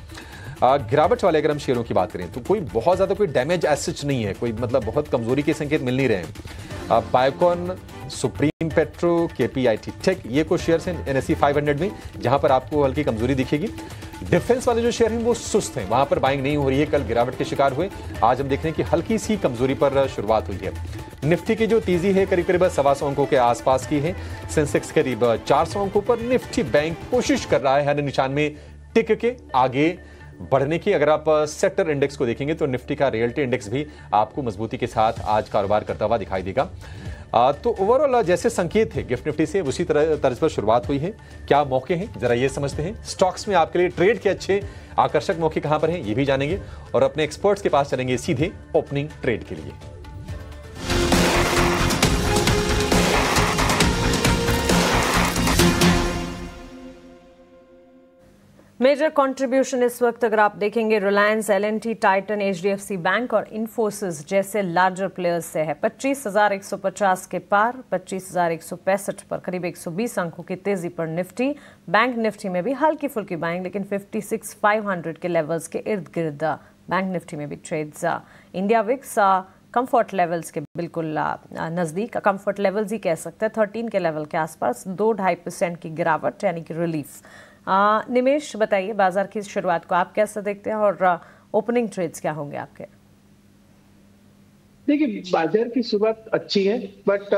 गिरावट वाले अगर हम शेयरों की बात करें तो कोई बहुत ज़्यादा कोई डैमेज एज सच नहीं है, कोई मतलब बहुत कमजोरी के संकेत मिल नहीं रहे हैं। बायोकॉन, सुप्रीम पेट्रो, केपीआईटी टेक, ये कुछ शेयर्स हैं एनएसई 500 में जहां पर आपको हल्की कमजोरी दिखेगी। डिफेंस वाले जो शेयर हैं वो सुस्त हैं, वहां पर बाइंग नहीं हो रही है, कल गिरावट के शिकार हुए। आज हम देख रहे हैं कि हल्की सी कमजोरी पर शुरुआत हुई है। निफ्टी की जो तेजी है करीब करीब 125 अंकों के आसपास की है। सेंसेक्स करीब 400 अंकों पर। निफ्टी बैंक कोशिश कर रहा है हर निशान में टिक के आगे बढ़ने की। अगर आप सेक्टर इंडेक्स को देखेंगे तो निफ्टी का रियल्टी इंडेक्स भी आपको मजबूती के साथ आज कारोबार करता हुआ दिखाई देगा। तो ओवरऑल जैसे संकेत थे गिफ्ट निफ्टी से उसी तरह तर्ज पर शुरुआत हुई है। क्या मौके हैं जरा ये समझते हैं। स्टॉक्स में आपके लिए ट्रेड के अच्छे आकर्षक मौके कहां पर हैं ये भी जानेंगे और अपने एक्सपर्ट्स के पास चलेंगे सीधे ओपनिंग ट्रेड के लिए। मेजर कंट्रीब्यूशन इस वक्त अगर आप देखेंगे रिलायंस, एलएनटी, टाइटन, एचडीएफसी बैंक और इन्फोसिस जैसे लार्जर प्लेयर्स से है। 25,150 के पार, 25,165 पर करीब 120 अंकों की तेजी पर निफ्टी। बैंक निफ्टी में भी हल्की फुल्की बाइंग, लेकिन 56,500 के लेवल्स के इर्द गिर्द बैंक निफ्टी में भी trades. India VIX comfort levels के बिल्कुल नज़दीक, कंफर्ट लेवल्स ही कह सकते हैं, 13 के लेवल के आसपास 2-2.5% की गिरावट यानी कि रिलीफ। निमेश बताइए बाजार की शुरुआत को आप कैसे देखते हैं और ओपनिंग ट्रेड्स क्या होंगे आपके? देखिए बाजार की शुरुआत अच्छी है, बट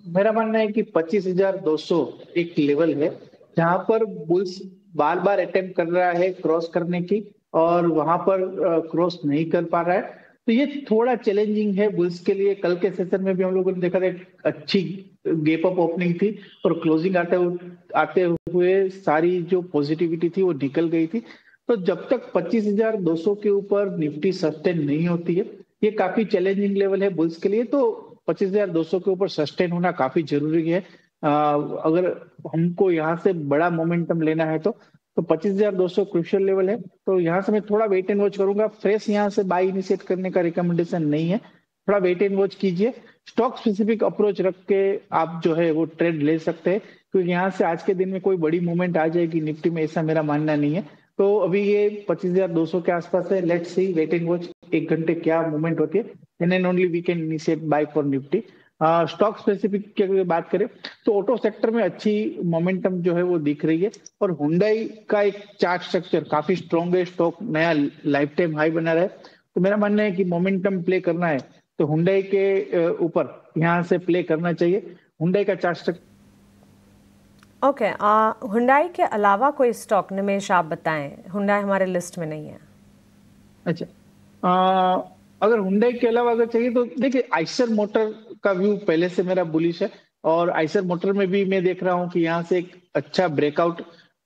मेरा मानना है कि 25,200 एक लेवल है जहां पर बुल्स बार बार अटेम्प्ट कर रहा है क्रॉस करने की और वहां पर क्रॉस नहीं कर पा रहा है। तो ये थोड़ा चैलेंजिंग है बुल्स के लिए। कल के सेशन में भी हम लोगों ने देखा था अच्छी गैप अप ओपनिंग थी और क्लोजिंग आते हुए सारी जो पॉजिटिविटी थी वो निकल गई थी। तो जब तक 25,200 के ऊपर निफ्टी सस्टेन नहीं होती है, ये काफी चैलेंजिंग लेवल है बुल्स के लिए। तो 25,200 के ऊपर सस्टेन होना काफी जरूरी है। अगर हमको यहाँ से बड़ा मोमेंटम लेना है तो 25,200 क्रूशियल लेवल है। तो यहाँ से मैं थोड़ा वेट एंड वॉच करूंगा। फ्रेश यहाँ से बाई इनिशिएट करने का रिकमेंडेशन नहीं है, थोड़ा वेट एंड वॉच कीजिए। स्टॉक स्पेसिफिक अप्रोच रख के आप जो है वो ट्रेड ले सकते हैं, क्योंकि यहाँ से आज के दिन में कोई बड़ी मूवमेंट आ जाएगी निफ्टी में, ऐसा मेरा मानना नहीं है। तो अभी ये 25,200 के आसपास है। Let's see, wait and watch, 1 घंटे क्या मूवमेंट होती है, and then only we can initiate buy for Nifty. Stock specific की अगर बात करें तो ऑटो सेक्टर में अच्छी मोमेंटम जो है वो दिख रही है और हुंडई का एक चार्ट स्ट्रक्चर काफी स्ट्रॉन्ग है। स्टॉक नया लाइफ टाइम हाई बना रहा है। तो मेरा मानना है कि मोमेंटम प्ले करना है तो हुंडई के ऊपर यहाँ से प्ले करना चाहिए। हुंडई का चार्ट स्ट्रक्चर ओके। हुंडई के अलावा कोई स्टॉक निमेश आप बताएं, हुंडई हमारे लिस्ट में नहीं है। अच्छा, अगर हुंडई के अलावा अगर चाहिए तो देखिए आइसर मोटर का व्यू पहले से मेरा बुलिश है और आइसर मोटर में भी मैं देख रहा हूं कि यहाँ से एक अच्छा ब्रेकआउट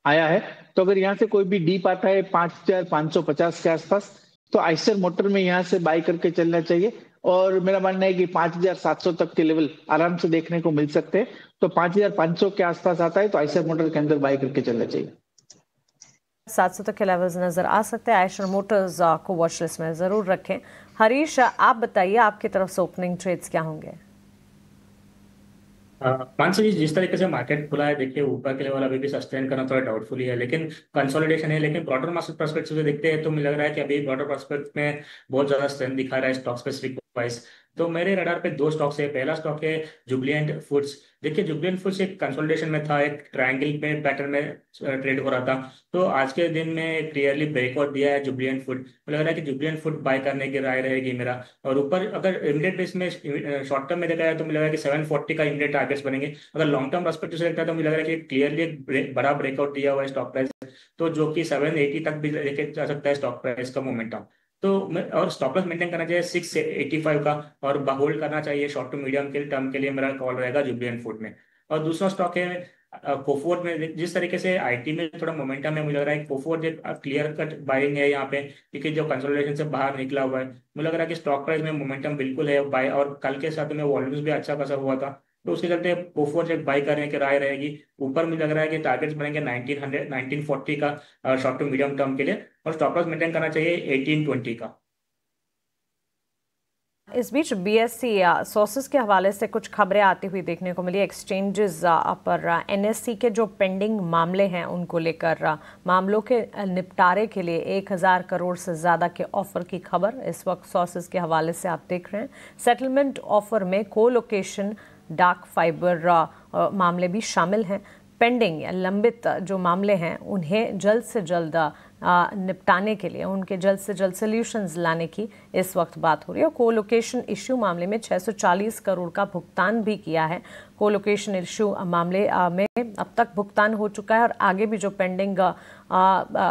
आया है। तो अगर यहाँ से कोई भी डीप आता है 5,550 के आसपास तो आइसर मोटर में यहाँ से बाई करके चलना चाहिए। और मेरा मानना है कि 5,700 तक के लेवल आराम से देखने को मिल सकते हैं। तो 5,500 के आसपास आता है तो आइसर मोटर के अंदर बाई करके चलना चाहिए। 700 तक के लेवल्स नजर आ सकते हैं। आइसर मोटर्स को वॉच लिस्ट में जरूर रखें। हरीश आप बताइए आपकी तरफ से ओपनिंग ट्रेड्स क्या होंगे? मानसी जी, जिस तरीके से मार्केट खुला है देखिए ऊपर के लेवल अभी भी सस्टेन करना थोड़ा डाउटफुल ही है, लेकिन कंसोलिडेशन है। लेकिन ब्रॉडर मार्केट पर्सपेक्टिव से देखते हैं तो मुझे लग रहा है कि अभी ब्रॉडर पर्सपेक्टिव में बहुत ज्यादा स्ट्रेंथ दिखा रहा है स्टॉक स्पेसिफिक वाइज। तो मेरे रडार पे 2 स्टॉक्स है। पहला स्टॉक है जुबिलेंट फूड्स। देखिए जुबिलेंट फूड्स एक कंसोलिडेशन में था, एक ट्रायंगल में पैटर्न में ट्रेड हो रहा था। तो आज के दिन में क्लियरली ब्रेकआउट दिया है जुबिलेंट फूड। मुझे लग रहा है कि जुबिलेंट फूड बाय करने की राय रहेगी मेरा। और ऊपर अगर इमीडिएट बेस में शॉर्ट टर्म में देखा जाए तो मुझे लग रहा है कि 740 का इमीडिएट टारगेट्स बनेंगे। अगर लॉन्ग टर्म पर्सपेक्टिव से देखता है तो मुझे लग रहा है कि क्लियरली एक बड़ा ब्रेकआउट दिया हुआ है स्टॉक प्राइस, तो जो कि 780 तक भी लेके जा सकता है स्टॉक प्राइस का मोमेंटम। तो और स्टॉप लॉस मेंटेन करना चाहिए 685 का और होल्ड करना चाहिए शॉर्ट टू मीडियम के टर्म के लिए। मेरा कॉल रहेगा जुबिलेंट फूड में। और दूसरा स्टॉक है कोफोर्ज में जिस तरीके से आईटी में थोड़ा मोमेंटम है, मुझे लग रहा है कोफोर्ज एक क्लियर कट बाइंग है यहाँ पे, क्योंकि जो कंसोलिडेशन से बाहर निकला हुआ है, मुझे लग रहा है कि स्टॉक प्राइस में मोमेंटम बिल्कुल है बाय, और कल के साथ में वॉल्यूम्स भी अच्छा खासा हुआ था, तो उसके चलते कोफोर्ज एक बाई करने की राय रहेगी। ऊपर मुझे लग रहा है कि टारगेट्स बनेंगे 1900 1940 का शॉर्ट टू मीडियम टर्म के लिए, और स्टॉप लॉस मेंटेन करना चाहिए 1820 का। इस बीच बीएससी सोर्सेज के हवाले से कुछ खबरें आती हुई देखने को मिली। एक्सचेंजेस पर एनएससी के जो पेंडिंग मामले हैं उनको लेकर मामलों के निपटारे के लिए 1000 करोड़ से ज़्यादा के ऑफर की खबर इस वक्त सोर्सेज के हवाले से आप देख रहे हैं। सेटलमेंट ऑफर में कोलोकेशन, डार्क फाइबर मामले भी शामिल हैं। पेंडिंग या लंबित जो मामले हैं उन्हें जल्द से जल्द निपटाने के लिए, उनके जल्द से जल्द सॉल्यूशंस लाने की इस वक्त बात हो रही है। कोलोकेशन इश्यू मामले में 640 करोड़ का भुगतान भी किया है। कोलोकेशन इश्यू मामले में अब तक भुगतान हो चुका है और आगे भी जो पेंडिंग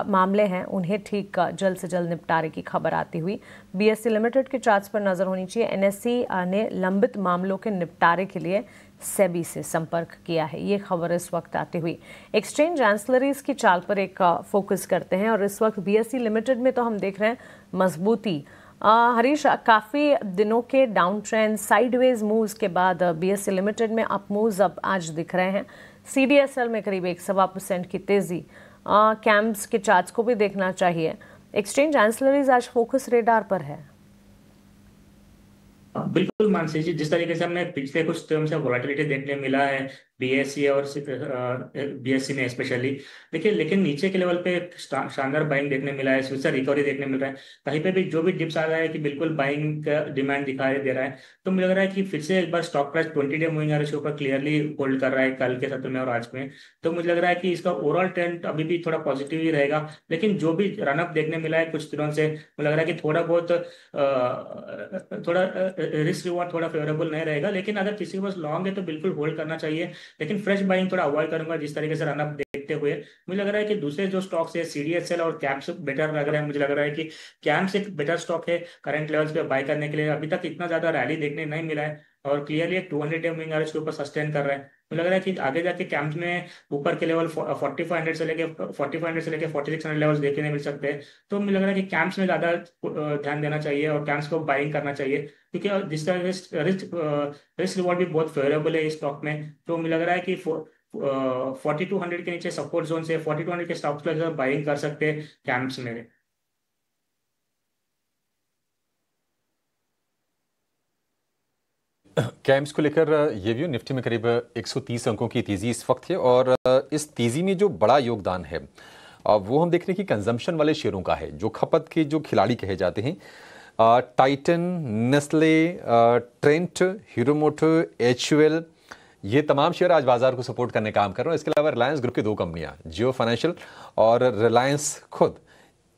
मामले हैं उन्हें ठीक जल्द से जल्द निपटारे की खबर आती हुई बीएससी लिमिटेड के चार्ट्स पर नजर होनी चाहिए। एनएससी ने लंबित मामलों के निपटारे के लिए सेबी से संपर्क किया है, ये खबर इस वक्त आती हुई। एक्सचेंज एंसलरीज की चाल पर एक फोकस करते हैं और इस वक्त बीएससी लिमिटेड में तो हम देख रहे हैं मजबूती। हरीश, काफ़ी दिनों के डाउन ट्रेंड साइडवेज मूव्स के बाद बीएससी लिमिटेड में अप मूव्स अब आज दिख रहे हैं। सीडीएसएल में करीब 1.25% की तेज़ी। कैम्स के चार्ट्स को भी देखना चाहिए। एक्सचेंज एंसलरीज आज फोकस रेडार पर है। बिल्कुल मानसी जी, जिस तरीके से हमने पिछले कुछ टर्म से वोलेटिलिटी देखने मिला है बीएससी और बीएससी में स्पेशली, देखिए लेकिन नीचे के लेवल पे शानदार बाइंग देखने मिला है, स्विच रिकवरी देखने मिल रहा है। कहीं पे भी जो भी डिप्स आ रहा है कि बिल्कुल बाइंग का डिमांड दिखाई दे रहा है, तो मुझे लग रहा है कि फिर से एक बार stock price 20 day moving average के ऊपर क्लियरली होल्ड कर रहा है कल के सत्र में और आज में। तो मुझे लग रहा है कि इसका ओवरऑल ट्रेंड अभी भी थोड़ा पॉजिटिव ही रहेगा, लेकिन जो भी रनअप देखने मिला है कुछ दिनों से, मुझे लग रहा है कि थोड़ा बहुत थोड़ा रिस्क रिवॉर्ड थोड़ा फेवरेबल नहीं रहेगा। लेकिन अगर किसी के पास लॉन्ग है तो बिल्कुल होल्ड करना चाहिए, लेकिन फ्रेश बाइंग थोड़ा अवॉइड करूंगा जिस तरीके से रनअप देखते हुए। मुझे लग रहा है कि दूसरे जो स्टॉक्स है सीडीएसएल और कैप्स बेटर लग रहे हैं। मुझे लग रहा है कि कैम्स एक बेटर स्टॉक है करंट लेवल्स पे बाय करने के लिए। अभी तक इतना ज्यादा रैली देखने नहीं मिला है और क्लियरली एक 200 डे मूविंग एवरेज के ऊपर सस्टेन कर रहा है। मुझे लग रहा है कि आगे जाके कैम्प्स में ऊपर के लेवल 4500 से लेके 4600 लेवल्स देखने मिल सकते हैं। तो मुझे लग रहा है कि कैम्प्स में ज्यादा ध्यान देना चाहिए और कैम्प्स को बाइंग करना चाहिए, क्योंकि जिस तरह रिस्क रिवॉर्ड भी बहुत फेवरेबल है इस स्टॉक में। तो मुझे लग रहा है कि 4200 के नीचे सपोर्ट जोन से 4200 के स्टॉक्स पर बाइंग कर सकते हैं कैम्प्स में। कैम्स को लेकर ये भी निफ्टी में करीब 130 अंकों की तेजी इस वक्त है और इस तेजी में जो बड़ा योगदान है वो हम देख रहे हैं कि कंजम्पशन वाले शेयरों का है, जो खपत के जो खिलाड़ी कहे जाते हैं। Titan, Nestle, Trent, hero motor, HUL, ये तमाम शेयर आज बाजार को सपोर्ट करने का काम कर रहे हैं। इसके अलावा रिलायंस ग्रुप की 2 कंपनियां, जियो फाइनेंशियल और रिलायंस खुद,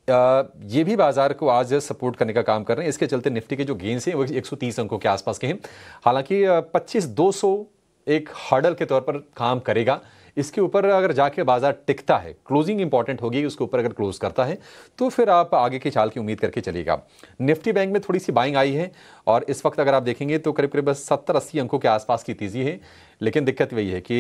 ये भी बाजार को आज सपोर्ट करने का काम कर रहे हैं। इसके चलते निफ्टी के जो गेन्स हैं वो 130 अंकों के आसपास के हैं। हालांकि 25,200 एक हर्डल के तौर पर काम करेगा। इसके ऊपर अगर जाके बाजार टिकता है, क्लोजिंग इंपॉर्टेंट होगी, उसके ऊपर अगर क्लोज करता है तो फिर आप आगे की चाल की उम्मीद करके चलेगा। निफ्टी बैंक में थोड़ी सी बाइंग आई है और इस वक्त अगर आप देखेंगे तो करीब करीब 70-80 अंकों के आसपास की तेजी है। लेकिन दिक्कत वही है कि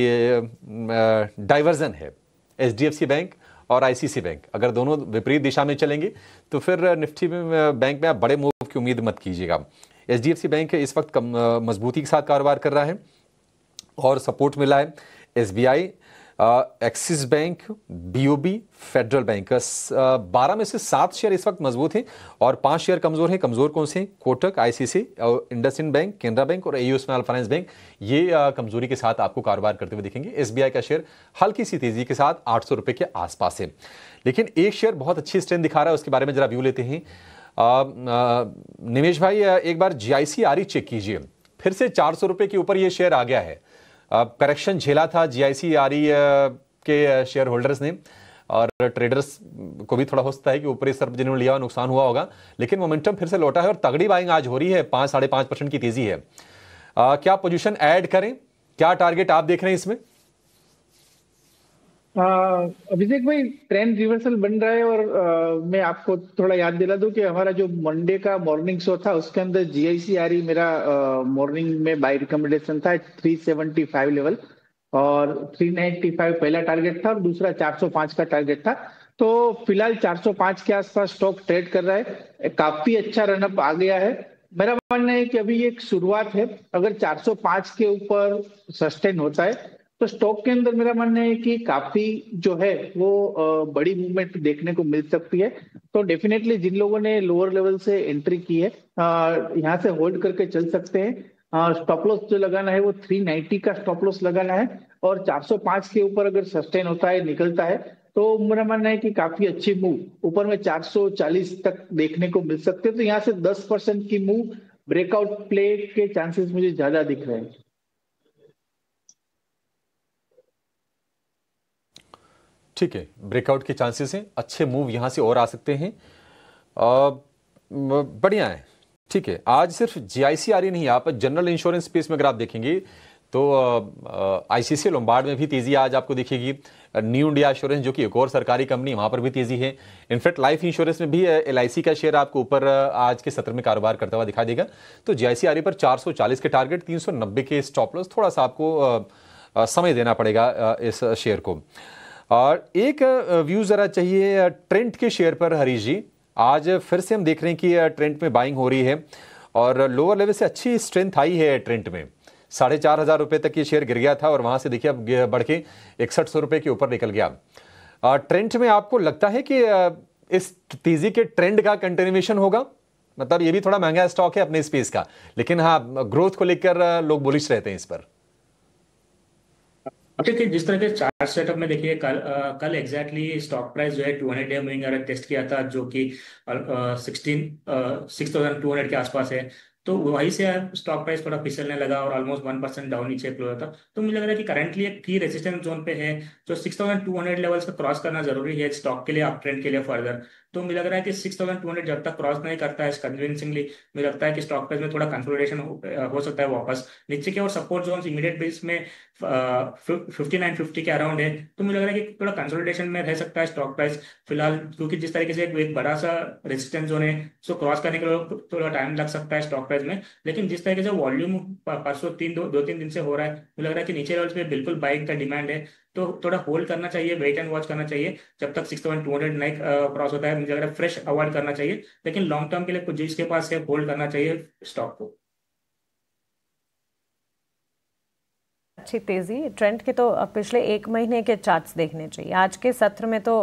डाइवर्जन है, एचडीएफसी बैंक और आईसीसी बैंक, अगर दोनों विपरीत दिशा में चलेंगे तो फिर निफ्टी बैंक में आप बड़े मूव की उम्मीद मत कीजिएगा। एचडीएफसी बैंक इस वक्त मजबूती के साथ कारोबार कर रहा है और सपोर्ट मिला है। SBI, axis bank, BOB, federal bank, 12 में से 7 शेयर इस वक्त मजबूत हैं और 5 शेयर कमजोर हैं। कमजोर कौन से हैं? Kotak, ICC, IndusInd bank, Canara bank और एयू स्मॉल फाइनेंस बैंक, ये कमजोरी के साथ आपको कारोबार करते हुए दिखेंगे। एसबीआई का शेयर हल्की सी तेजी के साथ 800 रुपए के आसपास है। लेकिन एक शेयर बहुत अच्छी स्ट्रेंथ दिखा रहा है, उसके बारे में जरा व्यू लेते हैं। निमेश भाई, एक बार जीआईसी चेक कीजिए, फिर से 400 रुपए के ऊपर ये शेयर आ गया है। करेक्शन झेला था जीआईसी के शेयर होल्डर्स ने और ट्रेडर्स को भी थोड़ा हो सकता है कि ऊपरी स्तर पर जिन्होंने लिया नुकसान हुआ होगा, लेकिन मोमेंटम फिर से लौटा है और तगड़ी बाइंग आज हो रही है। 5-5.5% की तेजी है। क्या पोजीशन ऐड करें? क्या टारगेट आप देख रहे हैं इसमें? अभिषेक भाई, ट्रेंड रिवर्सल बन रहा है और मैं आपको थोड़ा याद दिला दूं कि हमारा जो मंडे का मॉर्निंग शो था उसके अंदर जीआईसी मेरा मॉर्निंग में बाय रिकमेंडेशन था 375 लेवल। और 395 पहला टारगेट था और दूसरा 405 का टारगेट था। तो फिलहाल 405 के आसपास स्टॉक ट्रेड कर रहा है, काफी अच्छा रनअप आ गया है। मेरा मानना है कि अभी ये एक शुरुआत है, अगर 405 के ऊपर सस्टेन होता है तो स्टॉक के अंदर मेरा मानना है कि काफी जो है वो बड़ी मूवमेंट देखने को मिल सकती है। तो डेफिनेटली जिन लोगों ने लोअर लेवल से एंट्री की है यहाँ से होल्ड करके चल सकते हैं। स्टॉप लॉस जो लगाना है वो 390 का स्टॉप लॉस लगाना है और 405 के ऊपर अगर सस्टेन होता है, निकलता है, तो मेरा मानना है कि काफी अच्छी मूव ऊपर में 440 तक देखने को मिल सकते हैं। तो यहाँ से 10% की मूव ब्रेकआउट प्ले के चांसेस मुझे ज्यादा दिख रहे हैं। ठीक है, ब्रेकआउट के चांसेस हैं, अच्छे मूव यहां से और आ सकते हैं। बढ़िया है। ठीक है, आज सिर्फ जीआईसी आ रही नहीं, आप जनरल इंश्योरेंस स्पेस में अगर आप देखेंगे तो आईसीसी लोम्बार्ड में भी तेजी आज आपको दिखेगी। न्यू इंडिया एश्योरेंस जो कि एक और सरकारी कंपनी, वहां पर भी तेजी है। इनफैक्ट लाइफ इंश्योरेंस में भी एलआईसी का शेयर आपको ऊपर आज के सत्र में कारोबार करता हुआ दिखाई देगा। तो जीआईसी आ रही पर 440 के टारगेट, 390 के स्टॉप लॉस, थोड़ा सा आपको समय देना पड़ेगा इस शेयर को। और एक व्यू जरा चाहिए ट्रेंट के शेयर पर हरीश जी। आज फिर से हम देख रहे हैं कि ट्रेंट में बाइंग हो रही है और लोअर लेवल से अच्छी स्ट्रेंथ आई है ट्रेंट में। 4,500 रुपए तक ये शेयर गिर गया था और वहां से देखिए अब बढ़ के 6100 रुपए के ऊपर निकल गया। ट्रेंट में आपको लगता है कि इस तेजी के ट्रेंड का कंटिन्यूएशन होगा? मतलब ये भी थोड़ा महंगा स्टॉक है अपने स्पेस का, लेकिन हाँ ग्रोथ को लेकर लोग बुलिश रहते हैं इस पर। देखिए जिस तरह के चार्ट सेटअप में देखिए कल एग्जैक्टली स्टॉक प्राइस जो है 200 डे मूविंग एवरेज टेस्ट किया था, जो कि 6200 के आसपास है। तो वहीं से स्टॉक प्राइस थोड़ा फिसलने लगा और ऑलमोस्ट 1% डाउन नीचे क्लोज था। तो मुझे लग रहा है कि करंटली एक की रेजिस्टेंस जोन पे है, जो 6200 लेवल्स को क्रॉस करना जरूरी है स्टॉक के लिए, अप ट्रेंड के लिए फर्दर। तो मुझे लग रहा है कि 6200 जब तक क्रॉस नहीं करता है कन्विंसिंगली, मुझे लगता है कि स्टॉक प्राइस में थोड़ा कंसोलिडेशन हो सकता है वापस नीचे की। और सपोर्ट जोन इमीडिएट बेस में 5950 के अराउंड है। तो मुझे लग रहा है कि थोड़ा कंसोलिडेशन में रह सकता है स्टॉक प्राइस फिलहाल, क्योंकि जिस तरीके से एक बड़ा सा रेजिस्टेंस जोन है, सो क्रॉस करने के लिए थोड़ा टाइम लग सकता है स्टॉक प्राइस में। लेकिन जिस तरीके से वॉल्यूम परसों 2-3 दिन से हो रहा है, मुझे लग रहा है कि नीचे लेवल्स पे बिल्कुल बाइंग का डिमांड है। तो थोड़ा होल्ड करना चाहिए, वेट एंड वॉच करना चाहिए जब तक 6200 नहीं क्रॉस होता है। मुझे लग रहा है फ्रेश अवॉइड करना चाहिए, लेकिन लॉन्ग टर्म के लिए कुछ जिसके पास है होल्ड करना चाहिए स्टॉक को। अच्छी तेजी ट्रेंड के तो पिछले एक महीने के चार्ट्स देखने चाहिए। आज के सत्र में तो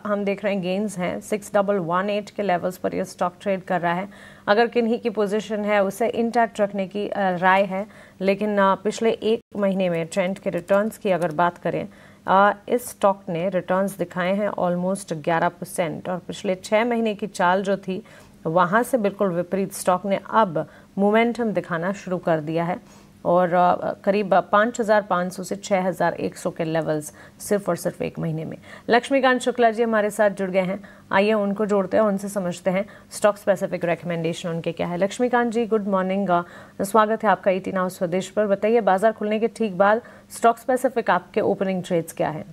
हम देख रहे हैं गेन्स हैं, 6118 के लेवल्स पर ये स्टॉक ट्रेड कर रहा है। अगर किन्हीं की पोजीशन है उसे इंटैक्ट रखने की राय है, लेकिन पिछले एक महीने में ट्रेंड के रिटर्न्स की अगर बात करें, इस स्टॉक ने रिटर्न्स दिखाए हैं ऑलमोस्ट 11% और पिछले 6 महीने की चाल जो थी वहाँ से बिल्कुल विपरीत स्टॉक ने अब मोमेंटम दिखाना शुरू कर दिया है और करीब 5500 से 6100 के लेवल्स सिर्फ और सिर्फ एक महीने में। लक्ष्मीकांत शुक्ला जी हमारे साथ जुड़ गए हैं, आइए उनको जोड़ते हैं, उनसे समझते हैं स्टॉक स्पेसिफिक रिकमेंडेशन उनके क्या है। लक्ष्मीकांत जी गुड मॉर्निंग, स्वागत है आपका 18 आवर्स स्वदेश पर। बताइए बाजार खुलने के ठीक बाद स्टॉक स्पेसिफिक आपके ओपनिंग ट्रेड्स क्या है?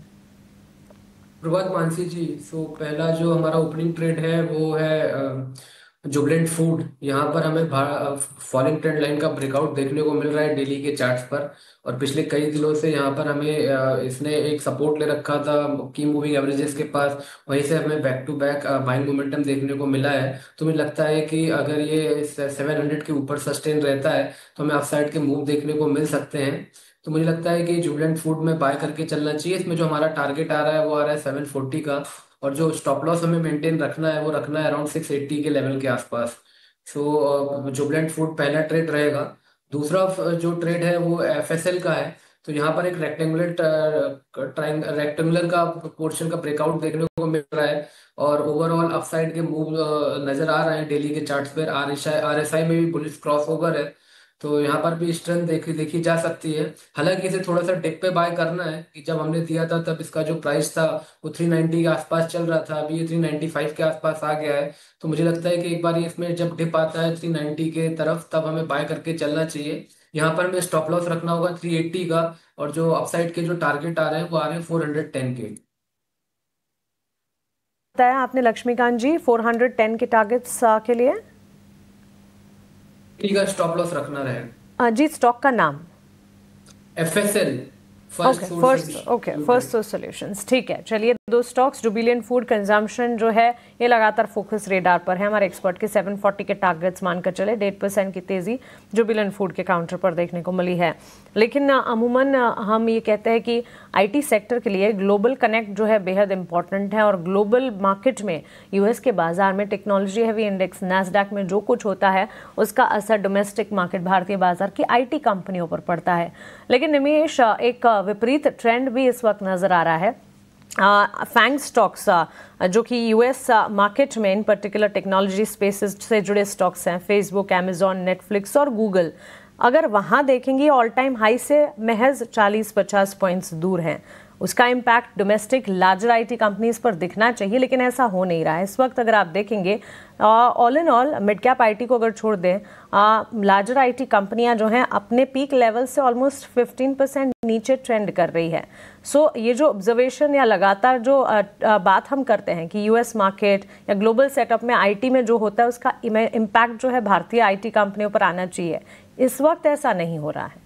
प्रभात मानसी जी, पहला जो हमारा ओपनिंग ट्रेड है वो है जुबलेंट फूड। यहाँ पर हमें फॉलिंग ट्रेंड लाइन का ब्रेकआउट देखने को मिल रहा है डेली के चार्ट्स पर, और पिछले कई दिनों से यहाँ पर हमें इसने एक सपोर्ट ले रखा था की मूविंग एवरेजेस के पास, वहीं से हमें back to back buying momentum देखने को मिला है। तो मुझे लगता है कि अगर ये 700 के ऊपर सस्टेन रहता है तो हमें अपसाइड के मूव देखने को मिल सकते हैं। तो मुझे लगता है कि जुबलेंट फूड में बाय करके चलना चाहिए। इसमें जो हमारा टारगेट आ रहा है वो आ रहा है 740 का, और जो स्टॉप लॉस हमें मेंटेन रखना है वो रखना है अराउंड 680 के लेवल के आसपास। जुबलेंट फूड पहला ट्रेड रहेगा। दूसरा जो ट्रेड है वो एफएसएल का है। तो यहाँ पर एक रेक्टेंगुलर का पोर्शन का ब्रेकआउट देखने को मिल रहा है और ओवरऑल अपसाइड के मूव नजर आ रहे हैं डेली के चार्ट्स पर। आरएसआई में भी बुलिश क्रॉस ओवर है, तो यहाँ पर भी स्ट्रेंथ देखी जा सकती है। हालांकि इसे थोड़ा सा डिप पे बाय करना है कि जब हमने दिया था तब इसका जो प्राइस था वो 390 के आसपास चल रहा था, अभी ये 395 के आसपास आ गया है। तो मुझे लगता है कि एक बार इसमें जब डिप आता है 390 के तरफ तब हमें बाय करके चलना चाहिए। यहाँ पर हमें स्टॉप लॉस रखना होगा 380 का, और जो अपसाइड के जो टारगेट आ रहे हैं वो आ रहे हैं 410 के। बताया आपने लक्ष्मीकांत जी 410 के टारगेट्स के लिए ठीक है, स्टॉप लॉस रखना रहेगा जी। स्टॉक का नाम एफएसएल फर्स्ट सोर्स सॉल्यूशंस, ठीक है। चलिए, दो स्टॉक्स, जुबिलेंट फूड कंजम्पशन जो है ये लगातार फोकस रेडार पर है हमारे एक्सपर्ट के। 740 के टारगेट्स मानकर चले, 1.5% की तेजी जुबिलेंट फूड के काउंटर पर देखने को मिली है। लेकिन अमूमन हम ये कहते हैं कि आईटी सेक्टर के लिए ग्लोबल कनेक्ट जो है बेहद इंपॉर्टेंट है, और ग्लोबल मार्केट में यूएस के बाजार में टेक्नोलॉजी हैवी इंडेक्स नैस्डैक में जो कुछ होता है उसका असर डोमेस्टिक मार्केट भारतीय बाजार की आईटी कंपनियों पर पड़ता है। लेकिन निमेश, एक विपरीत ट्रेंड भी इस वक्त नजर आ रहा है। फैंग स्टॉक्स जो कि यूएस मार्केट में इन पर्टिकुलर टेक्नोलॉजी स्पेसेस से जुड़े स्टॉक्स हैं, फेसबुक, अमेजॉन, नेटफ्लिक्स और गूगल, अगर वहां देखेंगे ऑल टाइम हाई से महज 40-50 पॉइंट्स दूर हैं। उसका impact domestic larger IT companies पर दिखना चाहिए, लेकिन ऐसा हो नहीं रहा है इस वक्त। अगर आप देखेंगे all in all mid cap IT को अगर छोड़ दें, लार्जर आईटी कंपनियां जो हैं अपने पीक लेवल से ऑलमोस्ट 15% नीचे ट्रेंड कर रही है। सो ये जो ऑब्जर्वेशन या लगातार जो बात हम करते हैं कि यूएस मार्केट या ग्लोबल सेटअप में आईटी में जो होता है उसका इम्पैक्ट जो है भारतीय आईटी कंपनियों पर आना चाहिए, इस वक्त ऐसा नहीं हो रहा है।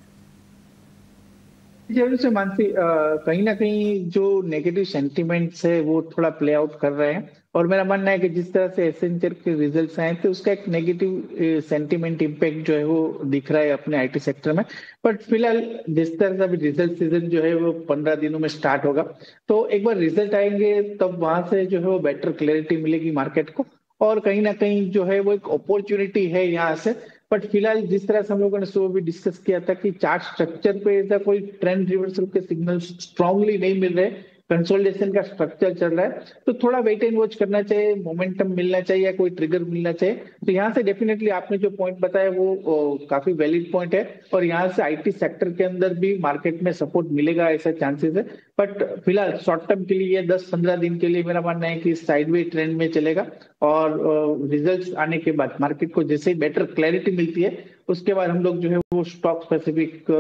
जरूर से मानसी, कहीं ना कहीं जो नेगेटिव सेंटिमेंट्स है वो थोड़ा प्ले आउट कर रहे हैं, और मेरा मानना है कि जिस तरह से एसेंचर के रिजल्ट्स आए थे उसका एक नेगेटिव सेंटिमेंट इम्पैक्ट जो है वो दिख रहा है अपने आईटी सेक्टर में। बट फिलहाल जिस तरह से अभी रिजल्ट सीजन जो है वो 15 दिनों में स्टार्ट होगा, तो एक बार रिजल्ट आएंगे तब वहां से जो है वो बेटर क्लैरिटी मिलेगी मार्केट को, और कहीं ना कहीं जो है वो एक अपॉर्चुनिटी है यहाँ से। बट फिलहाल जिस तरह से हम लोगों ने सुबह भी डिस्कस किया था कि चार्ट स्ट्रक्चर पे ऐसा कोई ट्रेंड रिवर्सल के सिग्नल स्ट्रांगली नहीं मिल रहे, कंसोलिडेशन का स्ट्रक्चर चल रहा है, तो थोड़ा वेट एंड वॉच करना चाहिए, मोमेंटम मिलना चाहिए या कोई ट्रिगर मिलना चाहिए। तो यहाँ से डेफिनेटली आपने जो पॉइंट बताया वो काफी वैलिड पॉइंट है, और यहाँ से आईटी सेक्टर के अंदर भी मार्केट में सपोर्ट मिलेगा ऐसा चांसेस है। बट फिलहाल शॉर्ट टर्म के लिए 10-15 दिन के लिए मेरा मानना है कि साइडवे ट्रेंड में चलेगा, और रिजल्ट्स आने के बाद मार्केट को जैसे ही बेटर क्लैरिटी मिलती है उसके बाद हम लोग जो है वो स्टॉक स्पेसिफिक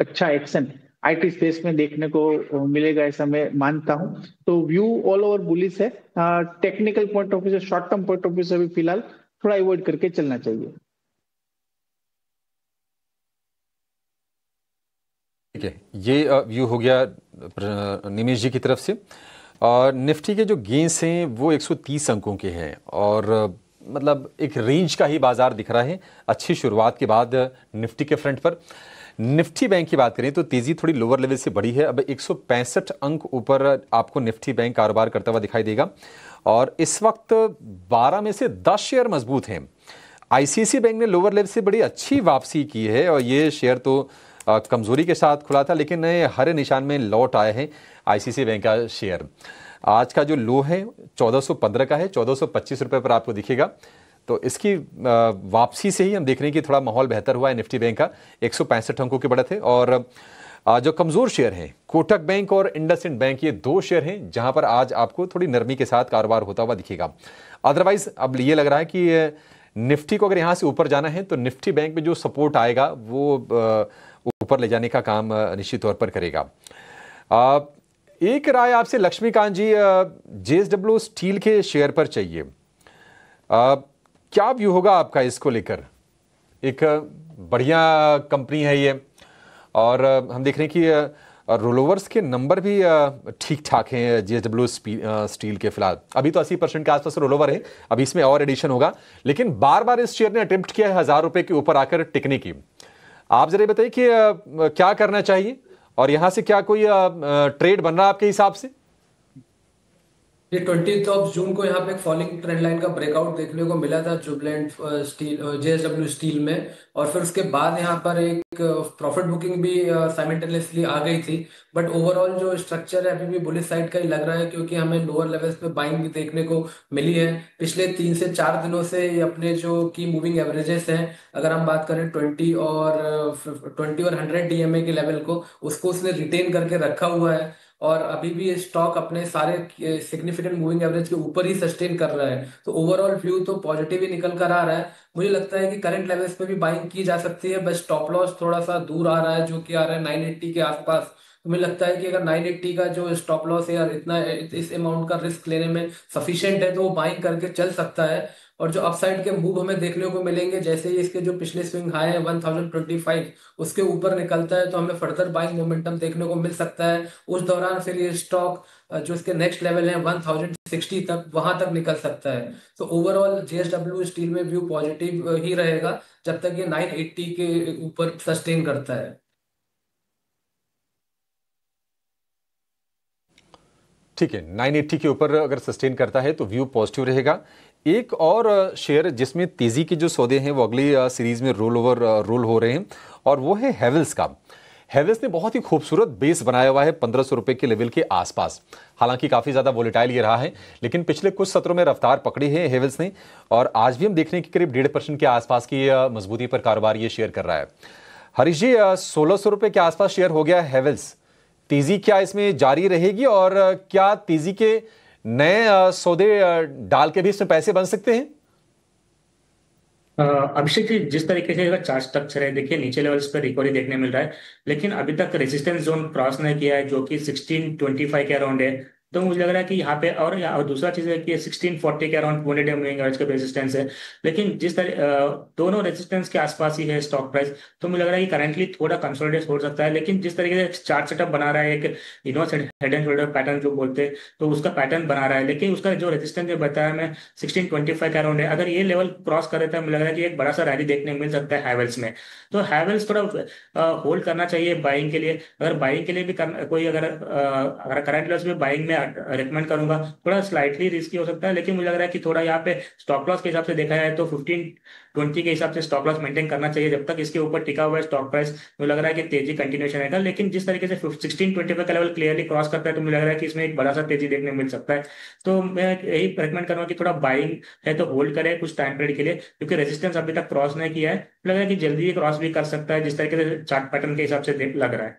अच्छा एक्शन आईटी स्पेस में देखने को मिलेगा, ऐसा मैं मानता हूं। तो व्यू ऑल ओवर बुलिश है। टेक्निकल पॉइंट ऑफ व्यू से, short term point of view से भी फिलहाल थोड़ा अवॉइड करके चलना चाहिए। ठीक है, ये व्यू हो गया निमेश जी की तरफ से। और निफ्टी के जो गेंस हैं वो 130 अंकों के हैं, और मतलब एक रेंज का ही बाजार दिख रहा है अच्छी शुरुआत के बाद निफ्टी के फ्रंट पर। निफ्टी बैंक की बात करें तो तेजी थोड़ी लोअर लेवल से बढ़ी है, अब 165 अंक ऊपर आपको निफ्टी बैंक कारोबार करता हुआ दिखाई देगा, और इस वक्त 12 में से 10 शेयर मजबूत हैं। आईसीआईसीआई बैंक ने लोअर लेवल से बड़ी अच्छी वापसी की है, और ये शेयर तो कमजोरी के साथ खुला था, लेकिन नए हरे निशान में लौट आए हैं आईसीआईसीआई बैंक का शेयर। आज का जो लो है 1415 का है, 1425 रुपये पर आपको दिखेगा। तो इसकी वापसी से ही हम देख रहे हैं कि थोड़ा माहौल बेहतर हुआ है निफ्टी बैंक का। 165 अंकों के बढ़त है, और जो कमजोर शेयर हैं कोटक बैंक और इंडसइंड बैंक, ये दो शेयर हैं जहां पर आज आपको थोड़ी नरमी के साथ कारोबार होता हुआ दिखेगा। अदरवाइज अब ये लग रहा है कि निफ्टी को अगर यहां से ऊपर जाना है तो निफ्टी बैंक में जो सपोर्ट आएगा वो ऊपर ले जाने का काम निश्चित तौर पर करेगा। एक राय आपसे लक्ष्मीकांत जी, जेएसडब्ल्यू स्टील के शेयर पर चाहिए, क्या व्यू होगा आपका इसको लेकर? एक बढ़िया कंपनी है ये, और हम देख रहे हैं कि रोलोवर्स के नंबर भी ठीक ठाक हैं जेएसडब्ल्यू स्टील के। फिलहाल अभी तो 80% के आसपास रोलोवर है, अभी इसमें और एडिशन होगा, लेकिन बार बार इस शेयर ने अटेम्प्ट किया है 1000 रुपए के ऊपर आकर टिकने की। आप जरा बताइए कि क्या करना चाहिए, और यहां से क्या कोई ट्रेड बन रहा है आपके हिसाब से? ये 20 जून को यहाँ पे एक फॉलिंग ट्रेंड लाइन का ब्रेकआउट देखने को मिला था जुबलेंट स्टील, जेएसडब्ल्यू स्टील में, और फिर उसके बाद यहाँ पर एक प्रॉफिट बुकिंग भी साइमल्टेनियसली आ गई थी। बट ओवरऑल जो स्ट्रक्चर है अभी भी बुलिश साइड का ही लग रहा है, क्योंकि हमें लोअर लेवल्स पे बाइंग भी देखने को मिली है। पिछले 3 से 4 दिनों से अपने जो की मूविंग एवरेजेस हैं, अगर हम बात करें 20 और 100 डीएमए के लेवल को, उसको उसने रिटेन करके रखा हुआ है, और अभी भी ये स्टॉक अपने सारे सिग्निफिकेंट मूविंग एवरेज के ऊपर ही सस्टेन कर रहा है। तो ओवरऑल व्यू तो पॉजिटिव ही निकल कर आ रहा है। मुझे लगता है कि करंट लेवल्स पे भी बाइंग की जा सकती है, बस स्टॉप लॉस थोड़ा सा दूर आ रहा है, जो कि आ रहा है 980 के आसपास। तो मुझे लगता है कि अगर 980 का जो स्टॉप लॉस है, यार इतना इस अमाउंट का रिस्क लेने में सफिशिएंट है, तो वो बाइंग करके चल सकता है। और जो अपसाइड के मूव हमें देखने को मिलेंगे, जैसे ही इसके जो पिछले स्विंग हाई है 1025 उसके ऊपर निकलता है तो हमें फर्दर बाइंग मोमेंटम देखने को मिल सकता है। उस दौरान फिर ये स्टॉक जो इसके नेक्स्ट लेवल है 1060 तक, वहां तक निकल सकता है। तो ओवरऑल जेएसडब्ल्यू स्टील में व्यू पॉजिटिव ही रहेगा जब तक ये 980 के ऊपर सस्टेन करता है। ठीक है, 980 के ऊपर अगर सस्टेन करता है तो व्यू पॉजिटिव रहेगा। एक और शेयर जिसमें तेजी के जो सौदे हैं वो अगली सीरीज में रोल हो रहे हैं और वो है हैवेल्स का। हैवेल्स ने बहुत ही खूबसूरत बेस बनाया हुआ है 1500 रुपए के लेवल के आसपास। हालांकि काफी ज्यादा वोलेटाइल ये रहा है, लेकिन पिछले कुछ सत्रों में रफ्तार पकड़ी है हैवेल्स ने और आज भी हम देखने की करीब 1.5% के आसपास की मजबूती पर कारोबार ये शेयर कर रहा है। हरीश जी, 1600 रुपए के आसपास शेयर हो गया हैवेल्स। तेजी क्या इसमें जारी रहेगी और क्या तेजी के नए सौदे डाल के भी इसमें पैसे बन सकते हैं? अभिषेक जी, जिस तरीके से चार्ट स्ट्रक्चर है, देखिए नीचे लेवल्स पर रिकवरी देखने मिल रहा है, लेकिन अभी तक रेजिस्टेंस जोन क्रॉस नहीं किया है जो कि 1625 के अराउंड है। तो मुझे लग रहा है कि यहाँ पे और दूसरा चीज है कि 1640 के अराउंड 200 डे मूविंग एवरेज का रेजिस्टेंस है, लेकिन जिस तरह दोनों रेजिस्टेंस के आसपास ही है स्टॉक प्राइस, तो मुझे लग रहा है कि करंटली थोड़ा कंसोलिडेट हो सकता है। लेकिन जिस तरीके से चार्ट सेटअप बना रहा है, एक inverse head and shoulder pattern जो बोलते हैं, तो उसका पैटर्न बना रहा है, लेकिन उसका जो रेजिस्टेंस जो बताया मैं 1625 के अराउंड है, अगर ये लेवल क्रॉस कर देता है मुझे लग रहा है कि एक बड़ा सा रैली देखने को मिल सकता है हैवेल्स में। तो हैवेल्स थोड़ा होल्ड करना चाहिए बाइंग के लिए। अगर बाइंग के लिए भी कोई अगर करंट लेवल्स में बाइंग में रिकमेंड करूंगा, थोड़ा स्लाइटली रिस्की हो सकता है, लेकिन मुझे लग रहा है कि थोड़ा यहाँ पे स्टॉप लॉस के हिसाब से देखा जाए तो 1520 के हिसाब से स्टॉप लॉस मेंटेन करना चाहिए। जब तक इसके ऊपर टिका हुआ है स्टॉक प्राइस, मुझे लग रहा है कि तेजी कंटिन्यूएशन रहेगा। लेकिन जिस तरीके से 1625 का लेवल क्लियरली क्रॉस करता है तो मुझे लग रहा है कि इसमें एक बड़ा सा तेजी देखने को मिल सकता है। तो मैं यही रिकमेंड करूंगा कि थोड़ा बाइंग है तो होल्ड करें कुछ टाइम पीरियड के लिए, क्योंकि रेजिस्टेंस अभी तक क्रॉस नहीं किया है। लग रहा है कि जल्दी ही क्रॉस भी कर सकता है जिस तरीके से चार्ट पैटर्न के हिसाब से लग रहा है।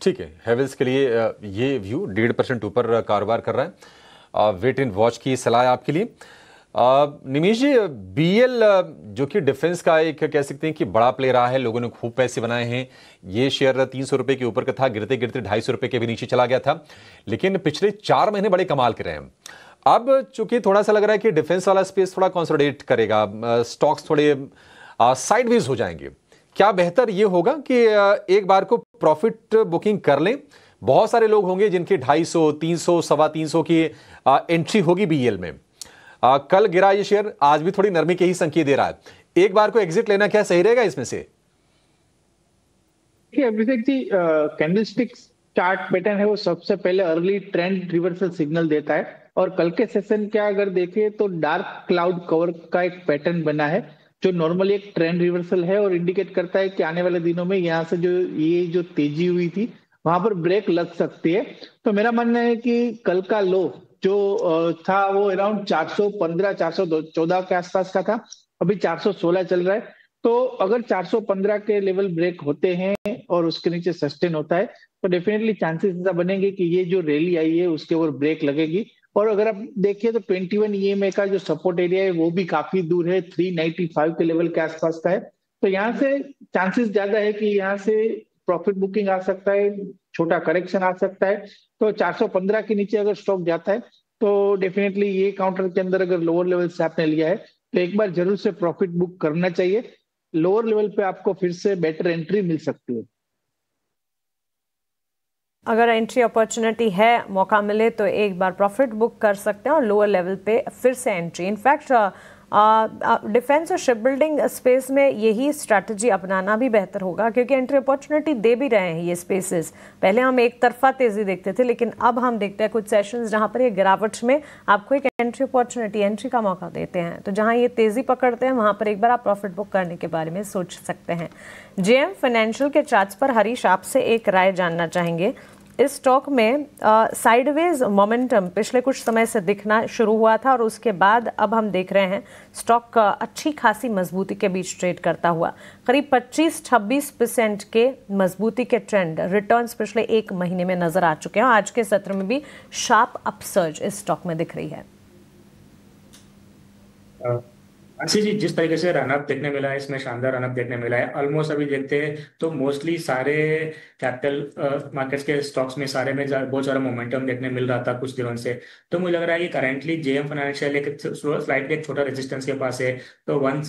ठीक है, हैवेल्स के लिए ये व्यू 1.5% ऊपर कारोबार कर रहा है। वेट एंड वॉच की सलाह है आपके लिए। निमेश जी, बीएल जो कि डिफेंस का एक कह सकते हैं कि बड़ा प्ले रहा है, लोगों ने खूब पैसे बनाए हैं। ये शेयर 300 रुपए के ऊपर का था, गिरते गिरते 250 रुपए के भी नीचे चला गया था, लेकिन पिछले 4 महीने बड़े कमाल के रहे हैं। अब चूंकि थोड़ा सा लग रहा है कि डिफेंस वाला स्पेस थोड़ा कंसोलिडेट करेगा, स्टॉक्स थोड़े साइडवेज हो जाएंगे, क्या बेहतर ये होगा कि एक बार को प्रॉफिट बुकिंग कर लें? बहुत सारे लोग होंगे जिनकी 250, 300, 325 की एंट्री होगी बीएल में। कल गिरा ये शेयर, आज भी थोड़ी नरमी के ही संकेत दे रहा है। एक बार को एग्जिट लेना क्या सही रहेगा इसमें से? Abhishek ji, candlestick chart pattern है वो सबसे पहले अर्ली ट्रेंड रिवर्सल सिग्नल देता है और कल के सेशन क्या अगर देखें तो डार्क क्लाउड कवर का एक पैटर्न बना है जो नॉर्मली एक ट्रेंड रिवर्सल है और इंडिकेट करता है कि आने वाले दिनों में यहाँ से जो तेजी हुई थी वहां पर ब्रेक लग सकती है। तो मेरा मानना है कि कल का लो जो था वो अराउंड 415 414 के आसपास का था, अभी 416 चल रहा है। तो अगर 415 के लेवल ब्रेक होते हैं और उसके नीचे सस्टेन होता है तो डेफिनेटली चांसेस ऐसा बनेंगे कि ये जो रैली आई है उसके ऊपर ब्रेक लगेगी। और अगर आप देखिए तो 21 EMA का जो सपोर्ट एरिया है वो भी काफी दूर है, 395 के लेवल के आसपास का है। तो यहाँ से चांसेस ज्यादा है कि यहाँ से प्रॉफिट बुकिंग आ सकता है, छोटा करेक्शन आ सकता है। तो 415 के नीचे अगर स्टॉक जाता है तो डेफिनेटली ये काउंटर के अंदर अगर लोअर लेवल से आपने लिया है तो एक बार जरूर से प्रॉफिट बुक करना चाहिए। लोअर लेवल पे आपको फिर से बेटर एंट्री मिल सकती है। अगर एंट्री अपॉर्चुनिटी है, मौका मिले तो एक बार प्रॉफिट बुक कर सकते हैं और लोअर लेवल पे फिर से एंट्री। इनफैक्ट डिफेंस और शिप बिल्डिंग स्पेस में यही स्ट्रैटेजी अपनाना भी बेहतर होगा, क्योंकि एंट्री अपॉर्चुनिटी दे भी रहे हैं ये स्पेसेस। पहले हम एक तरफा तेजी देखते थे, लेकिन अब हम देखते हैं कुछ सेशंस जहां पर ये गिरावट में आपको एक एंट्री अपॉर्चुनिटी, एंट्री का मौका देते हैं। तो जहां ये तेजी पकड़ते हैं वहां पर एक बार आप प्रॉफिट बुक करने के बारे में सोच सकते हैं। जेएम फाइनेंशियल के चार्ट्स पर हरीश आपसे एक राय जानना चाहेंगे। इस स्टॉक में साइडवेज मोमेंटम पिछले कुछ समय से दिखना शुरू हुआ था और उसके बाद अब हम देख रहे हैं स्टॉक अच्छी खासी मजबूती के बीच ट्रेड करता हुआ। करीब 25-26% के मजबूती के ट्रेंड रिटर्न्स पिछले एक महीने में नजर आ चुके हैं। आज के सत्र में भी शार्प अपसर्ज इस स्टॉक में दिख रही है। आशी जी, जिस तरीके से रनअप देखने मिला है, इसमें शानदार रनअप देखने मिला है। ऑलमोस्ट अभी देखते हैं तो मोस्टली सारे कैपिटल मार्केट्स के स्टॉक्स में सारे में बहुत सारा मोमेंटम देखने मिल रहा था कुछ दिनों से। तो मुझे लग रहा है कि करेंटली जेएम फाइनेंशियल एक स्लाइटली एक छोटा रेजिस्टेंस के पास है, तो वन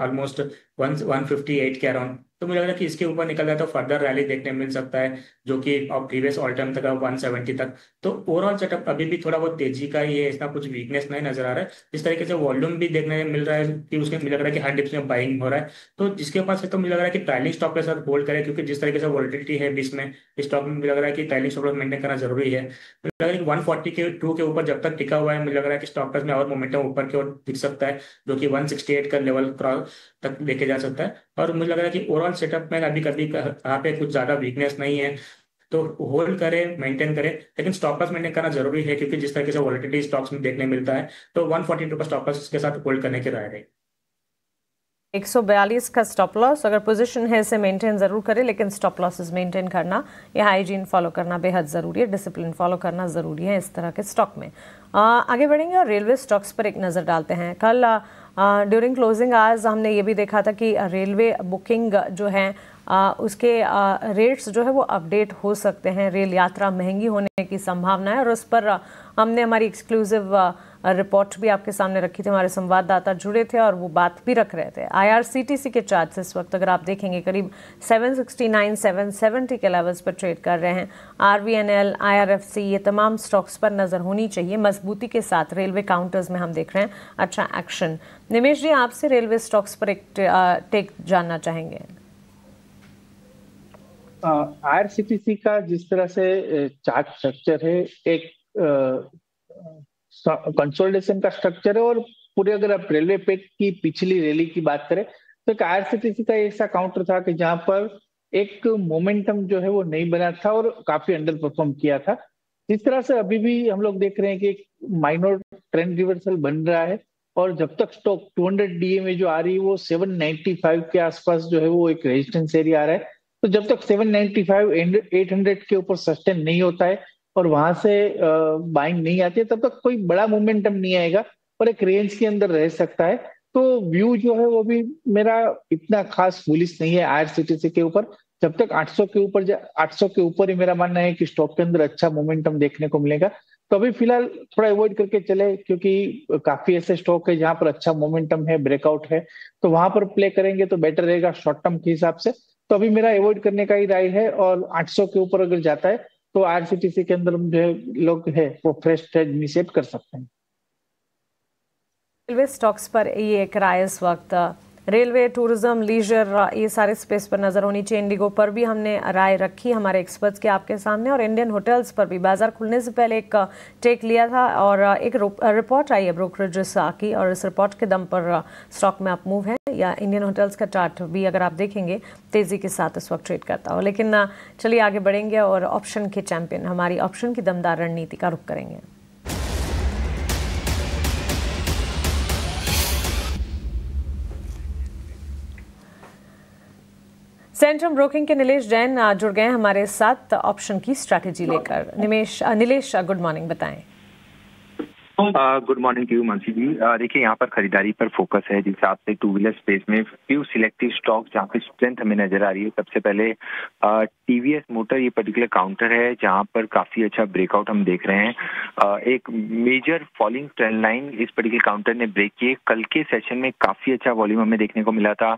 ऑलमोस्ट 158 के अराउंड। तो मुझे लग रहा है कि इसके ऊपर निकल जाए तो फर्दर रैली देखने मिल सकता है, जो कि प्रीवियस ऑल टाइम तक 170 तक। तो ओवरऑल सेटअप अभी भी थोड़ा बहुत तेजी का ही है, इतना कुछ वीकनेस नहीं नजर आ रहा है। जिस तरीके से वॉल्यूम भी देखने मिल रहा है कि उसके मुझे लग रहा है कि हर डिप्स में बाइंग हो रहा है। तो जिसके पास है तो मुझे लग रहा है कि ट्रायलिंग स्टॉप के साथ होल्ड करे, क्योंकि जिस तरीके से वॉलिटिलिटी है बीच में इस स्टॉक में, मुझे लग रहा है कि ट्रायलिंग स्टॉप मेंटेन करना जरूरी है। मुझे लग रहा है कि 142 के ऊपर जब तक टिका हुआ है, मुझे लग रहा है कि स्टॉक प्राइस में और मोमेंटम ऊपर की ओर दिख सकता है, जो कि 168 का लेवल क्रॉस तक लेके जा सकता है। और मुझे लग रहा है कि ओवरऑल सेटअप में अभी कभी यहाँ पे कुछ ज्यादा वीकनेस नहीं है, तो होल्ड करें, मेंटेन करें, लेकिन स्टॉप लॉस मेंटेन करना जरूरी है, क्योंकि जिस तरीके से वॉलिटिलिटी स्टॉक्स में देखने मिलता है, तो 142 का स्टॉप लॉस के साथ होल्ड करने की राय है। 142 का स्टॉप लॉस, अगर पोजीशन है इसे मेंटेन जरूर करें, लेकिन स्टॉप लॉसेस मेंटेन करना या हाइजीन फॉलो करना बेहद ज़रूरी है, डिसिप्लिन फॉलो करना ज़रूरी है इस तरह के स्टॉक में। आगे बढ़ेंगे और रेलवे स्टॉक्स पर एक नज़र डालते हैं। कल ड्यूरिंग क्लोजिंग आवर्स हमने ये भी देखा था कि रेलवे बुकिंग जो है उसके रेट्स जो है वो अपडेट हो सकते हैं, रेल यात्रा महंगी होने की संभावना है, और उस पर हमने हमारी एक्सक्लूसिव रिपोर्ट भी आपके सामने रखी थी। हमारे संवाददाता जुड़े थे और वो बात भी रख रहे थे। IRCTC के चार्ट्स इस वक्त अगर आप देखेंगे करीब 769 770 के लेवल्स पर ट्रेड कर रहे हैं। RVNL, IRFC ये तमाम स्टॉक्स पर नजर होनी चाहिए मजबूती के साथ। रेलवे काउंटर्स में हम देख रहे हैं अच्छा एक्शन। निमेश जी, आपसे रेलवे स्टॉक्स पर एक टेक जानना चाहेंगे। IRCTC का जिस तरह से चार्ट स्ट्रक्चर है, एक कंसोलिडेशन का स्ट्रक्चर है, और पूरे अगर आप रेलवे पे की पिछली रैली की बात करें तो IRCTC का ऐसा काउंटर था कि जहां पर एक मोमेंटम जो है वो नहीं बना था और काफी अंडर परफॉर्म किया था। जिस तरह से अभी भी हम लोग देख रहे हैं कि एक माइनर ट्रेंड रिवर्सल बन रहा है, और जब तक स्टॉक 200 DA में जो आ रही है वो 795 के आसपास जो है वो एक रेजिस्टेंस एरिया आ रहा है। तो जब तक 795 800 के ऊपर सस्टेन नहीं होता है और वहां से बाइंग नहीं आती है, तब तक कोई बड़ा मोमेंटम नहीं आएगा और एक रेंज के अंदर रह सकता है। तो व्यू जो है वो भी मेरा इतना खास बुलिश नहीं है IRCTC के ऊपर। जब तक 800 के ऊपर ही मेरा मानना है कि स्टॉक के अंदर अच्छा मोमेंटम देखने को मिलेगा। तो अभी फिलहाल थोड़ा अवॉइड करके चले, क्योंकि काफी ऐसे स्टॉक है जहां पर अच्छा मोमेंटम है, ब्रेकआउट है, तो वहां पर प्ले करेंगे तो बेटर रहेगा शॉर्ट टर्म के हिसाब से। तो अभी मेरा अवॉइड करने का ही राय है, और 800 के ऊपर अगर जाता है तो IRCTC के अंदर जो लोग है वो फ्रेश ट्रेड इनिशिएट कर सकते हैं। रेलवे स्टॉक्स पर ये एक राय इस वक्त रेलवे, टूरिज्म, लीजर ये सारे स्पेस पर नजर होनी चाहिए। इंडिगो पर भी हमने राय रखी हमारे एक्सपर्ट्स के आपके सामने, और इंडियन होटल्स पर भी बाजार खुलने से पहले एक टेक लिया था, और एक रिपोर्ट आई है ब्रोकरेजेस की, और इस रिपोर्ट के दम पर स्टॉक में अप मूव है। या इंडियन होटल्स का चार्ट भी अगर आप देखेंगे तेजी के साथ इस वक्त ट्रेड करता हो। लेकिन चलिए आगे बढ़ेंगे और ऑप्शन के चैंपियन, हमारी ऑप्शन की दमदार रणनीति का रुख करेंगे। सेंट्रम ब्रोकिंग के नीलेश जैन जुड़ गए हैं हमारे साथ ऑप्शन की स्ट्रैटेजी लेकर। नीलेश, गुड मॉर्निंग, बताएं। Good morning to you Mansi ji. देखिए, यहाँ पर खरीदारी पर फोकस है, जिस हिसाब से टू व्हीलर स्पेस में फ्यू सिलेक्टिव स्टॉक जहाँ पे स्ट्रेंथ हमें नजर आ रही है। सबसे पहले TVS मोटर ये पर्टिकुलर काउंटर है जहाँ पर काफी अच्छा ब्रेकआउट हम देख रहे हैं। एक मेजर फॉलिंग ट्रेंड लाइन इस पर्टिकुलर काउंटर ने ब्रेक किए। कल के सेशन में काफी अच्छा वॉल्यूम हमें देखने को मिला था,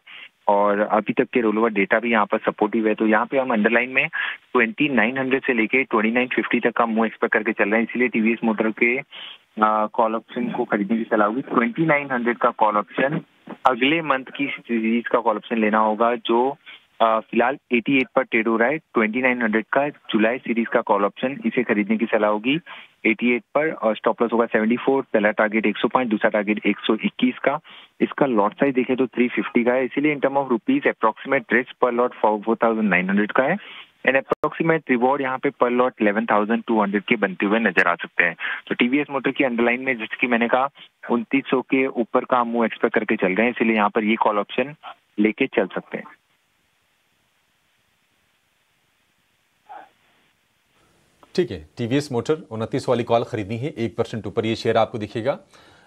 और अभी तक के रोल ओवर डेटा भी यहाँ पर सपोर्टिव है। तो यहाँ पे हम अंडरलाइन में 2900 से लेके 2950 तक का मूव एक्सपेक्ट करके चल रहे हैं। इसलिए TVS मोटर के कॉल ऑप्शन को खरीदने की सलाह होगी। 2900 का कॉल ऑप्शन अगले मंथ की सीरीज का कॉल ऑप्शन लेना होगा, जो फिलहाल 88 पर ट्रेड हो रहा है। 2900 का जुलाई सीरीज का कॉल ऑप्शन, इसे खरीदने की सलाह होगी 88 पर, और स्टॉप लॉस होगा 74। पहला टारगेट 105, दूसरा टारगेट 121 का। इसका लॉट साइज देखें तो 350 का है, इसीलिए in term of rupees approximate risk पर लॉट 4900 का है, एंड अप्रोक्सीमेट रिवॉर्ड यहाँ पे पर लॉट 11,200 के बनते हुए नजर आ सकते हैं। तो TVS मोटर की अंडरलाइन में, जैसे कि मैंने कहा, 2900 के ऊपर का मूव एक्सपेक्ट करके चल रहे हैं, इसलिए यहाँ पर ये कॉल ऑप्शन लेके चल सकते हैं। ठीक है, TVS मोटर 29 वाली कॉल खरीदनी है, 1% ऊपर ये शेयर आपको दिखेगा,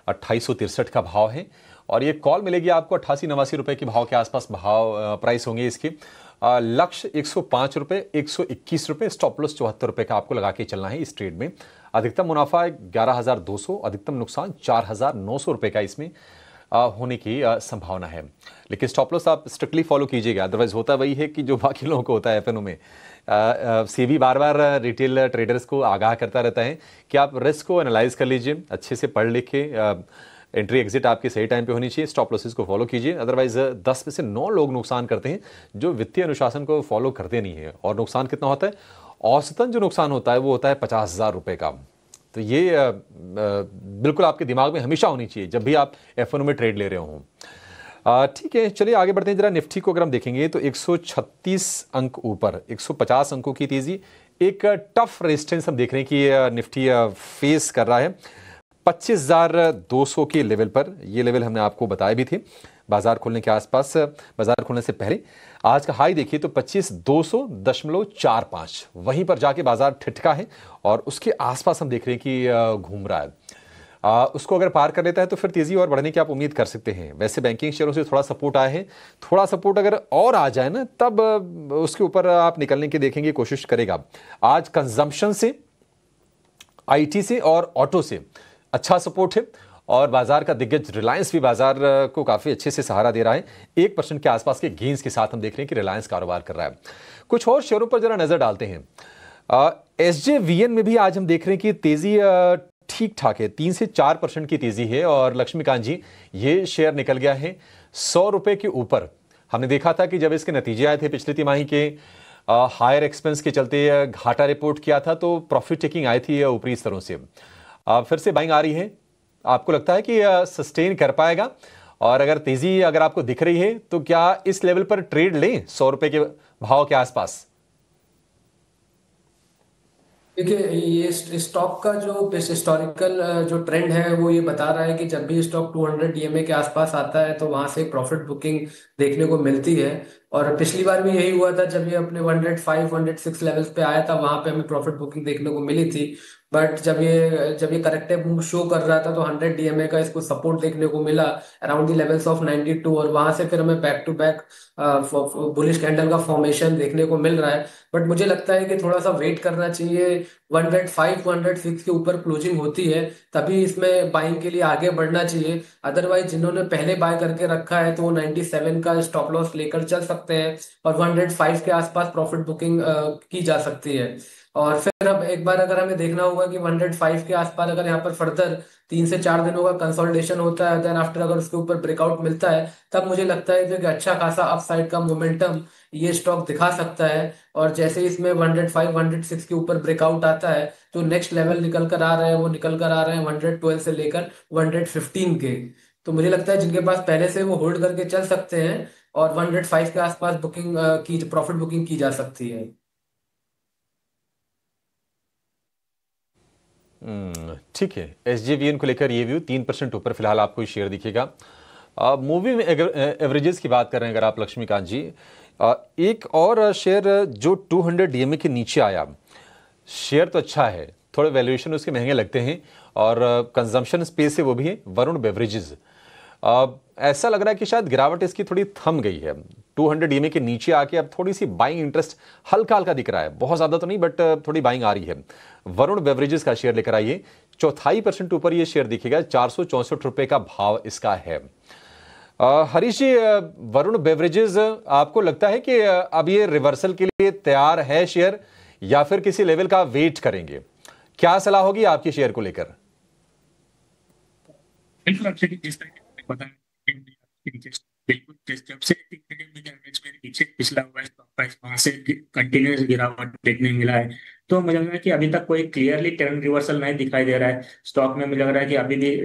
2863 का भाव है। और ये कॉल मिलेगी आपको 88-89 रुपए के भाव के आसपास भाव प्राइस होंगे इसके। लक्ष्य 105 रुपए, 121 रुपए, स्टॉप लॉस 74 रुपए का आपको लगा के चलना है इस ट्रेड में। अधिकतम मुनाफा 11,200, अधिकतम नुकसान 4,900 रुपए का इसमें होने की संभावना है। लेकिन स्टॉप लॉस आप स्ट्रिक्टली फॉलो कीजिएगा, अदरवाइज होता वही है कि जो बाकी लोगों को होता है एफएनओ में। सेबी बार बार रिटेल ट्रेडर्स को आगाह करता रहता है कि आप रिस्क को एनालाइज कर लीजिए, अच्छे से पढ़ लिख के एंट्री एग्जिट आपके सही टाइम पे होनी चाहिए, स्टॉप लॉसेस को फॉलो कीजिए। अदरवाइज 10 में से 9 लोग नुकसान करते हैं जो वित्तीय अनुशासन को फॉलो करते नहीं है। और नुकसान कितना होता है? औसतन जो नुकसान होता है वो होता है 50,000 रुपए का। तो ये बिल्कुल आपके दिमाग में हमेशा होनी चाहिए जब भी आप एफएनओ में ट्रेड ले रहे हों। ठीक है, चलिए आगे बढ़ते हैं। जरा निफ्टी को अगर हम देखेंगे तो 136 अंक ऊपर, 150 अंकों की तेजी, एक टफ रेजिस्टेंस हम देख रहे हैं कि निफ्टी फेस कर रहा है 25,200 के लेवल पर। ये लेवल हमने आपको बताए भी थे बाजार खुलने के आसपास, बाजार खुलने से पहले। आज का हाई देखिए तो 25,200.45, वहीं पर जाके बाजार ठिठका है और उसके आसपास हम देख रहे हैं कि घूम रहा है। उसको अगर पार कर लेता है तो फिर तेजी और बढ़ने की आप उम्मीद कर सकते हैं। वैसे बैंकिंग शेयरों से थोड़ा सपोर्ट आया है, थोड़ा सपोर्ट अगर और आ जाए ना तब उसके ऊपर आप निकलने की देखेंगे, कोशिश करेगा। आज कंजम्पशन से, आईटी से और ऑटो से अच्छा सपोर्ट है और बाजार का दिग्गज रिलायंस भी बाजार को काफी अच्छे से सहारा दे रहा है। 1% के आसपास के गेंस के साथ हम देख रहे हैं कि रिलायंस कारोबार कर रहा है। कुछ और शेयरों पर जरा नजर डालते हैं। एसजेवीएन में भी आज हम देख रहे हैं कि तेजी ठीक ठाक है, 3 से 4% की तेजी है। और लक्ष्मीकांत जी, ये शेयर निकल गया है 100 रुपए के ऊपर। हमने देखा था कि जब इसके नतीजे आए थे पिछले तिमाही के, हायर एक्सपेंस के चलते घाटा रिपोर्ट किया था तो प्रॉफिट टेकिंग आई थी ऊपरी स्तरों से। फिर से बाइंग आ रही है, आपको लगता है कि सस्टेन कर पाएगा? और अगर तेजी अगर आपको दिख रही है तो क्या इस लेवल पर ट्रेड लें 100 रुपए के भाव के आसपास? देखिए, ये स्टॉक का जो हिस्टोरिकल जो ट्रेंड है वो ये बता रहा है कि जब भी स्टॉक 200 डीएमए के आसपास आता है तो वहां से प्रॉफिट बुकिंग देखने को मिलती है। और पिछली बार भी यही हुआ था, जब ये अपने 105 106 लेवल्स पे आया था वहां पे हमें प्रॉफिट बुकिंग देखने को मिली थी। बट जब ये करेक्टिव मूव शो कर रहा था तो 100 डीएमए का इसको सपोर्ट देखने को मिला अराउंड द लेवल्स ऑफ 92, और वहां से फिर हमें back to back bullish candle का फॉर्मेशन देखने को मिल रहा है। बट मुझे लगता है कि थोड़ा सा वेट करना चाहिए, 105 106 के ऊपर क्लोजिंग होती है तभी इसमें बाइंग के लिए आगे बढ़ना चाहिए। अदरवाइज जिन्होंने पहले बाय करके रखा है तो वो 97 का स्टॉप लॉस लेकर चल सकते हैं और 105 के आसपास प्रॉफिट बुकिंग की जा सकती है। और फिर अब एक बार अगर हमें देखना होगा कि 105 के आसपास अगर यहाँ पर फर्दर 3 से 4 दिनों का कंसोलिडेशन होता है, देन आफ्टर अगर उसके ऊपर ब्रेकआउट मिलता है तब मुझे लगता है कि अच्छा खासा अपसाइड का मोमेंटम ये स्टॉक दिखा सकता है। और जैसे इसमें 105 106 के ऊपर ब्रेकआउट आता है तो नेक्स्ट लेवल निकल कर आ रहे हैं, वो निकल कर आ रहे हैं 112 से लेकर 115 के। तो मुझे लगता है जिनके पास पहले से वो होल्ड करके चल सकते हैं और 105 के आसपास बुकिंग की प्रॉफिट बुकिंग की जा सकती है। ठीक है, एसजेवीएन को लेकर ये व्यू 3% ऊपर फिलहाल आपको शेयर दिखेगा। मूविंग एवरेजेस की बात कर रहे हैं अगर आप लक्ष्मीकांत जी, एक और शेयर जो 200 डीएमए के नीचे आया, शेयर तो अच्छा है, थोड़े वैल्यूएशन उसके महंगे लगते हैं और कंजम्पशन स्पेस से वो भी है, वरुण बेवरेजेस। ऐसा लग रहा है कि शायद गिरावट इसकी थोड़ी थम गई है, 200 डीएमए के नीचे आके अब थोड़ी सी बाइंग इंटरेस्ट हल्का हल्का दिख रहा है, बहुत ज्यादा तो नहीं बट थोड़ी बाइंग आ रही है। वरुण बेवरेजेस का शेयर लेकर आइए, 4.5% ऊपर ये शेयर दिखेगा, 464 रुपए का भाव इसका है। हरीश जी, वरुण बेवरेजेस आपको लगता है कि अब ये रिवर्सल के लिए तैयार है शेयर या फिर किसी लेवल का वेट करेंगे? क्या सलाह होगी आपकी शेयर को लेकर? बिल्कुल जब से नीचे पिछला हुआ है वहां से कंटिन्यूस गिरावट देखने मिला है, तो मुझे लग रहा है कि अभी तक कोई क्लियरली ट्रेंड रिवर्सल नहीं दिखाई दे रहा है स्टॉक में। मुझे लग रहा है कि अभी भी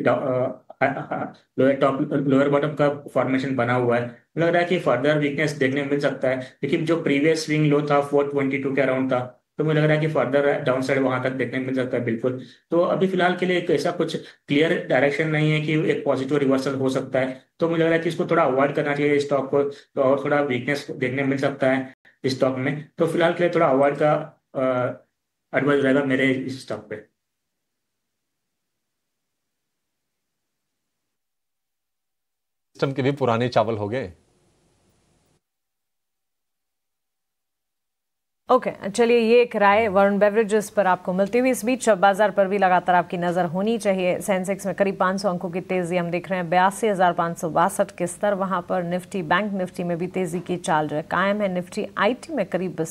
लोअर बॉटम का फॉर्मेशन बना हुआ है। मुझे लग रहा है कि फर्दर वीकनेस देखने मिल सकता है, लेकिन जो प्रीवियस स्विंग लो था 422 के अराउंड था, तो मुझे लग रहा है कि फर्दर डाउन साइड वहां तक देखने मिल सकता है बिल्कुल। तो अभी फिलहाल के लिए एक ऐसा कुछ क्लियर डायरेक्शन नहीं है कि एक पॉजिटिव रिवर्सल हो सकता है, तो मुझे लग रहा है कि इसको थोड़ा अवॉइड करना चाहिए स्टॉक को, तो और थोड़ा वीकनेस देखने मिल सकता है इस स्टॉक में। तो फिलहाल के लिए थोड़ा अवॉइड का एडवाइस रहेगा मेरे इस स्टॉक पे। सिस्टम के भी पुराने चावल हो गए। ओके, चलिए ये एक राय वरुण बेवरेजेस पर आपको मिलती हुई। इस बीच बाजार पर भी लगातार आपकी नजर होनी चाहिए। सेंसेक्स में करीब 500 अंकों की तेजी हम देख रहे हैं, 82,562 के स्तर वहां पर। निफ्टी, बैंक निफ्टी में भी तेजी की चाल जो है कायम है। निफ्टी आईटी में करीब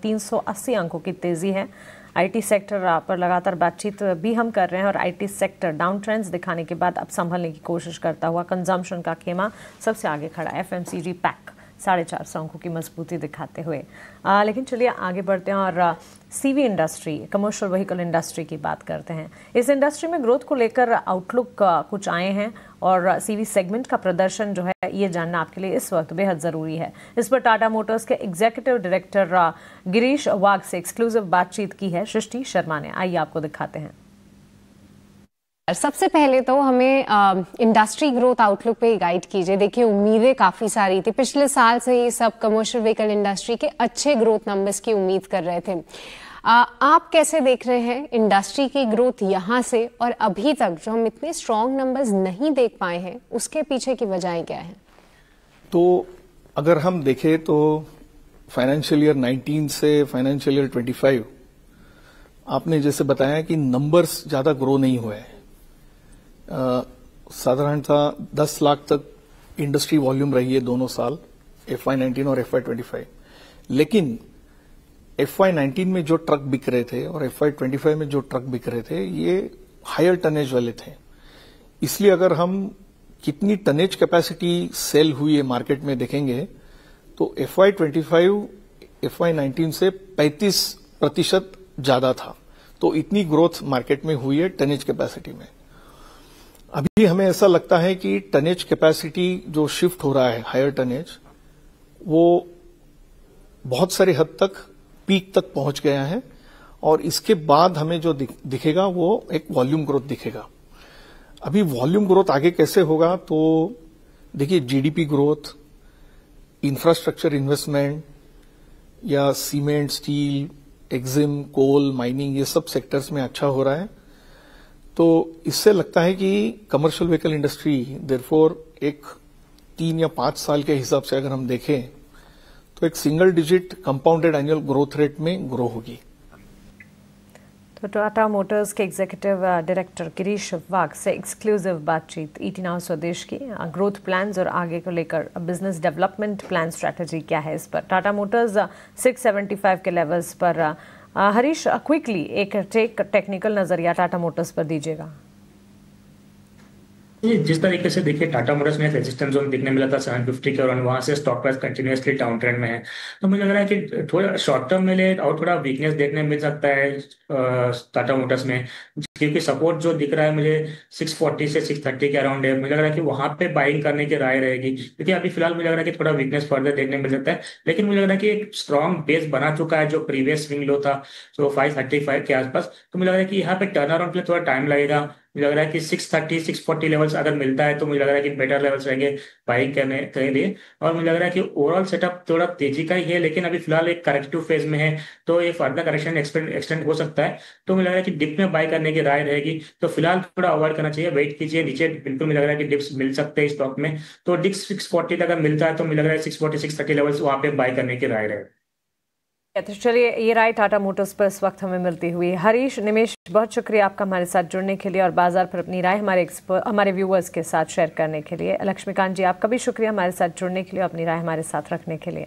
380 अंकों की तेजी है। आईटी सेक्टर पर लगातार बातचीत भी हम कर रहे हैं और आईटी सेक्टर डाउन ट्रेंड्स दिखाने के बाद अब संभलने की कोशिश करता हुआ कंजम्पशन का खेमा सबसे आगे खड़ा है। एफएमसीजी पैक 450 अंकों की मजबूती दिखाते हुए। लेकिन चलिए आगे बढ़ते हैं और CV industry, commercial vehicle industry की बात करते हैं। इस इंडस्ट्री में ग्रोथ को लेकर आउटलुक कुछ आए हैं और सीवी सेगमेंट का प्रदर्शन जो है ये जानना आपके लिए इस वक्त बेहद ज़रूरी है। इस पर टाटा मोटर्स के एग्जीक्यूटिव डायरेक्टर गिरीश वाघ से एक्सक्लूसिव बातचीत की है सृष्टि शर्मा ने। आइए आपको दिखाते हैं। सबसे पहले तो हमें इंडस्ट्री ग्रोथ आउटलुक पे गाइड कीजिए। देखिए उम्मीदें काफी सारी थी, पिछले साल से ही सब कमर्शियल व्हीकल इंडस्ट्री के अच्छे ग्रोथ नंबर्स की उम्मीद कर रहे थे। आप कैसे देख रहे हैं इंडस्ट्री की ग्रोथ यहां से, और अभी तक जो हम इतने स्ट्रॉन्ग नंबर्स नहीं देख पाए हैं उसके पीछे की वजहें क्या है? तो अगर हम देखें तो फाइनेंशियल ईयर 19 से फाइनेंशियल ईयर 25 आपने जैसे बताया कि नंबर्स ज्यादा ग्रो नहीं हुए हैं। साधारणतः 10 लाख तक इंडस्ट्री वॉल्यूम रही है दोनों साल, FY19 और FY25। लेकिन FY19 में जो ट्रक बिक रहे थे और FY25 में जो ट्रक बिक रहे थे ये हायर टनेज वाले थे। इसलिए अगर हम कितनी टनेज कैपेसिटी सेल हुई है मार्केट में देखेंगे तो FY25 FY19 से 35% ज्यादा था। तो इतनी ग्रोथ मार्केट में हुई है टनेज कैपेसिटी में। अभी हमें ऐसा लगता है कि टनेज कैपेसिटी जो शिफ्ट हो रहा है हायर टनेज, वो बहुत सारे हद तक पीक तक पहुंच गया है और इसके बाद हमें जो दिखेगा वो एक वॉल्यूम ग्रोथ दिखेगा। अभी वॉल्यूम ग्रोथ आगे कैसे होगा तो देखिए जीडीपी ग्रोथ, इंफ्रास्ट्रक्चर इन्वेस्टमेंट या सीमेंट, स्टील, एक्जिम, कोल, माइनिंग ये सब सेक्टर्स में अच्छा हो रहा है। तो इससे लगता है कि कमर्शियल व्हीकल इंडस्ट्री देयरफॉर एक 3 या 5 साल के हिसाब से अगर हम देखें तो एक single digit compounded annual growth rate में ग्रो होगी। तो टाटा मोटर्स के एग्जीक्यूटिव डायरेक्टर गिरीश वाघ से एक्सक्लूसिव बातचीत ईटी नाउ स्वदेश की। ग्रोथ प्लान्स और आगे को लेकर बिजनेस डेवलपमेंट प्लान स्ट्रैटेजी क्या है, इस पर टाटा मोटर्स 675 के लेवल्स पर। हरीश, क्विकली एक टेक्निकल नजरिया टाटा मोटर्स पर दीजिएगा। जिस तरीके से देखिए टाटा मोटर्स में रेजिस्टेंस जोन दिखने मिला था 750 के, और वहां से stock price continuously down trend में है। तो मुझे लग रहा है कि थोड़ा शॉर्ट टर्म में ले और थोड़ा वीकनेस देखने मिल सकता है टाटा मोटर्स में, क्योंकि सपोर्ट जो दिख रहा है मुझे 640 से 630 के अराउंड है। मुझे लग रहा है कि वहां पे बाइंग करने की राय रहेगी, क्योंकि अभी फिलहाल मुझे लग रहा है कि थोड़ा वीकनेस फर्दर देखने मिल सकता है। लेकिन मुझे लग रहा है कि एक स्ट्रॉन्ग बेस बना चुका है जो प्रीवियस स्विंग लो था जो 535 के आसपास। तो मुझे लग रहा है कि यहाँ पे टर्न अराउंड के लिए थोड़ा टाइम लगेगा। मुझे लग रहा है कि 630 640 लेवल्स अगर मिलता है तो मुझे लग रहा है कि बेटर लेवल्स रहेंगे बाइंग करने के लिए। और मुझे लग रहा है कि ओवरऑल सेटअप थोड़ा तेजी का ही है, लेकिन अभी फिलहाल एक करेक्टिव फेज में है, तो ये फर्दर करेक्शन एक्सटेंड हो सकता है। तो मुझे लग रहा है कि डिप में बाय करने की राय रहेगी, तो फिलहाल थोड़ा अवॉइड करना चाहिए, वेट कीजिए। नीचे बिल्कुल मुझे लग रहा है कि डिप्स मिल सकते हैं स्टॉक में, तो डिप्स 640 अगर मिलता है तो मुझे लग रहा है 640 630 लेवल्स वहां पे बाय करने की राय रहेगी। तो चलिए ये राय टाटा मोटर्स पर इस वक्त हमें मिलती हुई। हरीश, निमेश, बहुत शुक्रिया आपका हमारे साथ जुड़ने के लिए और बाजार पर अपनी राय हमारे व्यूअर्स के साथ शेयर करने के लिए। लक्ष्मीकांत जी, आपका भी शुक्रिया हमारे साथ जुड़ने के लिए, अपनी राय हमारे साथ रखने के लिए।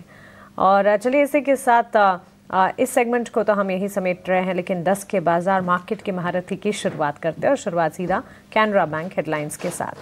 और चलिए इसी के साथ इस सेगमेंट को तो हम यही समेट रहे हैं, लेकिन 10 के बाजार मार्केट की महारथी की शुरुआत करते हैं और शुरुआत सीधा कैनरा बैंक हेडलाइंस के साथ।